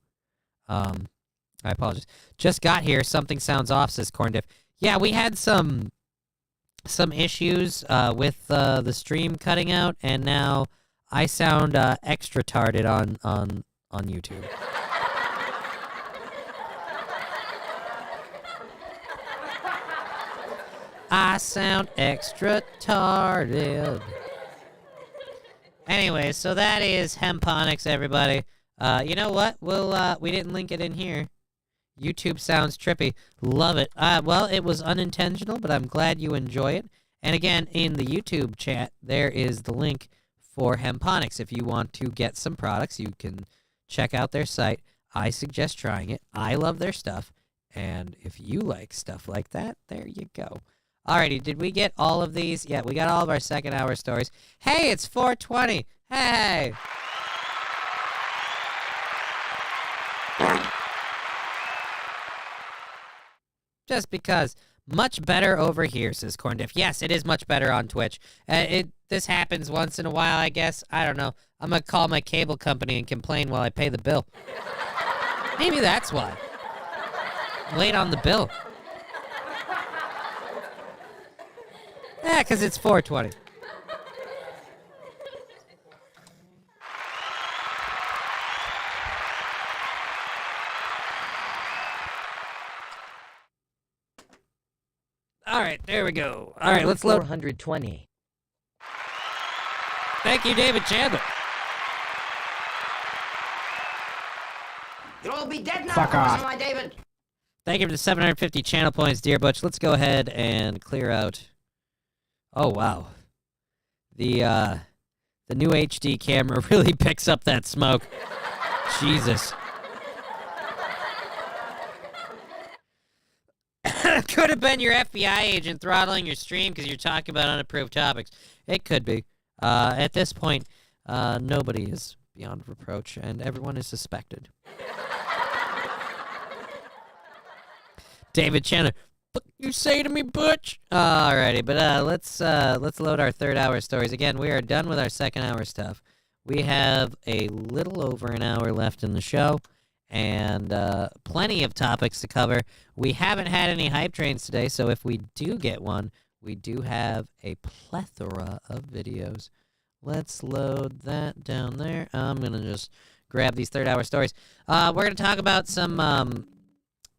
I apologize. Just got here. Something sounds off, says Corndiff. Yeah, we had some issues with the stream cutting out, and now I sound extra tarded on YouTube. I sound extra tarded. Anyway, so that is Hemponics, everybody. You know what? We didn't link it in here. YouTube sounds trippy. Love it. Well, it was unintentional, but I'm glad you enjoy it. And again, in the YouTube chat, there is the link for Hemponics. If you want to get some products, you can check out their site. I suggest trying it. I love their stuff. And if you like stuff like that, there you go. Alrighty, did we get all of these? Yeah, we got all of our second hour stories. Hey, it's 420. Hey! Just because. Much better over here, says Corndiff. Yes, it is much better on Twitch. This happens once in a while, I guess. I don't know. I'm going to call my cable company and complain while I pay the bill. Maybe that's why. I'm late on the bill. Yeah, because it's 420. All right, there we go. All right, let's load. 420. Thank you, David Chandler. You'll all be dead now. Fuck off. My David. Thank you for the 750 channel points, dear Butch. Let's go ahead and clear out. Oh, wow. The new HD camera really picks up that smoke. Jesus. Could have been your FBI agent throttling your stream because you're talking about unapproved topics. It could be. At this point, nobody is beyond reproach, and everyone is suspected. David Chandler, what you say to me, Butch? Alrighty, but let's load our third hour stories. Again, we are done with our second hour stuff. We have a little over an hour left in the show, and plenty of topics to cover. We haven't had any hype trains today, so if we do get one, we do have a plethora of videos. Let's load that down there. I'm going to just grab these third hour stories. We're going to talk about some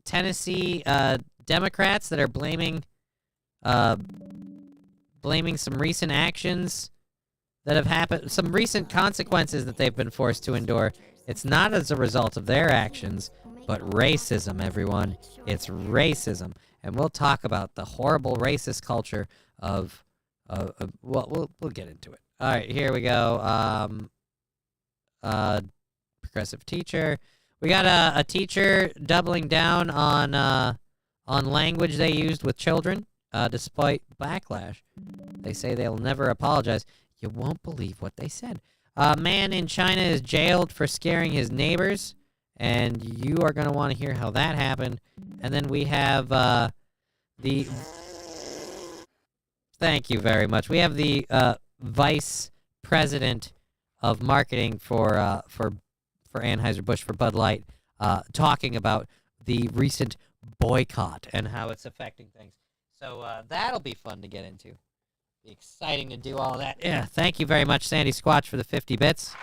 Tennessee Democrats that are blaming some recent actions that have happened, some recent consequences that they've been forced to endure. It's not as a result of their actions, but racism, everyone. It's racism. And we'll talk about the horrible racist culture of well, we'll get into it. All right, here we go. Progressive teacher. We got a teacher doubling down on language they used with children, despite backlash. They say they'll never apologize. You won't believe what they said. A man in China is jailed for scaring his neighbors, and you are going to want to hear how that happened. And then we have the... Thank you very much. We have the vice president of marketing for Anheuser-Busch, for Bud Light, talking about the recent boycott and how it's affecting things. So that'll be fun to get into. Be exciting to do all that. Yeah, thank you very much, Sandy Squatch, for the 50 bits.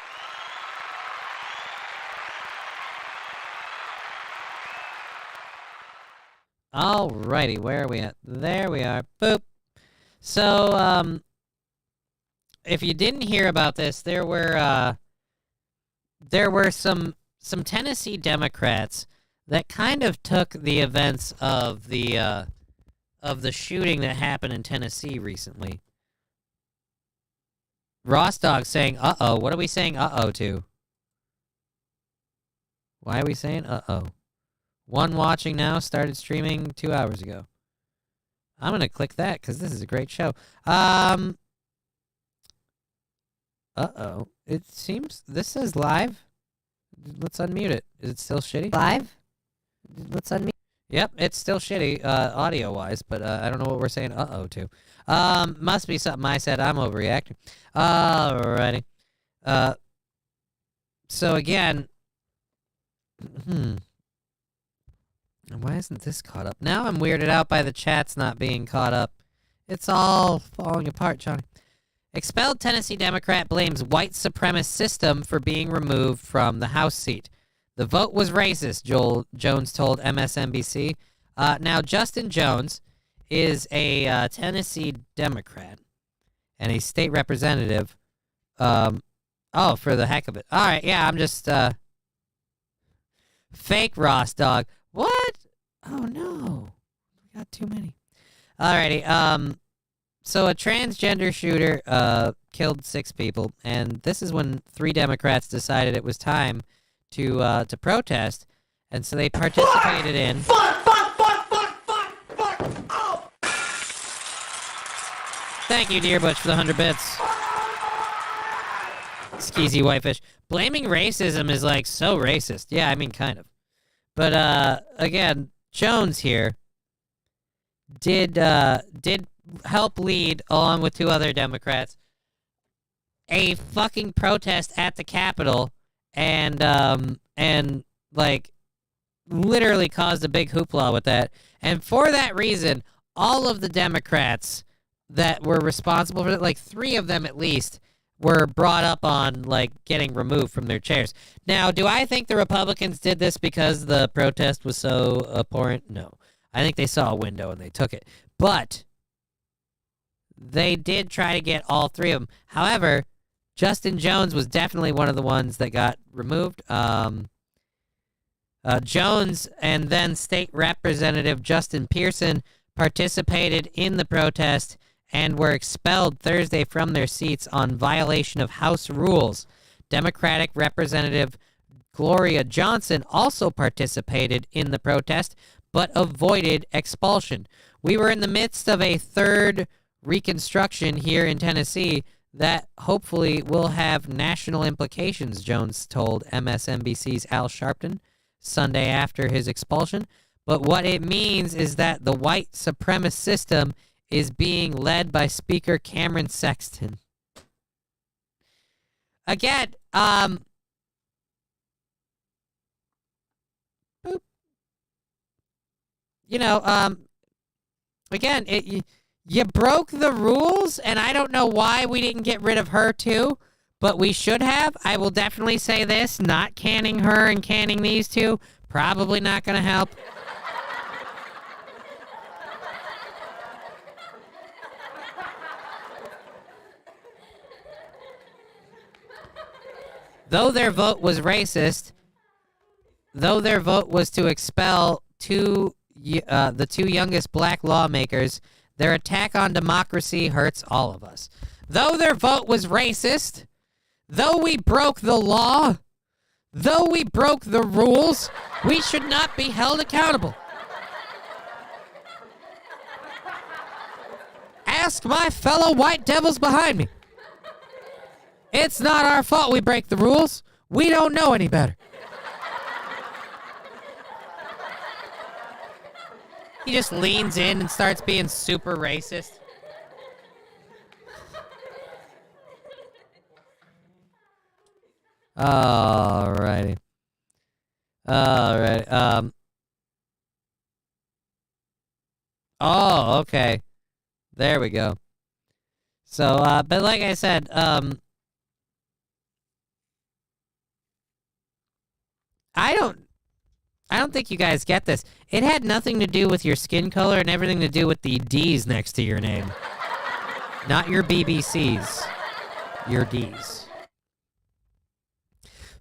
Alrighty, where are we at? There we are. Boop. So, if you didn't hear about this, there were some Tennessee Democrats that kind of took the events of the shooting that happened in Tennessee recently. Ross Dog saying, uh-oh. What are we saying uh-oh to? Why are we saying uh-oh? One watching now started streaming 2 hours ago. I'm going to click that because this is a great show. Uh-oh. It seems this says live. Let's unmute it. Is it still shitty? Live? Let's unmute. Yep, it's still shitty, audio-wise, but I don't know what we're saying uh-oh to. Must be something I said. I'm overreacting. Alrighty. So again, why isn't this caught up? Now I'm weirded out by the chats not being caught up. It's all falling apart, Johnny. Expelled Tennessee Democrat blames white supremacist system for being removed from the House seat. The vote was racist, Jones told MSNBC. Now, Justin Jones is a Tennessee Democrat and a state representative. For the heck of it. All right, yeah, I'm just... Fake Ross Dog. What? Oh, no. We got too many. Alrighty, so a transgender shooter killed 6 people, and this is when 3 Democrats decided it was time to protest, and so they participated in... Thank you, Dear Butch, for the 100 bits. Skeezy Whitefish. Blaming racism is, like, so racist. Yeah, I mean, kind of. But, again, Jones here did help lead, along with 2 other Democrats, a fucking protest at the Capitol, and like, literally caused a big hoopla with that. And for that reason, all of the Democrats that were responsible for it, like 3 of them at least, were brought up on, like, getting removed from their chairs. Now, do I think the Republicans did this because the protest was so abhorrent? No. I think they saw a window and they took it. But they did try to get all 3 of them. However, Justin Jones was definitely one of the ones that got removed. Jones and then State Representative Justin Pearson participated in the protest and were expelled Thursday from their seats on violation of House rules. Democratic Representative Gloria Johnson also participated in the protest, but avoided expulsion. We were in the midst of a third reconstruction here in Tennessee that hopefully will have national implications, Jones told MSNBC's Al Sharpton Sunday after his expulsion. But what it means is that the white supremacist system is being led by Speaker Cameron Sexton. Again, again, you broke the rules, and I don't know why we didn't get rid of her too, but we should have. I will definitely say this, not canning her and canning these two, probably not going to help. Though their vote was racist, though their vote was to expel the two youngest black lawmakers, their attack on democracy hurts all of us. Though their vote was racist, though we broke the law, though we broke the rules, we should not be held accountable. Ask my fellow white devils behind me. It's not our fault we break the rules. We don't know any better. He just leans in and starts being super racist. Alrighty. Alright. Oh, okay. There we go. So, but like I said, I don't think you guys get this. It had nothing to do with your skin color and everything to do with the D's next to your name. Not your BBCs. Your D's.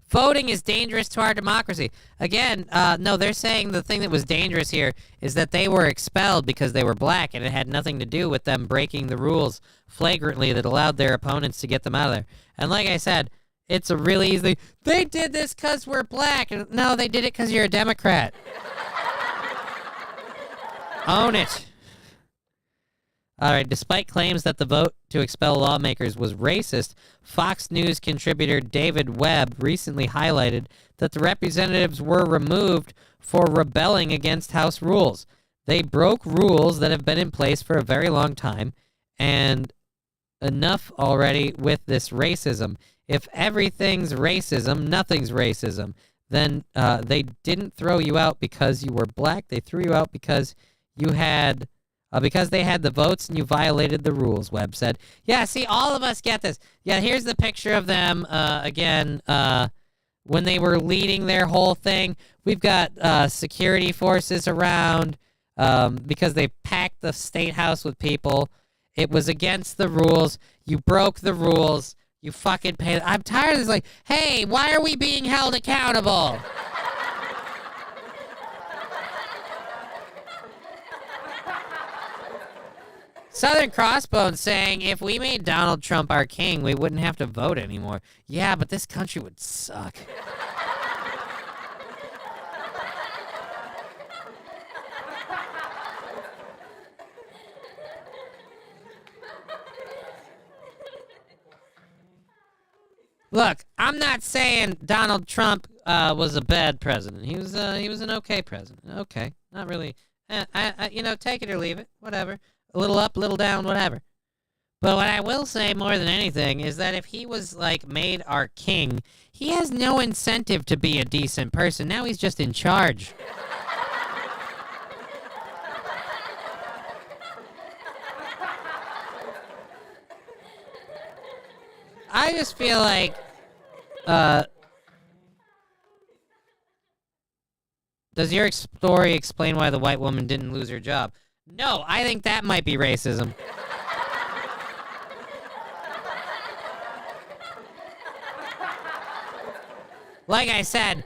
Voting is dangerous to our democracy. Again, no, they're saying the thing that was dangerous here is that they were expelled because they were black, and it had nothing to do with them breaking the rules flagrantly that allowed their opponents to get them out of there. And like I said, it's a really easy thing. They did this because we're black. No, they did it because you're a Democrat. Own it. All right, despite claims that the vote to expel lawmakers was racist, Fox News contributor David Webb recently highlighted that the representatives were removed for rebelling against House rules. They broke rules that have been in place for a very long time, and enough already with this racism. If everything's racism, nothing's racism. Then they didn't throw you out because you were black. They threw you out because you had... because they had the votes and you violated the rules, Webb said. Yeah, see, all of us get this. Yeah, here's the picture of them, again, when they were leading their whole thing. We've got security forces around because they packed the state house with people. It was against the rules. You broke the rules. You fucking paid. I'm tired of this, like, hey, why are we being held accountable? Southern Crossbones saying, if we made Donald Trump our king, we wouldn't have to vote anymore. Yeah, but this country would suck. Look, I'm not saying Donald Trump was a bad president. He was an okay president. Okay, not really. Take it or leave it, whatever. A little up, a little down, whatever. But what I will say more than anything is that if he was, like, made our king, he has no incentive to be a decent person. Now he's just in charge. I just feel like, does your story explain why the white woman didn't lose her job? No, I think that might be racism. Like I said,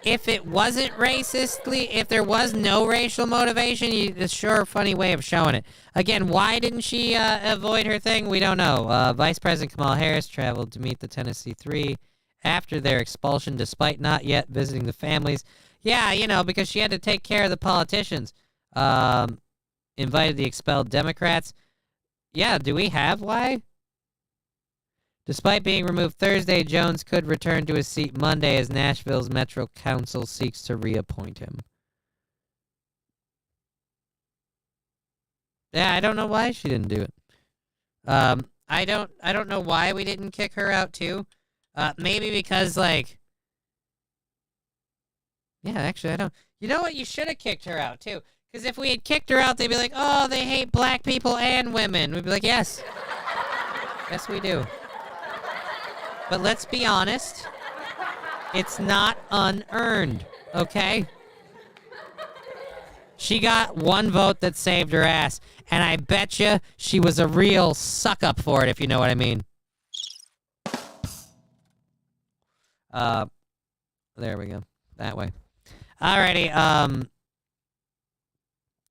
if it wasn't racistly, if there was no racial motivation, it's sure a funny way of showing it. Again, why didn't she avoid her thing? We don't know. Vice President Kamala Harris traveled to meet the Tennessee Three after their expulsion, despite not yet visiting the families. Yeah, you know, because she had to take care of the politicians. Invited the expelled Democrats. Yeah, do we have why? Despite being removed Thursday, Jones could return to his seat Monday as Nashville's Metro Council seeks to reappoint him. Yeah, I don't know why she didn't do it. I don't know why we didn't kick her out too. Maybe because yeah, actually I don't. You know what? You should have kicked her out too. Because if we had kicked her out, they'd be like, "Oh, they hate black people and women." We'd be like, "Yes, yes, we do." But let's be honest, it's not unearned, okay? She got one vote that saved her ass, and I bet you she was a real suck-up for it, if you know what I mean. There we go. That way. Alrighty,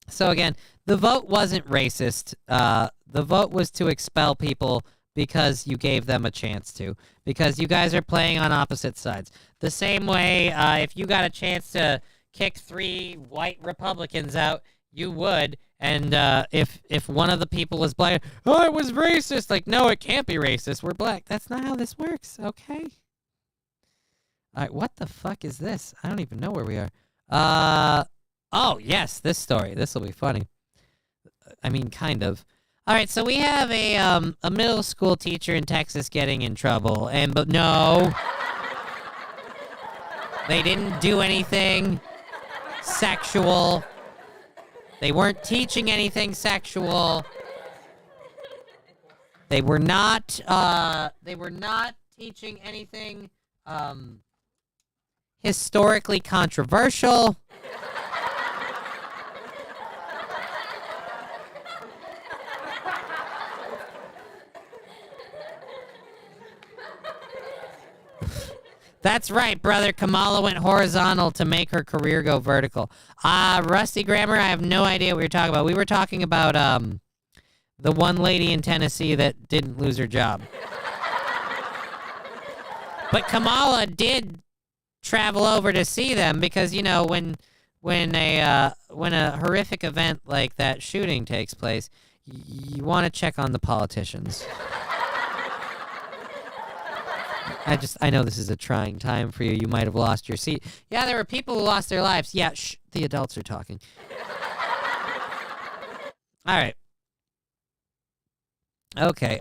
so again, the vote wasn't racist. The vote was to expel people because you gave them a chance to. Because you guys are playing on opposite sides. The same way, if you got a chance to kick 3 white Republicans out, you would. And if one of the people was black, "Oh, it was racist." Like, no, it can't be racist. We're black. That's not how this works, okay? All right, what the fuck is this? I don't even know where we are. Oh, yes, this story. This will be funny. I mean, kind of. All right, so we have a middle school teacher in Texas getting in trouble, but no, they didn't do anything sexual. They weren't teaching anything sexual. They were not teaching anything historically controversial. That's right, brother. Kamala went horizontal to make her career go vertical. Rusty Grammar, I have no idea what you're talking about. We were talking about the one lady in Tennessee that didn't lose her job. But Kamala did travel over to see them because, you know, when a horrific event like that shooting takes place, you want to check on the politicians. I know this is a trying time for you. You might have lost your seat. Yeah, there were people who lost their lives. Yeah, shh, the adults are talking. All right. Okay,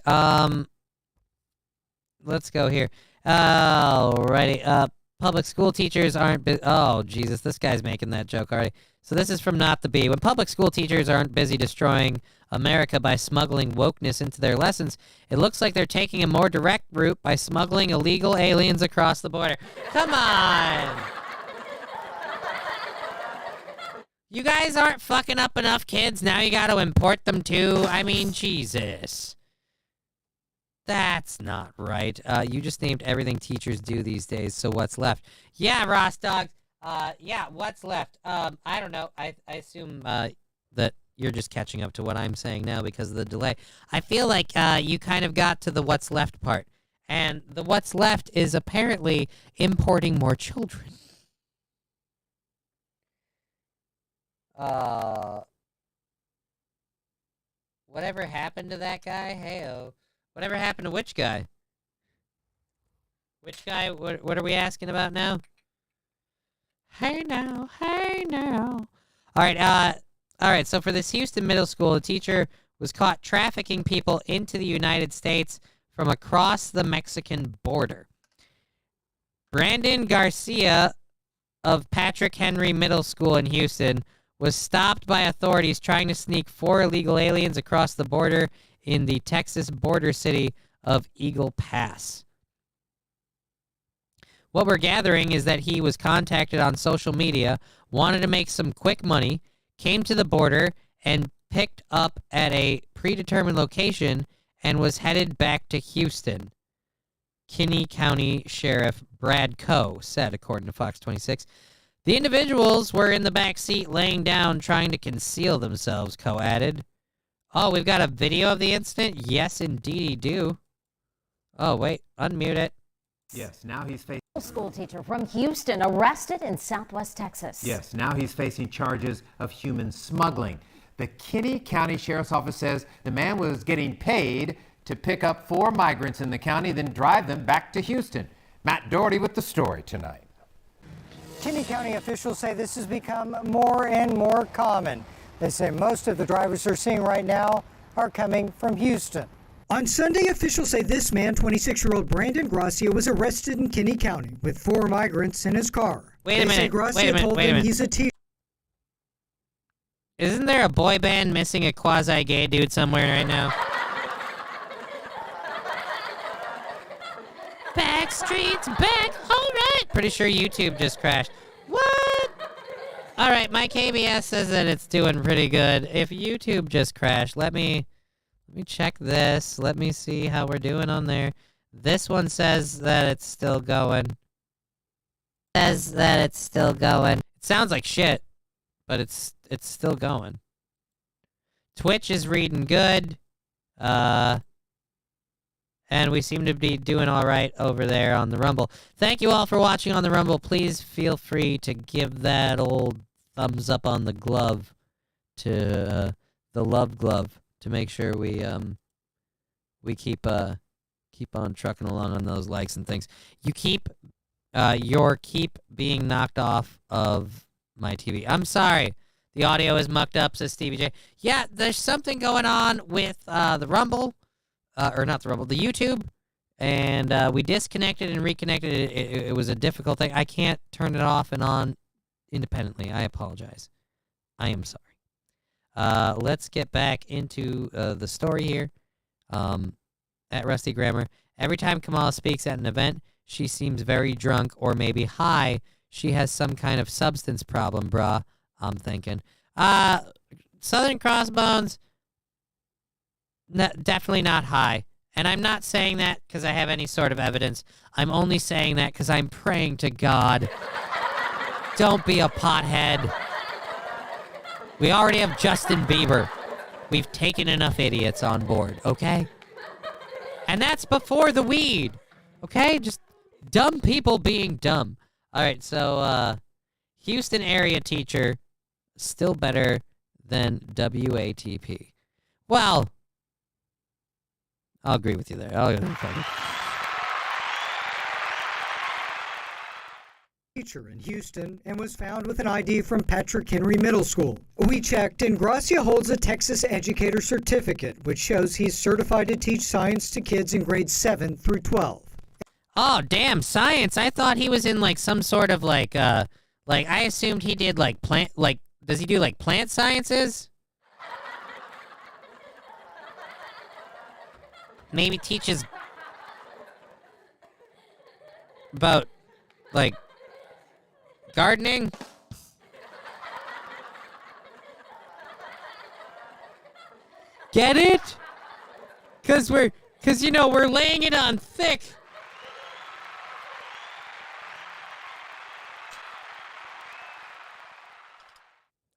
let's go here. Alrighty, public school teachers aren't oh, Jesus, this guy's making that joke already. So this is from Not the Bee. When public school teachers aren't busy destroying America by smuggling wokeness into their lessons, it looks like they're taking a more direct route by smuggling illegal aliens across the border. Come on! You guys aren't fucking up enough kids. Now you gotta import them too. I mean, Jesus. That's not right. You just named everything teachers do these days, so what's left? Yeah, Ross Dogs. Yeah, what's left? I don't know. I assume that you're just catching up to what I'm saying now because of the delay. I feel like you kind of got to the what's left part. And the what's left is apparently importing more children. Whatever happened to that guy? Hey-oh. Whatever happened to which guy? Which guy? What are we asking about now? Hey now, hey now. All right, so for this Houston middle school, a teacher was caught trafficking people into the United States from across the Mexican border. Brandon Garcia of Patrick Henry Middle School in Houston was stopped by authorities trying to sneak 4 illegal aliens across the border in the Texas border city of Eagle Pass. What we're gathering is that he was contacted on social media, wanted to make some quick money, came to the border, and picked up at a predetermined location and was headed back to Houston. Kinney County Sheriff Brad Coe said, according to Fox 26. The individuals were in the back seat laying down trying to conceal themselves, Coe added. Oh, we've got a video of the incident? Yes, indeed, do. Oh, wait, unmute it. Yes, now he's facing... School teacher from Houston arrested in Southwest Texas. Yes, now he's facing charges of human smuggling. The Kinney County Sheriff's Office says the man was getting paid to pick up 4 migrants in the county, then drive them back to Houston. Matt Doherty with the story tonight. Kinney County officials say this has become more and more common. They say most of the drivers they're seeing right now are coming from Houston. On Sunday, officials say this man, 26-year-old Brandon Gracia, was arrested in Kinney County with 4 migrants in his car. Wait a minute. He's a teacher. Isn't there a boy band missing a quasi-gay dude somewhere right now? Backstreet's back, all right. Pretty sure YouTube just crashed. What? All right, my KBS says that it's doing pretty good. If YouTube just crashed, let me check this. Let me see how we're doing on there. This one says that it's still going. It sounds like shit, but it's still going. Twitch is reading good. And we seem to be doing all right over there on the Rumble. Thank you all for watching on the Rumble. Please feel free to give that old thumbs up on the glove to the love glove to make sure we keep on trucking along on those likes and things. You keep being knocked off of my TV. I'm sorry. The audio is mucked up, says Stevie J. Yeah, there's something going on with the Rumble. Or not the Rumble, the YouTube, and we disconnected and reconnected. It was a difficult thing. I can't turn it off and on independently. I apologize. I am sorry. Let's get back into the story here. At Rusty Grammar, every time Kamala speaks at an event, she seems very drunk or maybe high. She has some kind of substance problem, brah. I'm thinking. Southern Crossbones. Definitely not high. And I'm not saying that because I have any sort of evidence. I'm only saying that because I'm praying to God. Don't be a pothead. We already have Justin Bieber. We've taken enough idiots on board, okay? And that's before the weed, okay? Just dumb people being dumb. All right, so Houston area teacher, still better than WATP. Well, I'll agree with you there. Teacher in Houston and was found with an ID from Patrick Henry Middle School. We checked, and Gracia holds a Texas Educator Certificate, which shows he's certified to teach science to kids in grades 7 through 12. Oh, damn, science. I thought he was in like some sort of like I assumed he did like does he do like plant sciences? Maybe teaches about, like, gardening? Get it? Cause we're laying it on thick.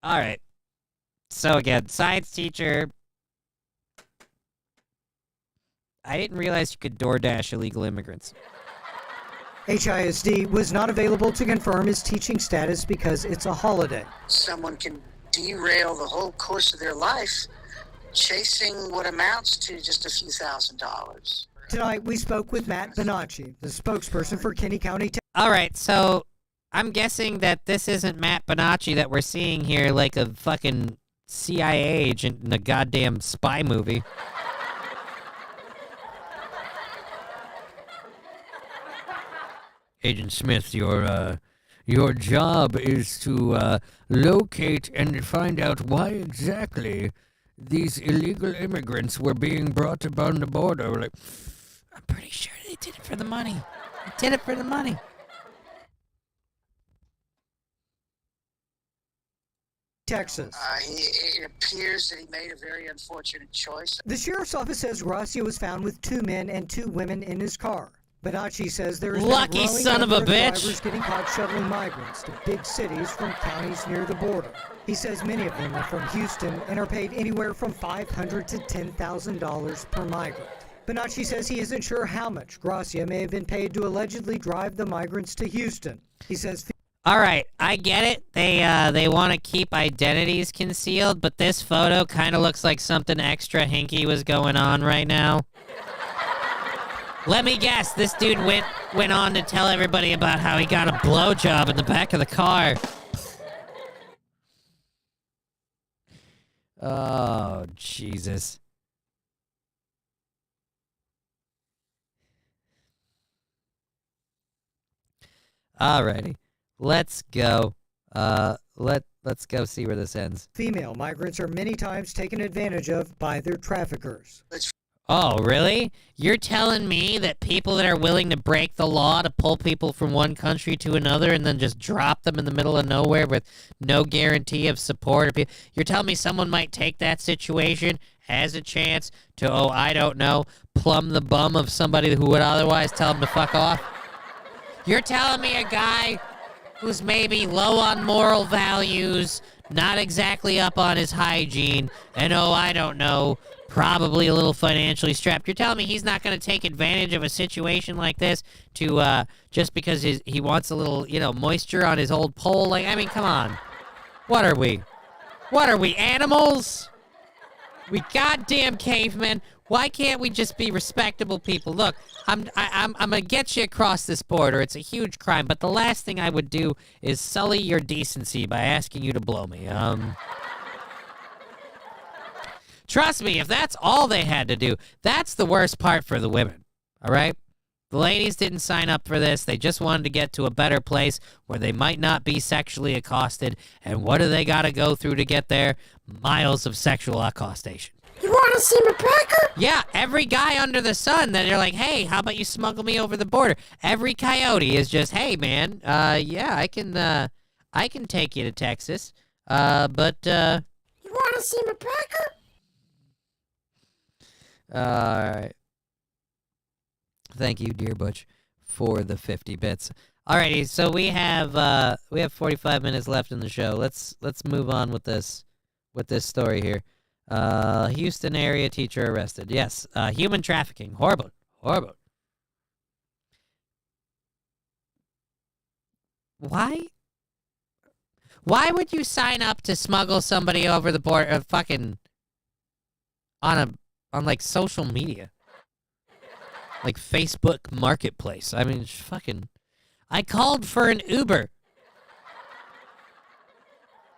All right. So again, science teacher. I didn't realize you could DoorDash illegal immigrants. HISD was not available to confirm his teaching status because it's a holiday. Someone can derail the whole course of their life chasing what amounts to just a few $1,000s. Tonight, we spoke with Matt Bonacci, the spokesperson for Kinney County. All right, so I'm guessing that this isn't Matt Bonacci that we're seeing here like a fucking CIA agent in a goddamn spy movie. Agent Smith, your job is to locate and find out why exactly these illegal immigrants were being brought upon the border. Like, I'm pretty sure they did it for the money. They did it for the money. Texas. It appears that he made a very unfortunate choice. The sheriff's office says Gracia was found with 2 men and 2 women in his car. Bonacci says there is Lucky a growing son of number a bitch. drivers getting caught shuttling migrants to big cities from counties near the border. He says many of them are from Houston and are paid anywhere from $500 to $10,000 per migrant. Bonacci says he isn't sure how much Gracia may have been paid to allegedly drive the migrants to Houston. He says, all right, I get it. They want to keep identities concealed, but this photo kind of looks like something extra hinky was going on right now. Let me guess, this dude went on to tell everybody about how he got a blowjob in the back of the car. Oh, Jesus. Alrighty, let's go. Let's go see where this ends. female migrants are many times taken advantage of by their traffickers. Oh, really? You're telling me that people that are willing to break the law to pull people from one country to another and then just drop them in the middle of nowhere with no guarantee of support? You're telling me someone might take that situation as a chance to, oh, I don't know, plumb the bum of somebody who would otherwise tell them to fuck off? You're telling me a guy who's maybe low on moral values, not exactly up on his hygiene, and oh, I don't know, probably a little financially strapped. You're telling me he's not going to take advantage of a situation like this to just because he wants a little, moisture on his old pole? Like, I mean, come on. What are we? What are we, animals? We goddamn cavemen. Why can't we just be respectable people? Look, I'm gonna get you across this border. It's a huge crime, but the last thing I would do is sully your decency by asking you to blow me. Trust me, if that's all they had to do, that's the worst part for the women, all right? The ladies didn't sign up for this. They just wanted to get to a better place where they might not be sexually accosted. And what do they got to go through to get there? Miles of sexual accostation. You want to see my packer? Yeah, every guy under the sun that they're like, hey, how about you smuggle me over the border? Every coyote is just, hey, man, yeah, I can take you to Texas, but, You want to see my packer? All right. Thank you, dear Butch, for the 50 bits. Alrighty, so we have 45 minutes left in the show. Let's move on with this story here. Houston area teacher arrested. Yes, human trafficking. Horrible. Why would you sign up to smuggle somebody over the border? Fucking on like social media. Like Facebook Marketplace. I mean, I called for an Uber.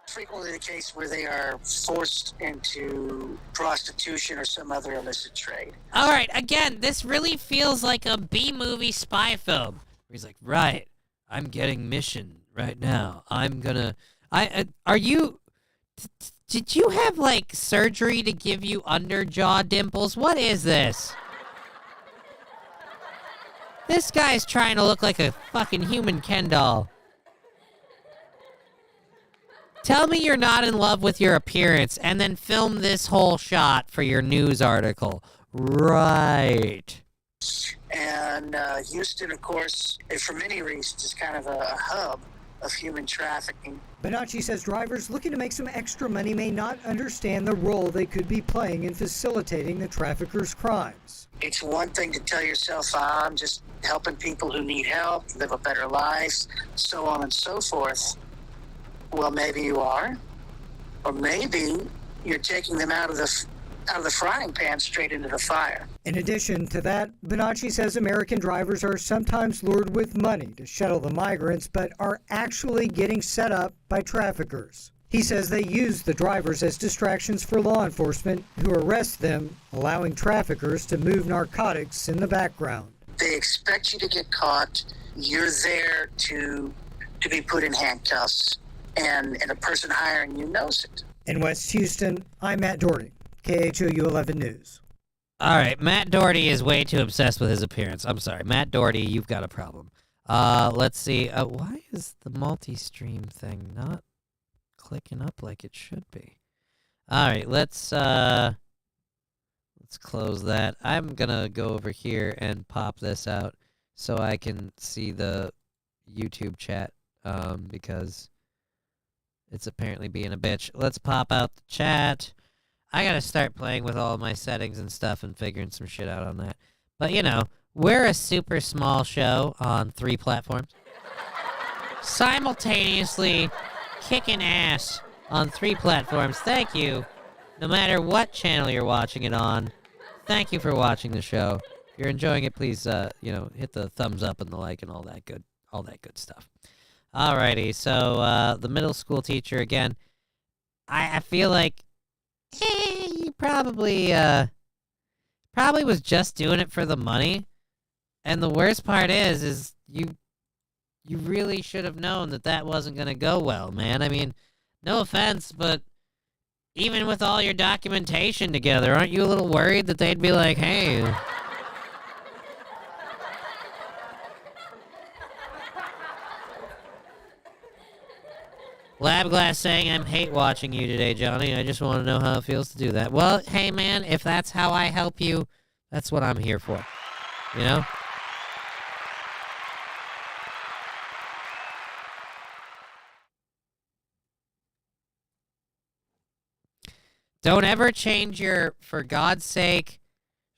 Frequently the case where they are forced into prostitution or some other illicit trade. All right, again, this really feels like a B-movie spy film. Where he's like, right, I'm getting mission right now. Are you... Did you have, like, surgery to give you under-jaw dimples? What is this? This guy's trying to look like a fucking human Ken doll. Tell me you're not in love with your appearance and then film this whole shot for your news article. Right. And Houston, of course, for many reasons, is kind of a hub of human trafficking. Bonacci says drivers looking to make some extra money may not understand the role they could be playing in facilitating the traffickers' crimes. It's one thing to tell yourself, I'm just helping people who need help, live a better life, so on and so forth. Well, maybe you are, or maybe you're taking them out of the frying pan straight into the fire. In addition to that, Bonacci says American drivers are sometimes lured with money to shuttle the migrants, but are actually getting set up by traffickers. He says they use the drivers as distractions for law enforcement, who arrest them, allowing traffickers to move narcotics in the background. They expect you to get caught. You're there to be put in handcuffs, and a person hiring you knows it. In West Houston, I'm Matt Doherty, KHOU 11 News. All right, Matt Doherty is way too obsessed with his appearance. I'm sorry. Matt Doherty, you've got a problem. Let's see. Why is the multi-stream thing not clicking up like it should be? All right, let's close that. I'm going to go over here and pop this out so I can see the YouTube chat because it's apparently being a bitch. Let's pop out the chat. I gotta start playing with all of my settings and stuff and figuring some shit out on that. But you know, we're a super small show on 3 platforms. Simultaneously kicking ass on 3 platforms. Thank you. No matter what channel you're watching it on, thank you for watching the show. If you're enjoying it, please, hit the thumbs up and the like and all that good stuff. Alrighty, so the middle school teacher again. I feel like he probably was just doing it for the money. And the worst part is you really should have known that wasn't going to go well, man. I mean, no offense, but even with all your documentation together, aren't you a little worried that they'd be like, hey... Labglass saying, I'm hate watching you today, Johnny. I just want to know how it feels to do that. Well, hey, man, if that's how I help you, that's what I'm here for. You know? Don't ever change your, for God's sake,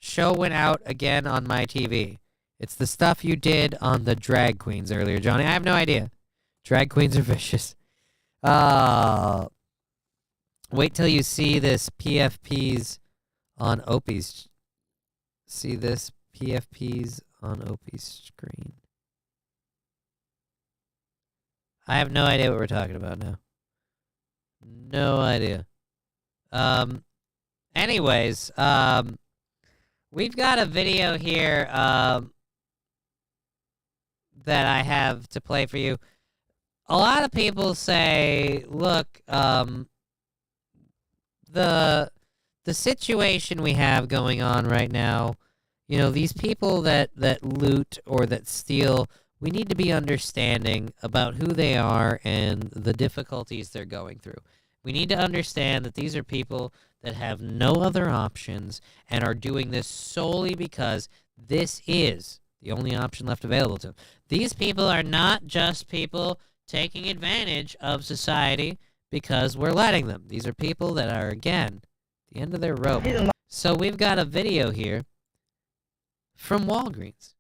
show went out again on my TV. It's the stuff you did on the drag queens earlier, Johnny. I have no idea. Drag queens are vicious. Wait till you see this PFPs on Opie's. See this PFPs on Opie's screen. I have no idea what we're talking about now. No idea. Anyways, we've got a video here, that I have to play for you. A lot of people say, look, the situation we have going on right now, you know, these people that loot or that steal, we need to be understanding about who they are and the difficulties they're going through. We need to understand that these are people that have no other options and are doing this solely because this is the only option left available to them. These people are not just people taking advantage of society because we're letting them. These are people that are, again, the end of their rope. So we've got a video here from Walgreens.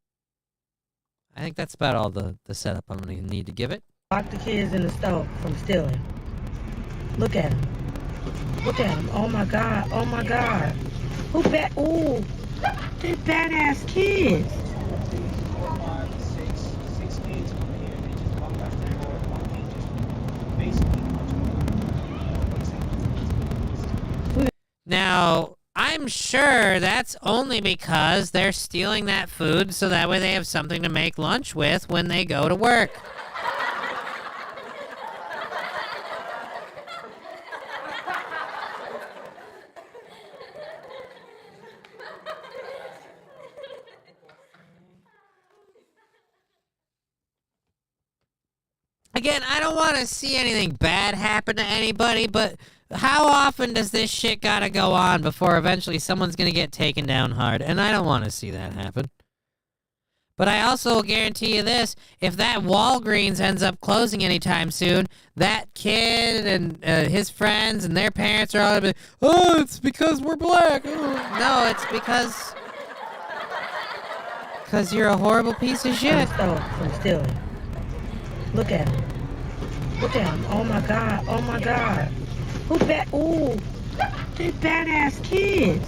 I think that's about all the setup I'm going to need to give it. Lock the kids in the store from stealing. Look at them. Look at them. Oh my God. Oh my God. Ooh, they're badass kids. Now, I'm sure that's only because they're stealing that food so that way they have something to make lunch with when they go to work. Again, I don't want to see anything bad happen to anybody, but how often does this shit gotta go on before eventually someone's gonna get taken down hard? And I don't want to see that happen. But I also will guarantee you this, if that Walgreens ends up closing anytime soon, that kid and his friends and their parents are all gonna be, oh, it's because we're black. Oh. No, it's because you're a horrible piece of shit. From stealing. Look at him. Look at him. Oh my God. Oh my God. They're badass kids.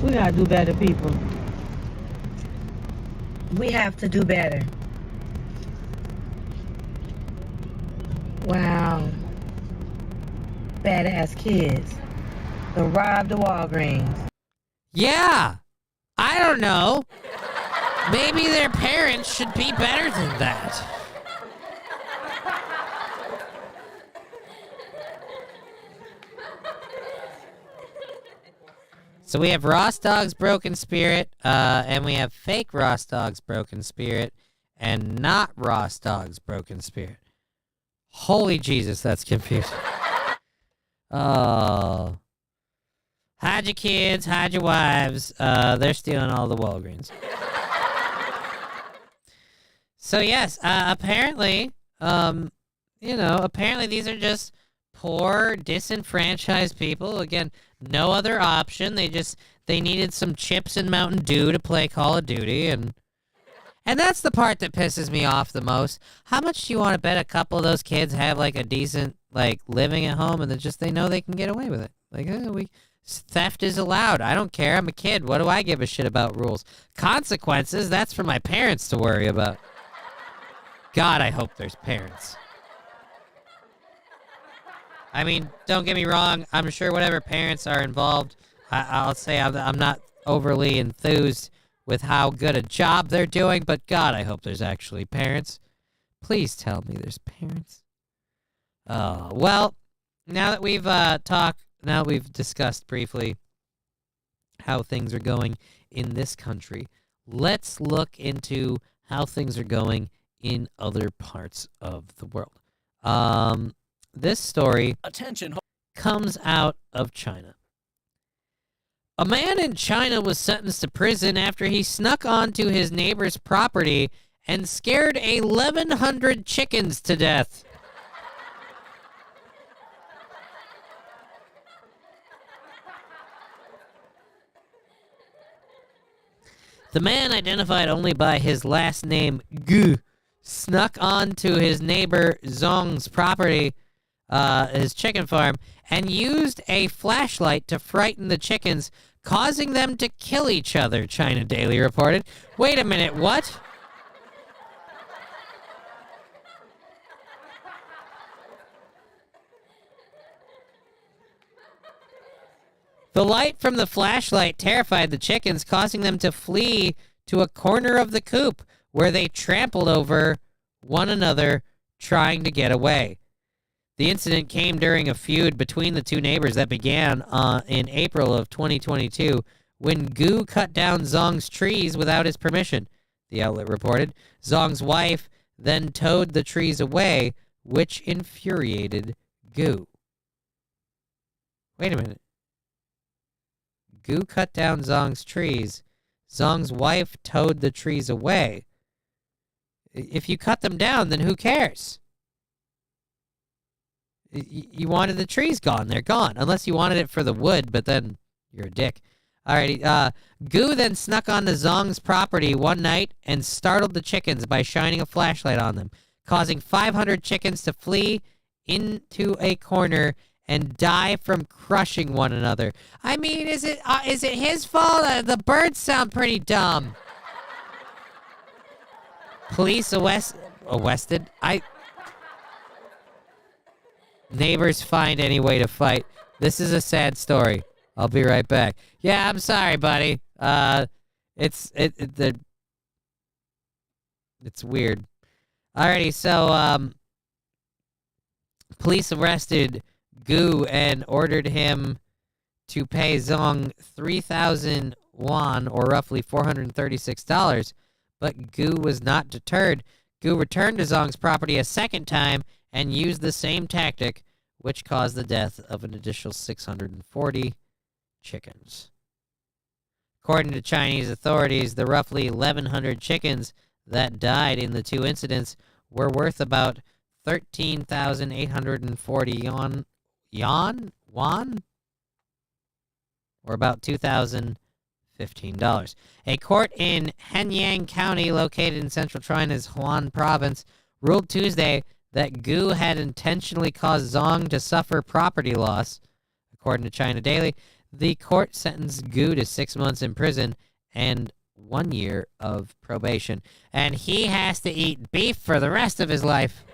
We gotta do better, people. We have to do better. Wow. Badass kids. To rob the Walgreens. Yeah. I don't know. Maybe their parents should be better than that. So we have Ross Dog's Broken Spirit, and we have fake Ross Dog's Broken Spirit, and not Ross Dog's Broken Spirit. Holy Jesus, that's confusing. Oh. Hide your kids, hide your wives. They're stealing all the Walgreens. So yes, apparently, apparently these are just poor, disenfranchised people. Again, no other option. They needed some chips and Mountain Dew to play Call of Duty, and that's the part that pisses me off the most. How much do you want to bet a couple of those kids have like a decent living at home, and they know they can get away with it? Theft is allowed. I don't care. I'm a kid. What do I give a shit about rules? Consequences, that's for my parents to worry about. God, I hope there's parents. I mean, don't get me wrong. I'm sure whatever parents are involved, I'll say I'm not overly enthused with how good a job they're doing, but God, I hope there's actually parents. Please tell me there's parents. Oh, well, now that we've discussed briefly how things are going in this country, let's look into how things are going in other parts of the world. This story comes out of China. A man in China was sentenced to prison after he snuck onto his neighbor's property and scared 1,100 chickens to death. The man, identified only by his last name, Gu, snuck onto his neighbor Zong's property, his chicken farm, and used a flashlight to frighten the chickens, causing them to kill each other, China Daily reported. Wait a minute, what? The light from the flashlight terrified the chickens, causing them to flee to a corner of the coop, where they trampled over one another, trying to get away. The incident came during a feud between the two neighbors that began in April of 2022, when Gu cut down Zong's trees without his permission, the outlet reported. Zong's wife then towed the trees away, which infuriated Gu. Wait a minute. Gu cut down Zong's trees. Zong's wife towed the trees away. If you cut them down, then who cares? You wanted the trees gone. They're gone. Unless you wanted it for the wood, but then you're a dick. Alrighty. Gu then snuck onto Zong's property one night and startled the chickens by shining a flashlight on them, causing 500 chickens to flee into a corner and die from crushing one another. I mean, is it his fault? The birds sound pretty dumb. Police arrested. Neighbors find any way to fight. This is a sad story. I'll be right back. Yeah, I'm sorry, buddy. It's weird. Alrighty, so police arrested Gu and ordered him to pay Zong 3,000 won, or roughly $436. But Gu was not deterred. Gu returned to Zong's property a second time and used the same tactic, which caused the death of an additional 640 chickens. According to Chinese authorities, the roughly 1,100 chickens that died in the two incidents were worth about 13,840 won? Or about $2,015. A court in Hanyang County, located in central China's Hunan province, ruled Tuesday that Gu had intentionally caused Zong to suffer property loss. According to China Daily, the court sentenced Gu to 6 months in prison and 1 year of probation. And he has to eat beef for the rest of his life.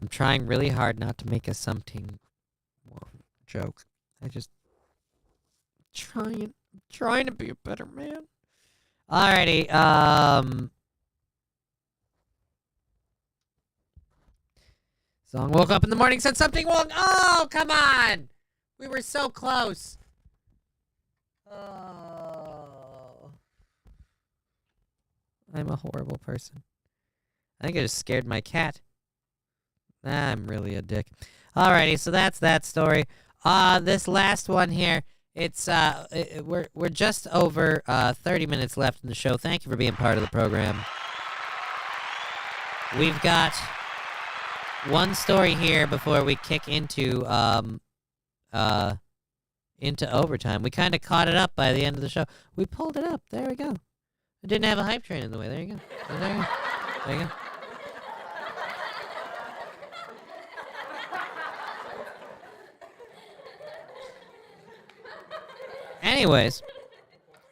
I'm trying really hard not to make a something joke. Trying to be a better man. Alrighty, Zong woke up in the morning, said something wrong. Oh, come on! We were so close. Oh. I'm a horrible person. I think I just scared my cat. I'm really a dick. Alrighty, so that's that story. This last one here, it's we're just over 30 minutes left in the show. Thank you for being part of the program. We've got one story here before we kick into overtime. We kind of caught it up by the end of the show. We pulled it up. There we go. I didn't have a hype train in the way. There you go. There you go. There you go. Anyways,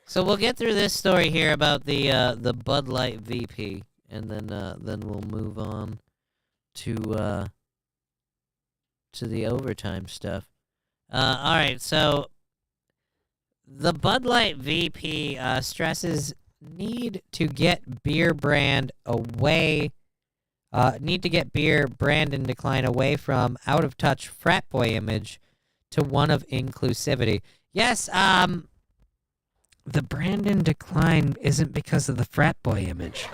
so we'll get through this story here about the Bud Light VP, and then we'll move on to the overtime stuff. All right, so the Bud Light VP stresses need to get beer brand in decline away from out of touch frat boy image to one of inclusivity. Yes, the brand in decline isn't because of the frat boy image.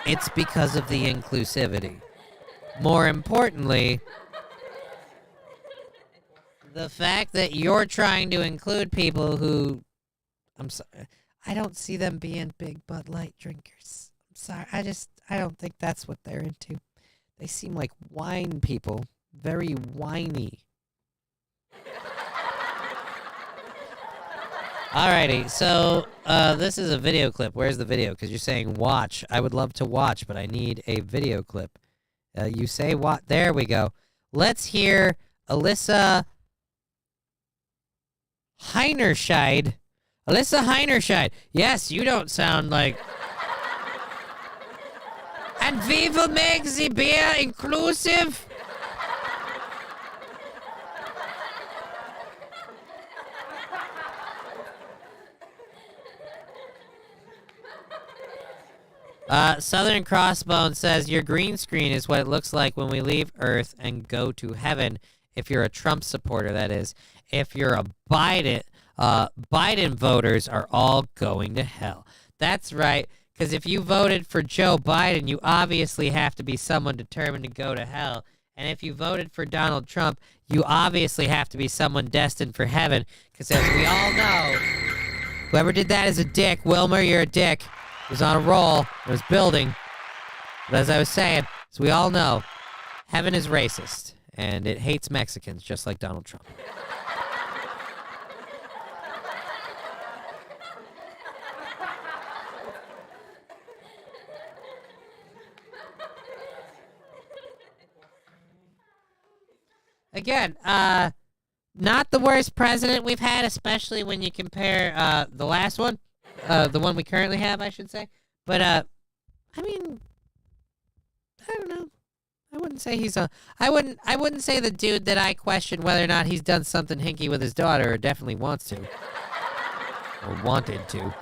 It's because of the inclusivity. More importantly, the fact that you're trying to include people who, I'm sorry, I don't see them being big Bud Light drinkers. I'm sorry, I don't think that's what they're into. They seem like wine people. Very whiny. Alrighty, so this is a video clip. Where's the video? Because you're saying watch. I would love to watch, but I need a video clip. You say what? There we go. Let's hear Alyssa Heinerscheid. Alyssa Heinerscheid. Yes, you don't sound like... And we will make the beer inclusive. Southern Crossbone says your green screen is what it looks like when we leave Earth and go to heaven. If you're a Trump supporter, that is. If you're a Biden voters are all going to hell. That's right. Because if you voted for Joe Biden, you obviously have to be someone determined to go to hell. And if you voted for Donald Trump, you obviously have to be someone destined for heaven. Because as we all know, whoever did that is a dick. Wilmer, you're a dick. It was on a roll. It was building. But as I was saying, as we all know, heaven is racist. And it hates Mexicans, just like Donald Trump. Again, not the worst president we've had, especially when you compare the last one, the one we currently have, I should say. But I mean, I don't know. I wouldn't say he's I wouldn't say the dude that I question whether or not he's done something hinky with his daughter or definitely wants to or wanted to.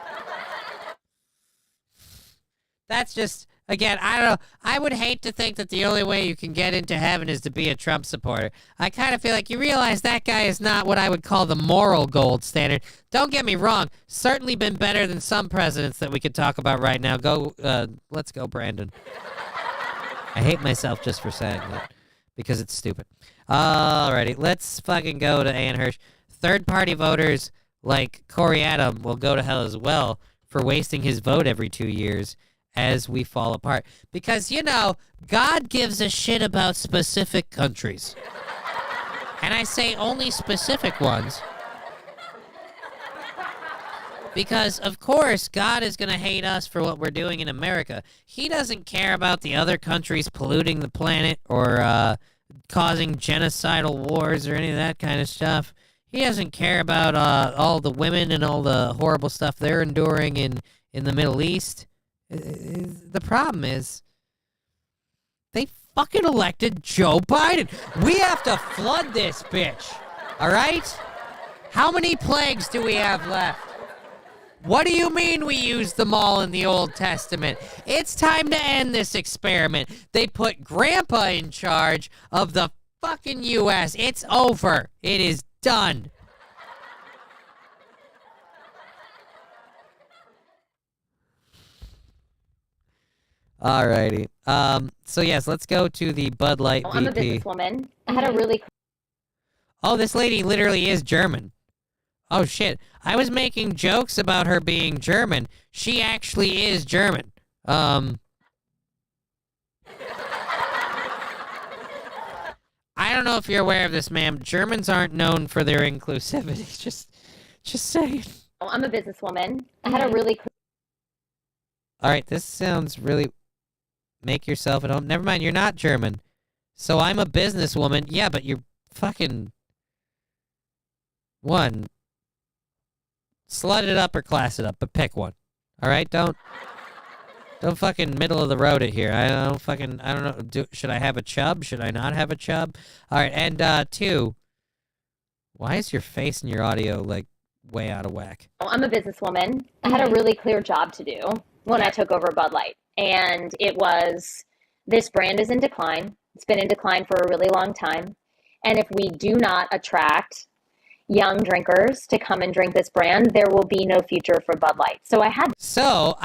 That's just. Again, I don't know. I would hate to think that the only way you can get into heaven is to be a Trump supporter. I kind of feel like you realize that guy is not what I would call the moral gold standard. Don't get me wrong. Certainly been better than some presidents that we could talk about right now. Let's go, Brandon. I hate myself just for saying that because it's stupid. Alrighty, let's fucking go to Ann Hirsch. Third-party voters like Corey Adam will go to hell as well for wasting his vote every 2 years. As we fall apart. Because, you know, God gives a shit about specific countries. And I say only specific ones. Because, of course, God is going to hate us for what we're doing in America. He doesn't care about the other countries polluting the planet or causing genocidal wars or any of that kind of stuff. He doesn't care about all the women and all the horrible stuff they're enduring in the Middle East. The problem is they fucking elected Joe Biden. We have to flood this bitch. All right? How many plagues do we have left? What do you mean we used them all in the Old Testament? It's time to end this experiment. They put Grandpa in charge of the fucking U.S. It's over. It is done. Alrighty. So yes, let's go to the Bud Light VP. I'm a businesswoman. I had a really Oh, this lady literally is German. Oh shit. I was making jokes about her being German. She actually is German. I don't know if you're aware of this, ma'am. Germans aren't known for their inclusivity. Just saying. I'm a businesswoman. I had a really All right, this sounds really... Make yourself at home. Never mind, you're not German. So I'm a businesswoman. Yeah, but you're fucking... One. Slut it up or class it up, but pick one. All right, don't fucking middle of the road it here. I don't know. Should I have a chub? Should I not have a chub? All right, and two. Why is your face and your audio like way out of whack? I'm a businesswoman. I had a really clear job to do when I took over Bud Light. And it was, this brand is in decline. It's been in decline for a really long time. And if we do not attract young drinkers to come and drink this brand, there will be no future for Bud Light. So I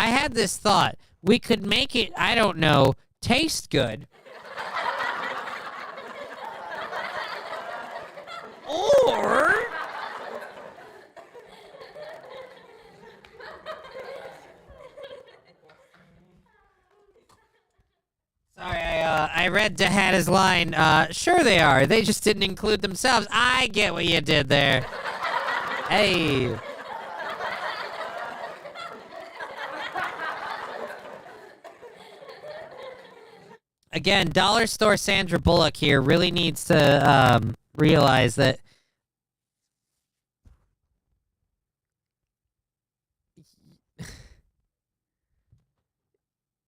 had this thought. We could make it, I don't know, taste good. Or... Sorry, I read Dahada's line. Sure they are. They just didn't include themselves. I get what you did there. Hey. Again, dollar store Sandra Bullock here really needs to realize that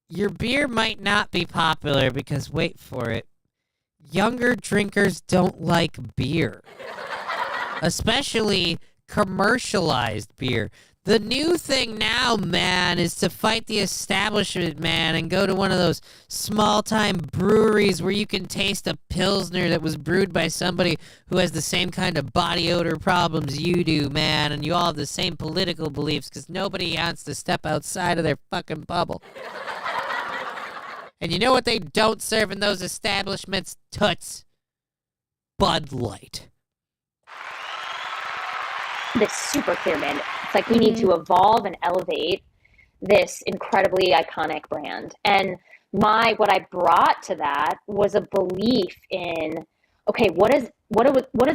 your beer might not be popular because, wait for it, younger drinkers don't like beer. Especially commercialized beer. The new thing now, man, is to fight the establishment, man, and go to one of those small-time breweries where you can taste a Pilsner that was brewed by somebody who has the same kind of body odor problems you do, man, and you all have the same political beliefs because nobody wants to step outside of their fucking bubble. And you know what they don't serve in those establishments? Toots. Bud Light. this super clear mandate. It's like we need to evolve and elevate this incredibly iconic brand. And what I brought to that was a belief in, okay, what does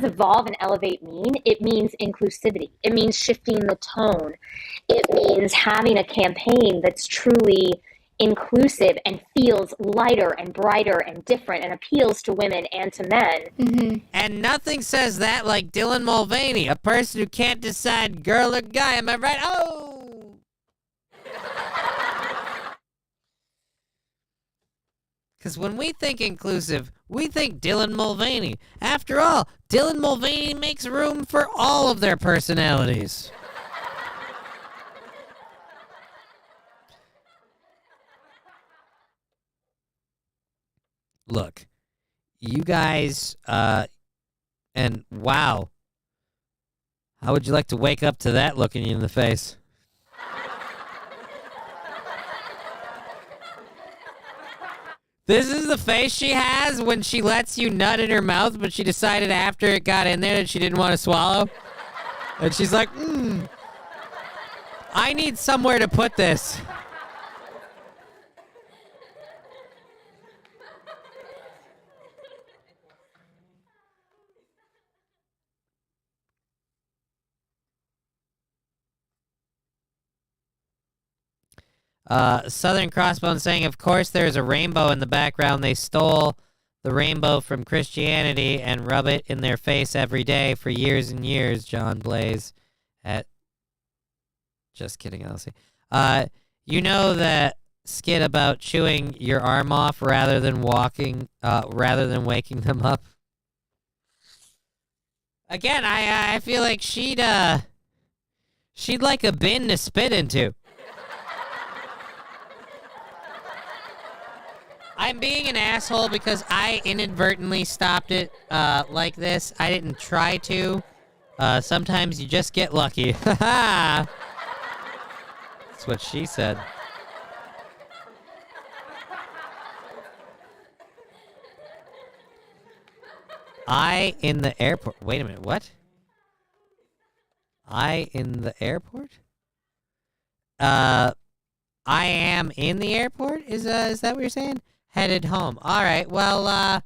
evolve and elevate mean? It means inclusivity. It means shifting the tone. It means having a campaign that's truly inclusive and feels lighter and brighter and different and appeals to women and to men. Mm-hmm. And nothing says that like Dylan Mulvaney, a person who can't decide girl or guy. Am I right? Oh! Because when we think inclusive, we think Dylan Mulvaney. After all, Dylan Mulvaney makes room for all of their personalities. Look, you guys, and wow. How would you like to wake up to that looking you in the face? This is the face she has when she lets you nut in her mouth, but she decided after it got in there that she didn't want to swallow. And she's like, I need somewhere to put this. Southern Crossbone saying, of course there's a rainbow in the background. They stole the rainbow from Christianity and rub it in their face every day for years and years, John Blaze. Just kidding, Elsie. You know that skit about chewing your arm off rather than waking them up? Again, I feel like she'd She'd like a bin to spit into. I'm being an asshole because I inadvertently stopped it like this. I didn't try to. Sometimes you just get lucky. That's what she said. I in the airport. Wait a minute, what? I in the airport? I am in the airport? Is that what you're saying? Headed home. All right. Well,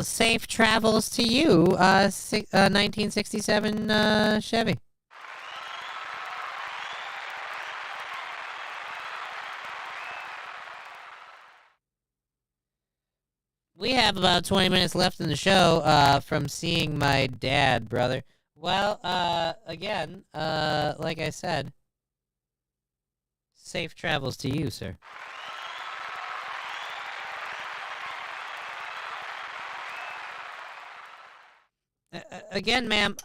safe travels to you. 1967 Chevy. We have about 20 minutes left in the show from seeing my dad, brother. Well, again, like I said, safe travels to you, sir. Again, ma'am,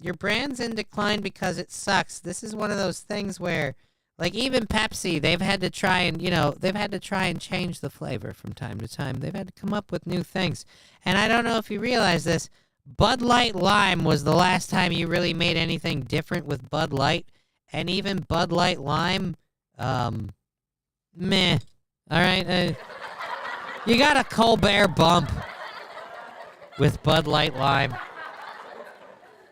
your brand's in decline because it sucks. This is one of those things where, like, even Pepsi, they've had to try and, change the flavor from time to time. They've had to come up with new things. And I don't know if you realize this, Bud Light Lime was the last time you really made anything different with Bud Light. And even Bud Light Lime, meh. All right? You got a Colbert bump with Bud Light Lime.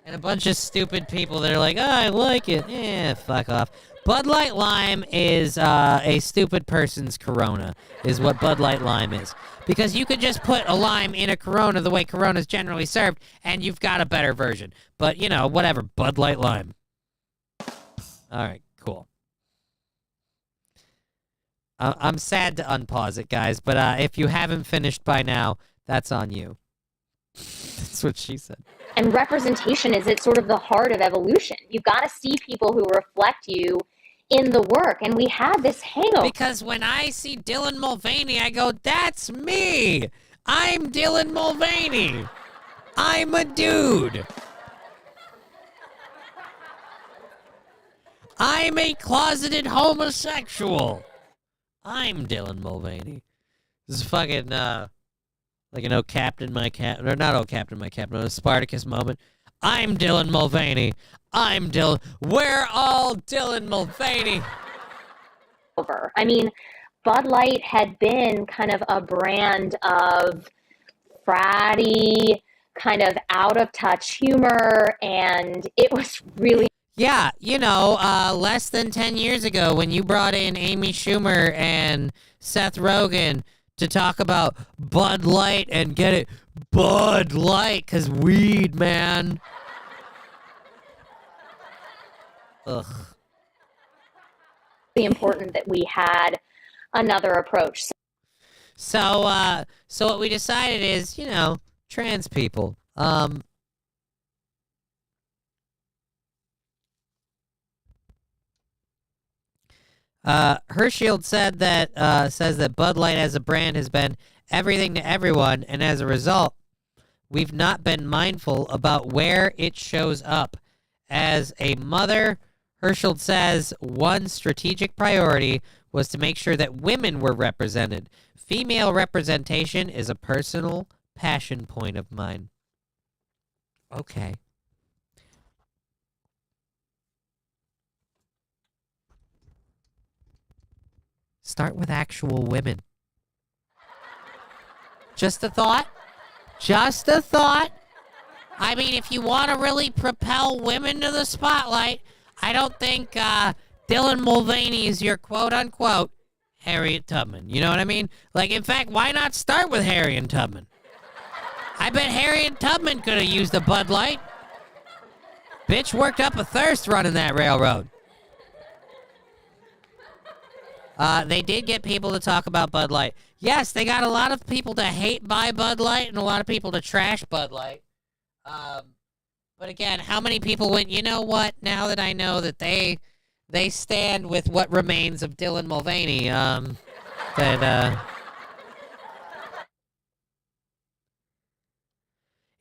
And a bunch of stupid people that are like, oh, I like it. Yeah, fuck off. Bud Light Lime is a stupid person's Corona, is what Bud Light Lime is. Because you could just put a lime in a Corona the way Corona's generally served, and you've got a better version. But, whatever, Bud Light Lime. All right, cool. I'm sad to unpause it, guys, but if you haven't finished by now, that's on you. That's what she said. And representation is at sort of the heart of evolution. You've got to see people who reflect you in the work. And we had this hangover. Because when I see Dylan Mulvaney, I go, that's me. I'm Dylan Mulvaney. I'm a dude. I'm a closeted homosexual. I'm Dylan Mulvaney. This is fucking, like an Captain My Captain, or not Captain My Captain, a Spartacus moment. I'm Dylan Mulvaney. I'm Dylan. We're all Dylan Mulvaney. I mean, Bud Light had been kind of a brand of fratty, kind of out of touch humor, and it was really. Yeah, less than 10 years ago when you brought in Amy Schumer and Seth Rogen to talk about Bud Light and get it Bud Light, 'cause weed, man. Ugh. Important that we had another approach. So what we decided is, trans people. Hershield said that says that Bud Light as a brand has been everything to everyone, and as a result, we've not been mindful about where it shows up. As a mother, Hershield says one strategic priority was to make sure that women were represented. Female representation is a personal passion point of mine. Okay. Start with actual women. Just a thought. Just a thought. I mean, if you want to really propel women to the spotlight, I don't think Dylan Mulvaney is your quote-unquote Harriet Tubman. You know what I mean? Like, in fact, why not start with Harriet Tubman? I bet Harriet Tubman could have used a Bud Light. Bitch worked up a thirst running that railroad. They did get people to talk about Bud Light. Yes, they got a lot of people to hate buy Bud Light and a lot of people to trash Bud Light. But again, how many people went, you know what, now that I know that they stand with what remains of Dylan Mulvaney,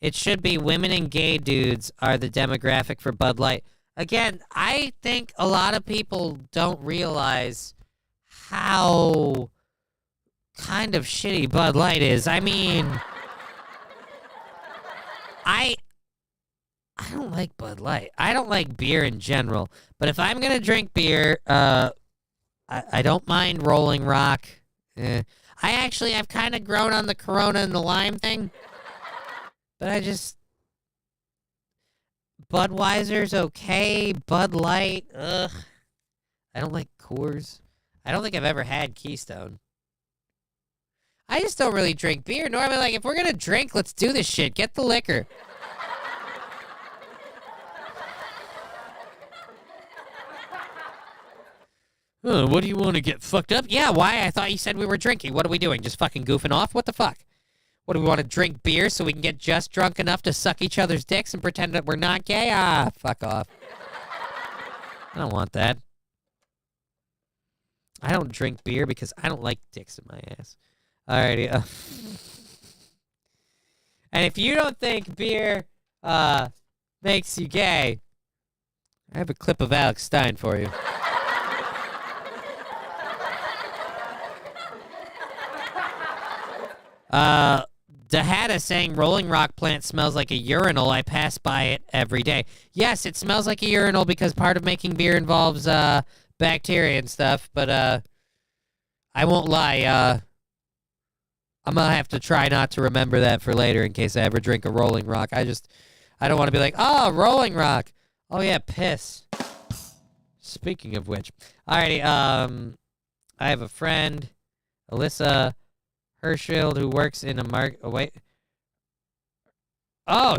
it should be women and gay dudes are the demographic for Bud Light. Again, I think a lot of people don't realize how kind of shitty Bud Light is. I mean, I don't like Bud Light. I don't like beer in general. But if I'm going to drink beer, I don't mind Rolling Rock. I've kind of grown on the Corona and the lime thing. But Budweiser's okay. Bud Light, ugh. I don't like Coors. I don't think I've ever had Keystone. I just don't really drink beer. Normally, like, if we're going to drink, let's do this shit. Get the liquor. What do you want to get fucked up? Yeah, why? I thought you said we were drinking. What are we doing? Just fucking goofing off? What the fuck? What, do we want to drink beer so we can get just drunk enough to suck each other's dicks and pretend that we're not gay? Ah, fuck off. I don't want that. I don't drink beer because I don't like dicks in my ass. Alrighty. And if you don't think beer makes you gay, I have a clip of Alex Stein for you. Dahada saying Rolling Rock plant smells like a urinal. I pass by it every day. Yes, it smells like a urinal because part of making beer involves bacteria and stuff, but I won't lie. I'm gonna have to try not to remember that for later in case I ever drink a Rolling Rock. I don't want to be like, oh, Rolling Rock. Oh yeah, piss. Speaking of which, alrighty. I have a friend, Alyssa Hirschfield, who works in a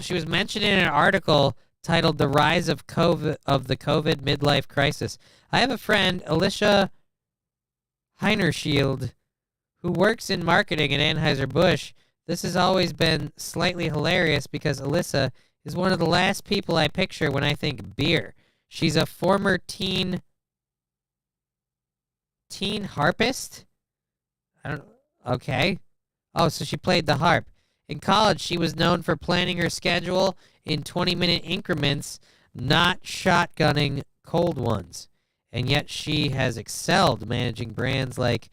she was mentioned in an article titled "The Rise of the COVID Midlife Crisis." I have a friend, Alicia Heinerschild, who works in marketing at Anheuser-Busch. This has always been slightly hilarious because Alyssa is one of the last people I picture when I think beer. She's a former teen harpist? I don't know. Okay. Oh, so she played the harp. In college, she was known for planning her schedule in 20-minute increments, not shotgunning cold ones. And yet she has excelled managing brands like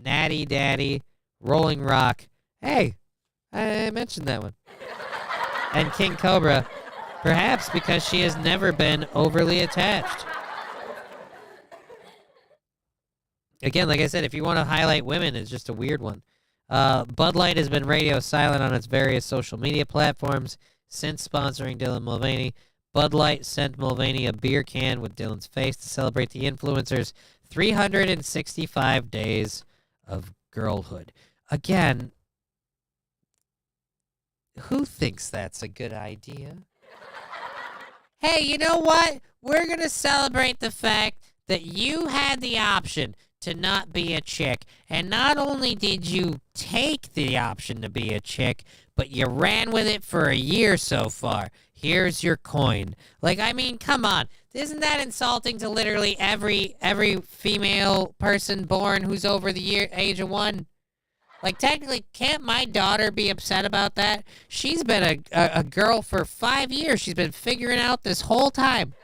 Natty Daddy, Rolling Rock. Hey, I mentioned that one. And King Cobra, perhaps because she has never been overly attached. Again, like I said, if you want to highlight women, it's just a weird one. Bud Light has been radio silent on its various social media platforms since sponsoring Dylan Mulvaney. Bud Light sent Mulvaney a beer can with Dylan's face to celebrate the influencer's 365 days of girlhood. Again, who thinks that's a good idea? Hey, you know what? We're going to celebrate the fact that you had the option to not be a chick. And not only did you take the option to be a chick, but you ran with it for a year so far. Here's your coin. Like, I mean, come on. Isn't that insulting to literally every female person born who's over the age of 1? Like, technically, can't my daughter be upset about that? She's been a girl for 5 years. She's been figuring out this whole time.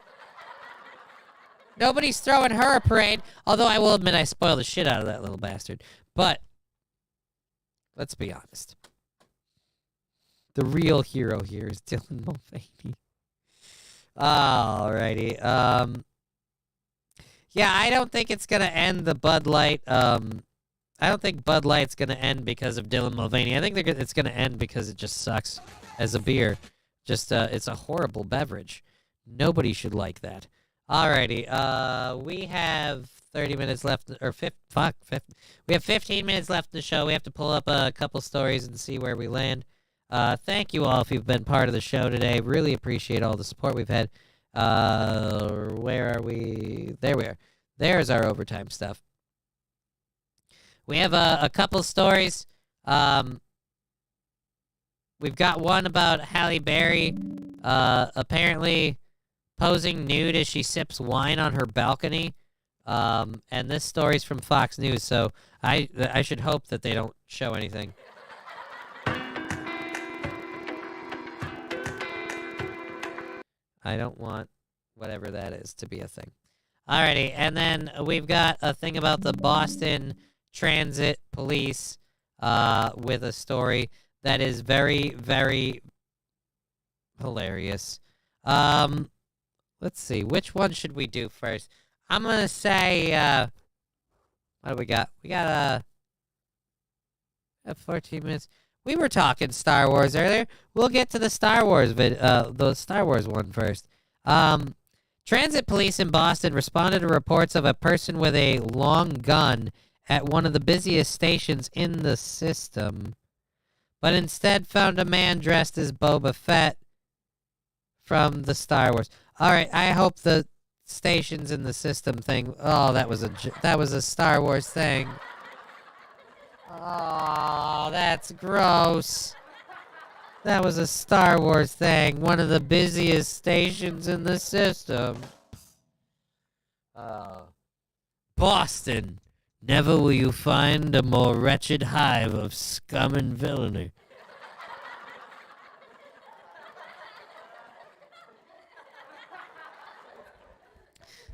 Nobody's throwing her a parade, although I will admit I spoiled the shit out of that little bastard. But let's be honest. The real hero here is Dylan Mulvaney. Alrighty. Yeah, I don't think it's going to end the Bud Light. I don't think Bud Light's going to end because of Dylan Mulvaney. I think it's going to end because it just sucks as a beer. Just, it's a horrible beverage. Nobody should like that. Alrighty, we have 30 minutes left, or we have 15 minutes left in the show. We have to pull up a couple stories and see where we land. Thank you all if you've been part of the show today. Really appreciate all the support we've had. Where are we? There we are. There's our overtime stuff. We have a couple stories. We've got one about Halle Berry, apparently posing nude as she sips wine on her balcony. And this story's from Fox News, so I should hope that they don't show anything. I don't want whatever that is, to be a thing. Alrighty, and then we've got a thing about the Boston Transit Police with a story that is very, very hilarious. Let's see, which one should we do first? I'm gonna say, what do we got? We got 14 minutes. We were talking Star Wars earlier. We'll get to the Star Wars the Star Wars one first. Transit police in Boston responded to reports of a person with a long gun at one of the busiest stations in the system, but instead found a man dressed as Boba Fett from the Star Wars. All right, I hope the stations in the system thing. Oh, that was a Star Wars thing. Oh, that's gross. That was a Star Wars thing. One of the busiest stations in the system. Boston. Never will you find a more wretched hive of scum and villainy.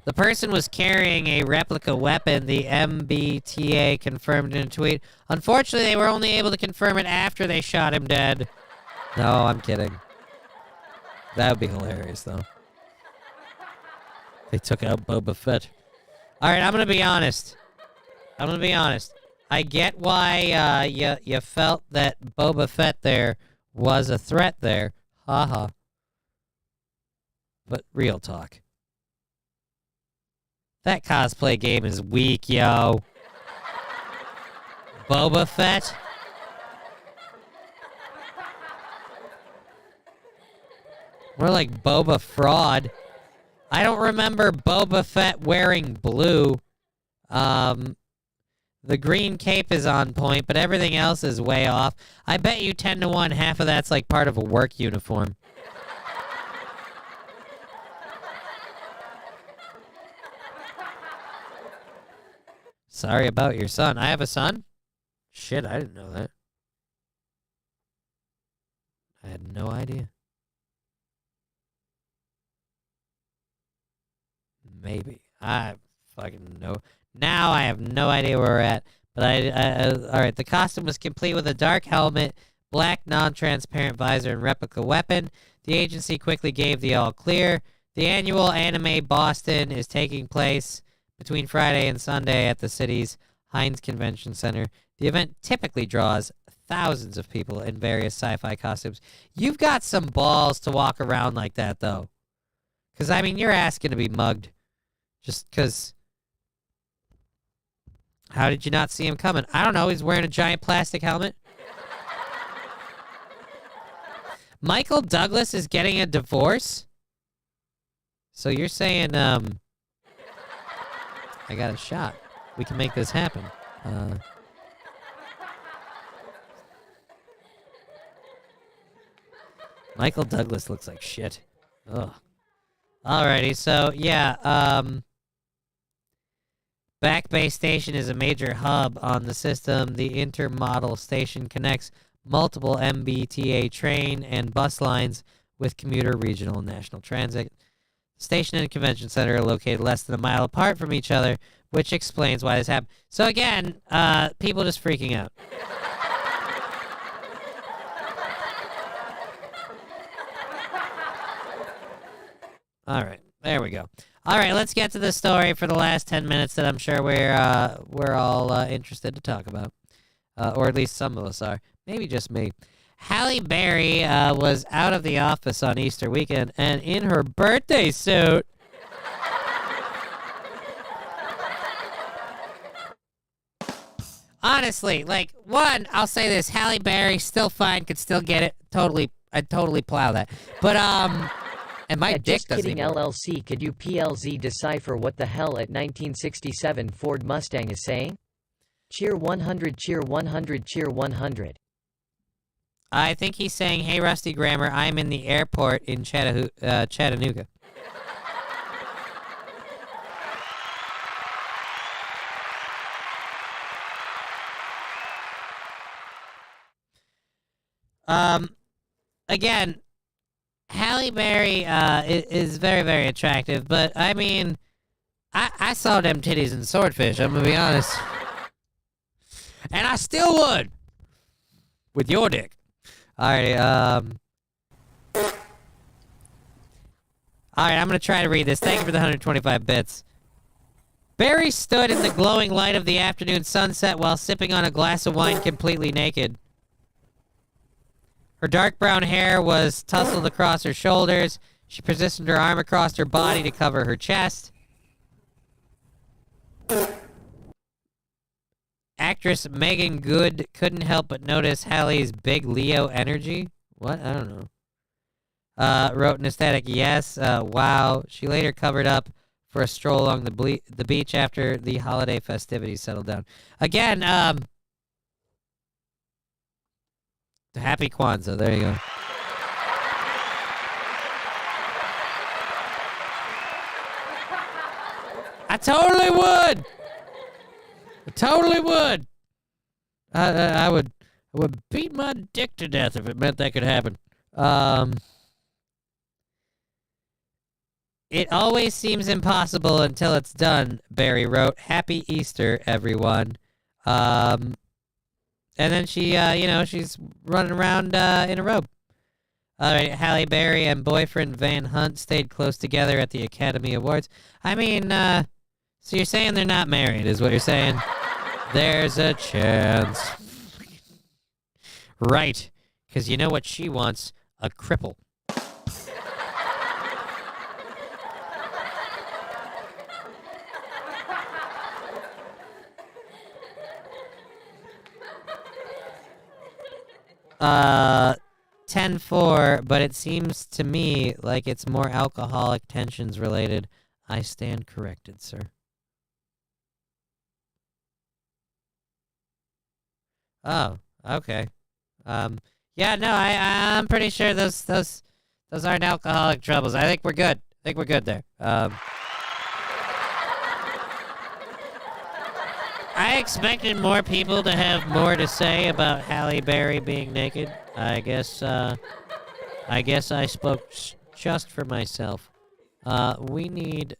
The person was carrying a replica weapon, the MBTA confirmed in a tweet. Unfortunately, they were only able to confirm it after they shot him dead. No, I'm kidding. That would be hilarious, though. They took out Boba Fett. All right, I'm going to be honest. I get why you felt that Boba Fett there was a threat there. Haha. But real talk. That cosplay game is weak, yo. Boba Fett? More like Boba Fraud. I don't remember Boba Fett wearing blue. The green cape is on point, but everything else is way off. I bet you 10 to 1, half of that's like part of a work uniform. Sorry about your son. I have a son? Shit, I didn't know that. I had no idea. Maybe. I fucking know. Now I have no idea where we're at. But all right, the costume was complete with a dark helmet, black non-transparent visor, and replica weapon. The agency quickly gave the all clear. The annual Anime Boston is taking place between Friday and Sunday at the city's Heinz Convention Center. The event typically draws thousands of people in various sci-fi costumes. You've got some balls to walk around like that, though. Because, I mean, you're asking to be mugged. Just because... How did you not see him coming? I don't know. He's wearing a giant plastic helmet. Michael Douglas is getting a divorce? So you're saying, I got a shot. We can make this happen. Michael Douglas looks like shit. Ugh. Alrighty, so, yeah, Back Bay Station is a major hub on the system. The intermodal station connects multiple MBTA train and bus lines with commuter, regional, and national transit. The station and convention center are located less than a mile apart from each other, which explains why this happened. So again, people just freaking out. All right, there we go. All right, let's get to the story for the last 10 minutes that I'm sure we're all interested to talk about, or at least some of us are. Maybe just me. Halle Berry was out of the office on Easter weekend and in her birthday suit. Honestly, like, one, I'll say this: Halle Berry still fine, could still get it. I'd totally plow that. But and my dick Just doesn't kidding, even work. LLC. Could you PLZ decipher what the hell at 1967 Ford Mustang is saying? Cheer 100, cheer 100, cheer 100. I think he's saying, "Hey, Rusty Grammar, I'm in the airport in Chattanooga." Again, Halle Berry is very, very attractive, but I mean, I saw them titties in Swordfish, I'm gonna be honest. And I still would. With your dick. Alrighty, Alright, I'm gonna try to read this. Thank you for the 125 bits. Barry stood in the glowing light of the afternoon sunset while sipping on a glass of wine completely naked. Her dark brown hair was tousled across her shoulders. She positioned her arm across her body to cover her chest. Actress Megan Good couldn't help but notice Halle's big Leo energy. What? I don't know. Wrote an ecstatic yes. Wow. She later covered up for a stroll along the beach after the holiday festivities settled down. Again, Happy Kwanzaa. There you go. I totally would. I totally would. I would beat my dick to death if it meant that could happen. It always seems impossible until it's done, Barry wrote. Happy Easter, everyone. And then she, she's running around in a robe. All right, Halle Berry and boyfriend Van Hunt stayed close together at the Academy Awards. I mean, so you're saying they're not married, is what you're saying? There's a chance. Right, because you know what she wants? A cripple. Uh, 10-4, but it seems to me like it's more alcoholic tensions related. I stand corrected, sir. Oh, okay. Yeah, no, I'm pretty sure those aren't alcoholic troubles. I think we're good. I think we're good there. I expected more people to have more to say about Halle Berry being naked. I guess I spoke just for myself. I need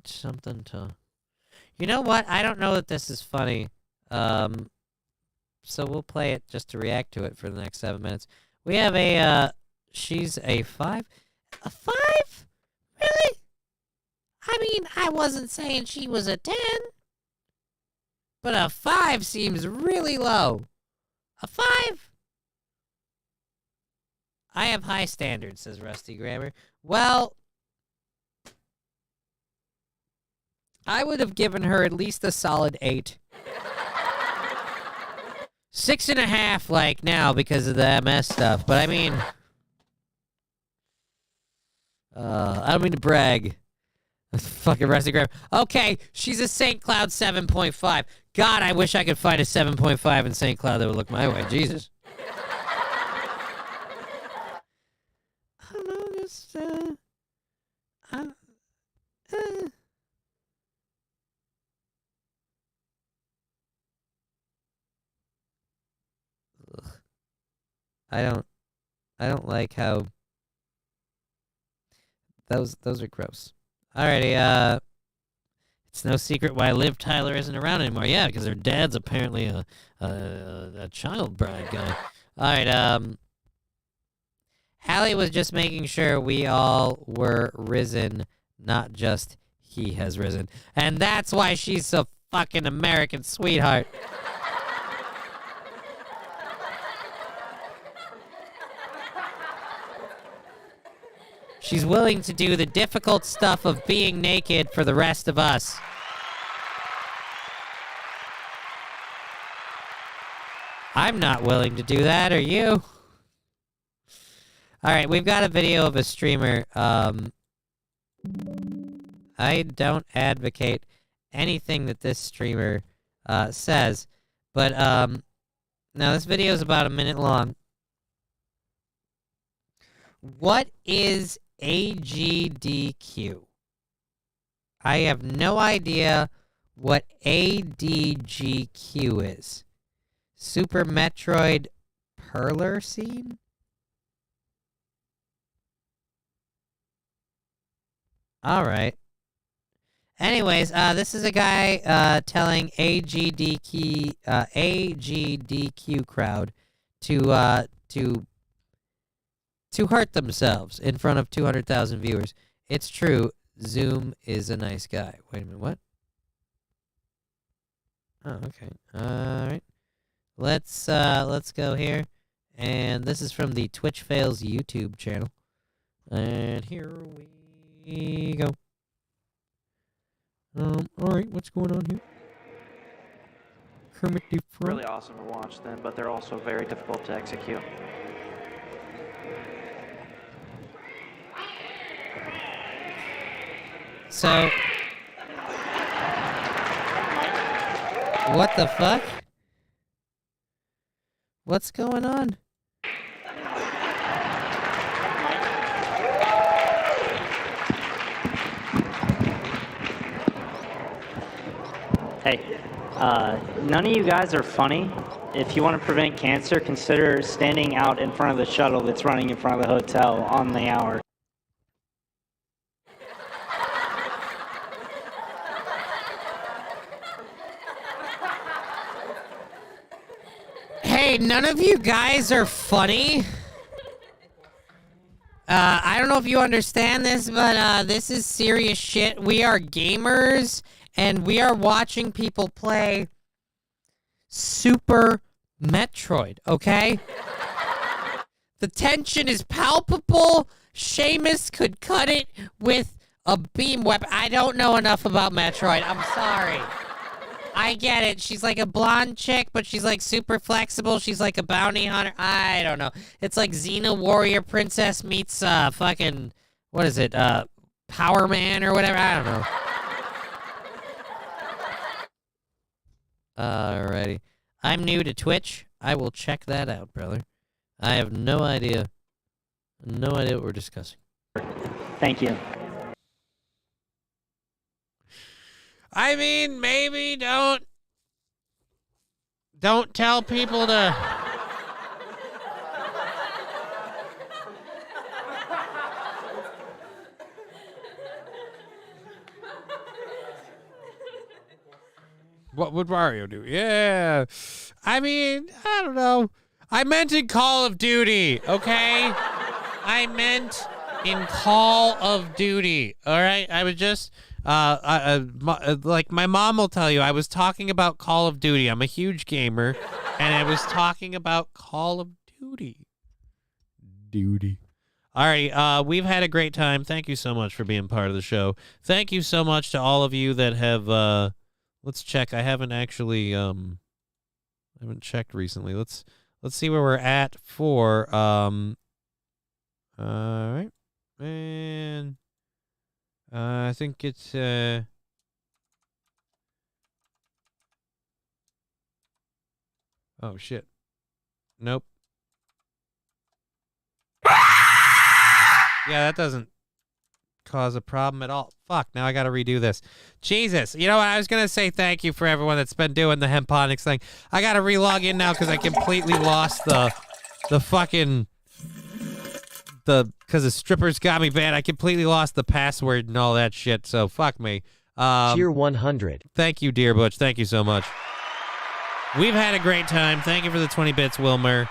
something to... You know what? I don't know that this is funny. So we'll play it just to react to it for the next 7 minutes. We have she's a 5? A 5? Really? I mean, I wasn't saying she was a 10. But a 5 seems really low. A 5? I have high standards, says Rusty Grammar. Well, I would have given her at least a solid 8. 6.5 like now because of the MS stuff. But I mean, I don't mean to brag. Fucking Rusty Grammar. Okay, she's a St. Cloud 7.5. God, I wish I could find a 7.5 in St. Cloud that would look my way. Jesus. I don't know, just, I don't like how those are gross. Alrighty, it's no secret why Liv Tyler isn't around anymore. Yeah, because her dad's apparently a child bride guy. Alright, Halle was just making sure we all were risen, not just he has risen. And that's why she's so fucking American sweetheart. She's willing to do the difficult stuff of being naked for the rest of us. I'm not willing to do that, are you? Alright, we've got a video of a streamer. I don't advocate anything that this streamer says, but now this video is about a minute long. What is AGDQ? I have no idea what ADGQ is. Super Metroid Perler Scene? All right. Anyways, this is a guy telling AGDQ crowd to hurt themselves in front of 200,000 viewers. It's true. Zoom is a nice guy. Wait a minute. What? Oh, okay. All right. Let's go here, and this is from the Twitch Fails YouTube channel, and here we go. All right, what's going on here? Kermit the Frog. Really awesome to watch them, but they're also very difficult to execute. So, what the fuck? What's going on? Hey, none of you guys are funny. If you want to prevent cancer, consider standing out in front of the shuttle that's running in front of the hotel on the hour. Hey, none of you guys are funny. I don't know if you understand this, but this is serious shit. We are gamers, and we are watching people play Super Metroid, okay? The tension is palpable. Seamus could cut it with a beam weapon. I don't know enough about Metroid. I'm sorry. I get it. She's like a blonde chick, but she's like super flexible. She's like a bounty hunter. I don't know. It's like Xena Warrior Princess meets fucking, what is it? Power Man or whatever. I don't know. Alrighty. I'm new to Twitch. I will check that out, brother. I have no idea. No idea what we're discussing. Thank you. I mean, maybe don't tell people to... What would Mario do? Yeah. I mean, I don't know. I meant in Call of Duty, okay? I meant in Call of Duty, all right? I was just... like my mom will tell you, I was talking about Call of Duty. I'm a huge gamer, and I was talking about Call of Duty. All right, we've had a great time. Thank you so much for being part of the show. Thank you so much to all of you that have. Let's check. I haven't actually I haven't checked recently. Let's see where we're at for. All right, and. I think it's, oh, shit. Nope. Yeah, that doesn't cause a problem at all. Fuck, now I gotta redo this. Jesus. You know what? I was gonna say thank you for everyone that's been doing the Hemponics thing. I gotta re-log in now because I completely lost the fucking... because the strippers got me banned. I completely lost the password and all that shit, so fuck me. Tier 100. Thank you, Dear Butch. Thank you so much. We've had a great time. Thank you for the 20 bits, Wilmer.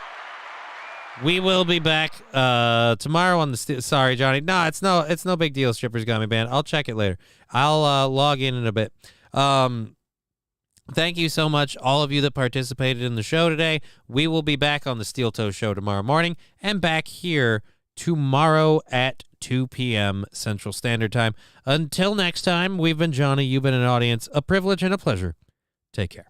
We will be back tomorrow on the... Sorry, Johnny. No, it's no big deal. Strippers got me banned. I'll check it later. I'll log in a bit. Thank you so much, all of you that participated in the show today. We will be back on the Steel Toe Show tomorrow morning and back here tomorrow at 2 p.m. Central Standard Time. Until next time, we've been Johnny, you've been an audience. A privilege and a pleasure. Take care.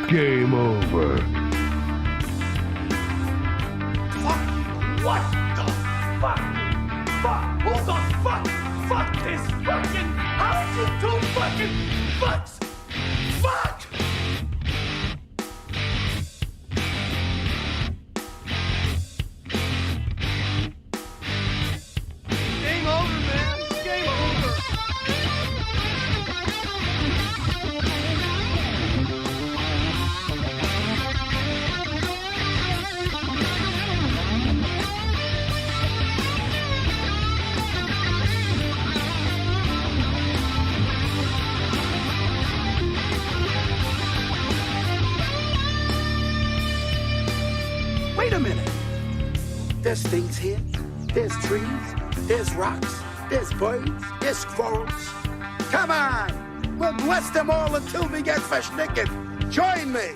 Game over. What the fuck? Fuck! Who the fuck? Fuck this fucking... How did you do fucking... Fucks? Fuck! Game over, man. Game over. There's things here. There's trees. There's rocks. There's birds. There's squirrels. Come on! We'll bless them all until we get verschnicken. Join me!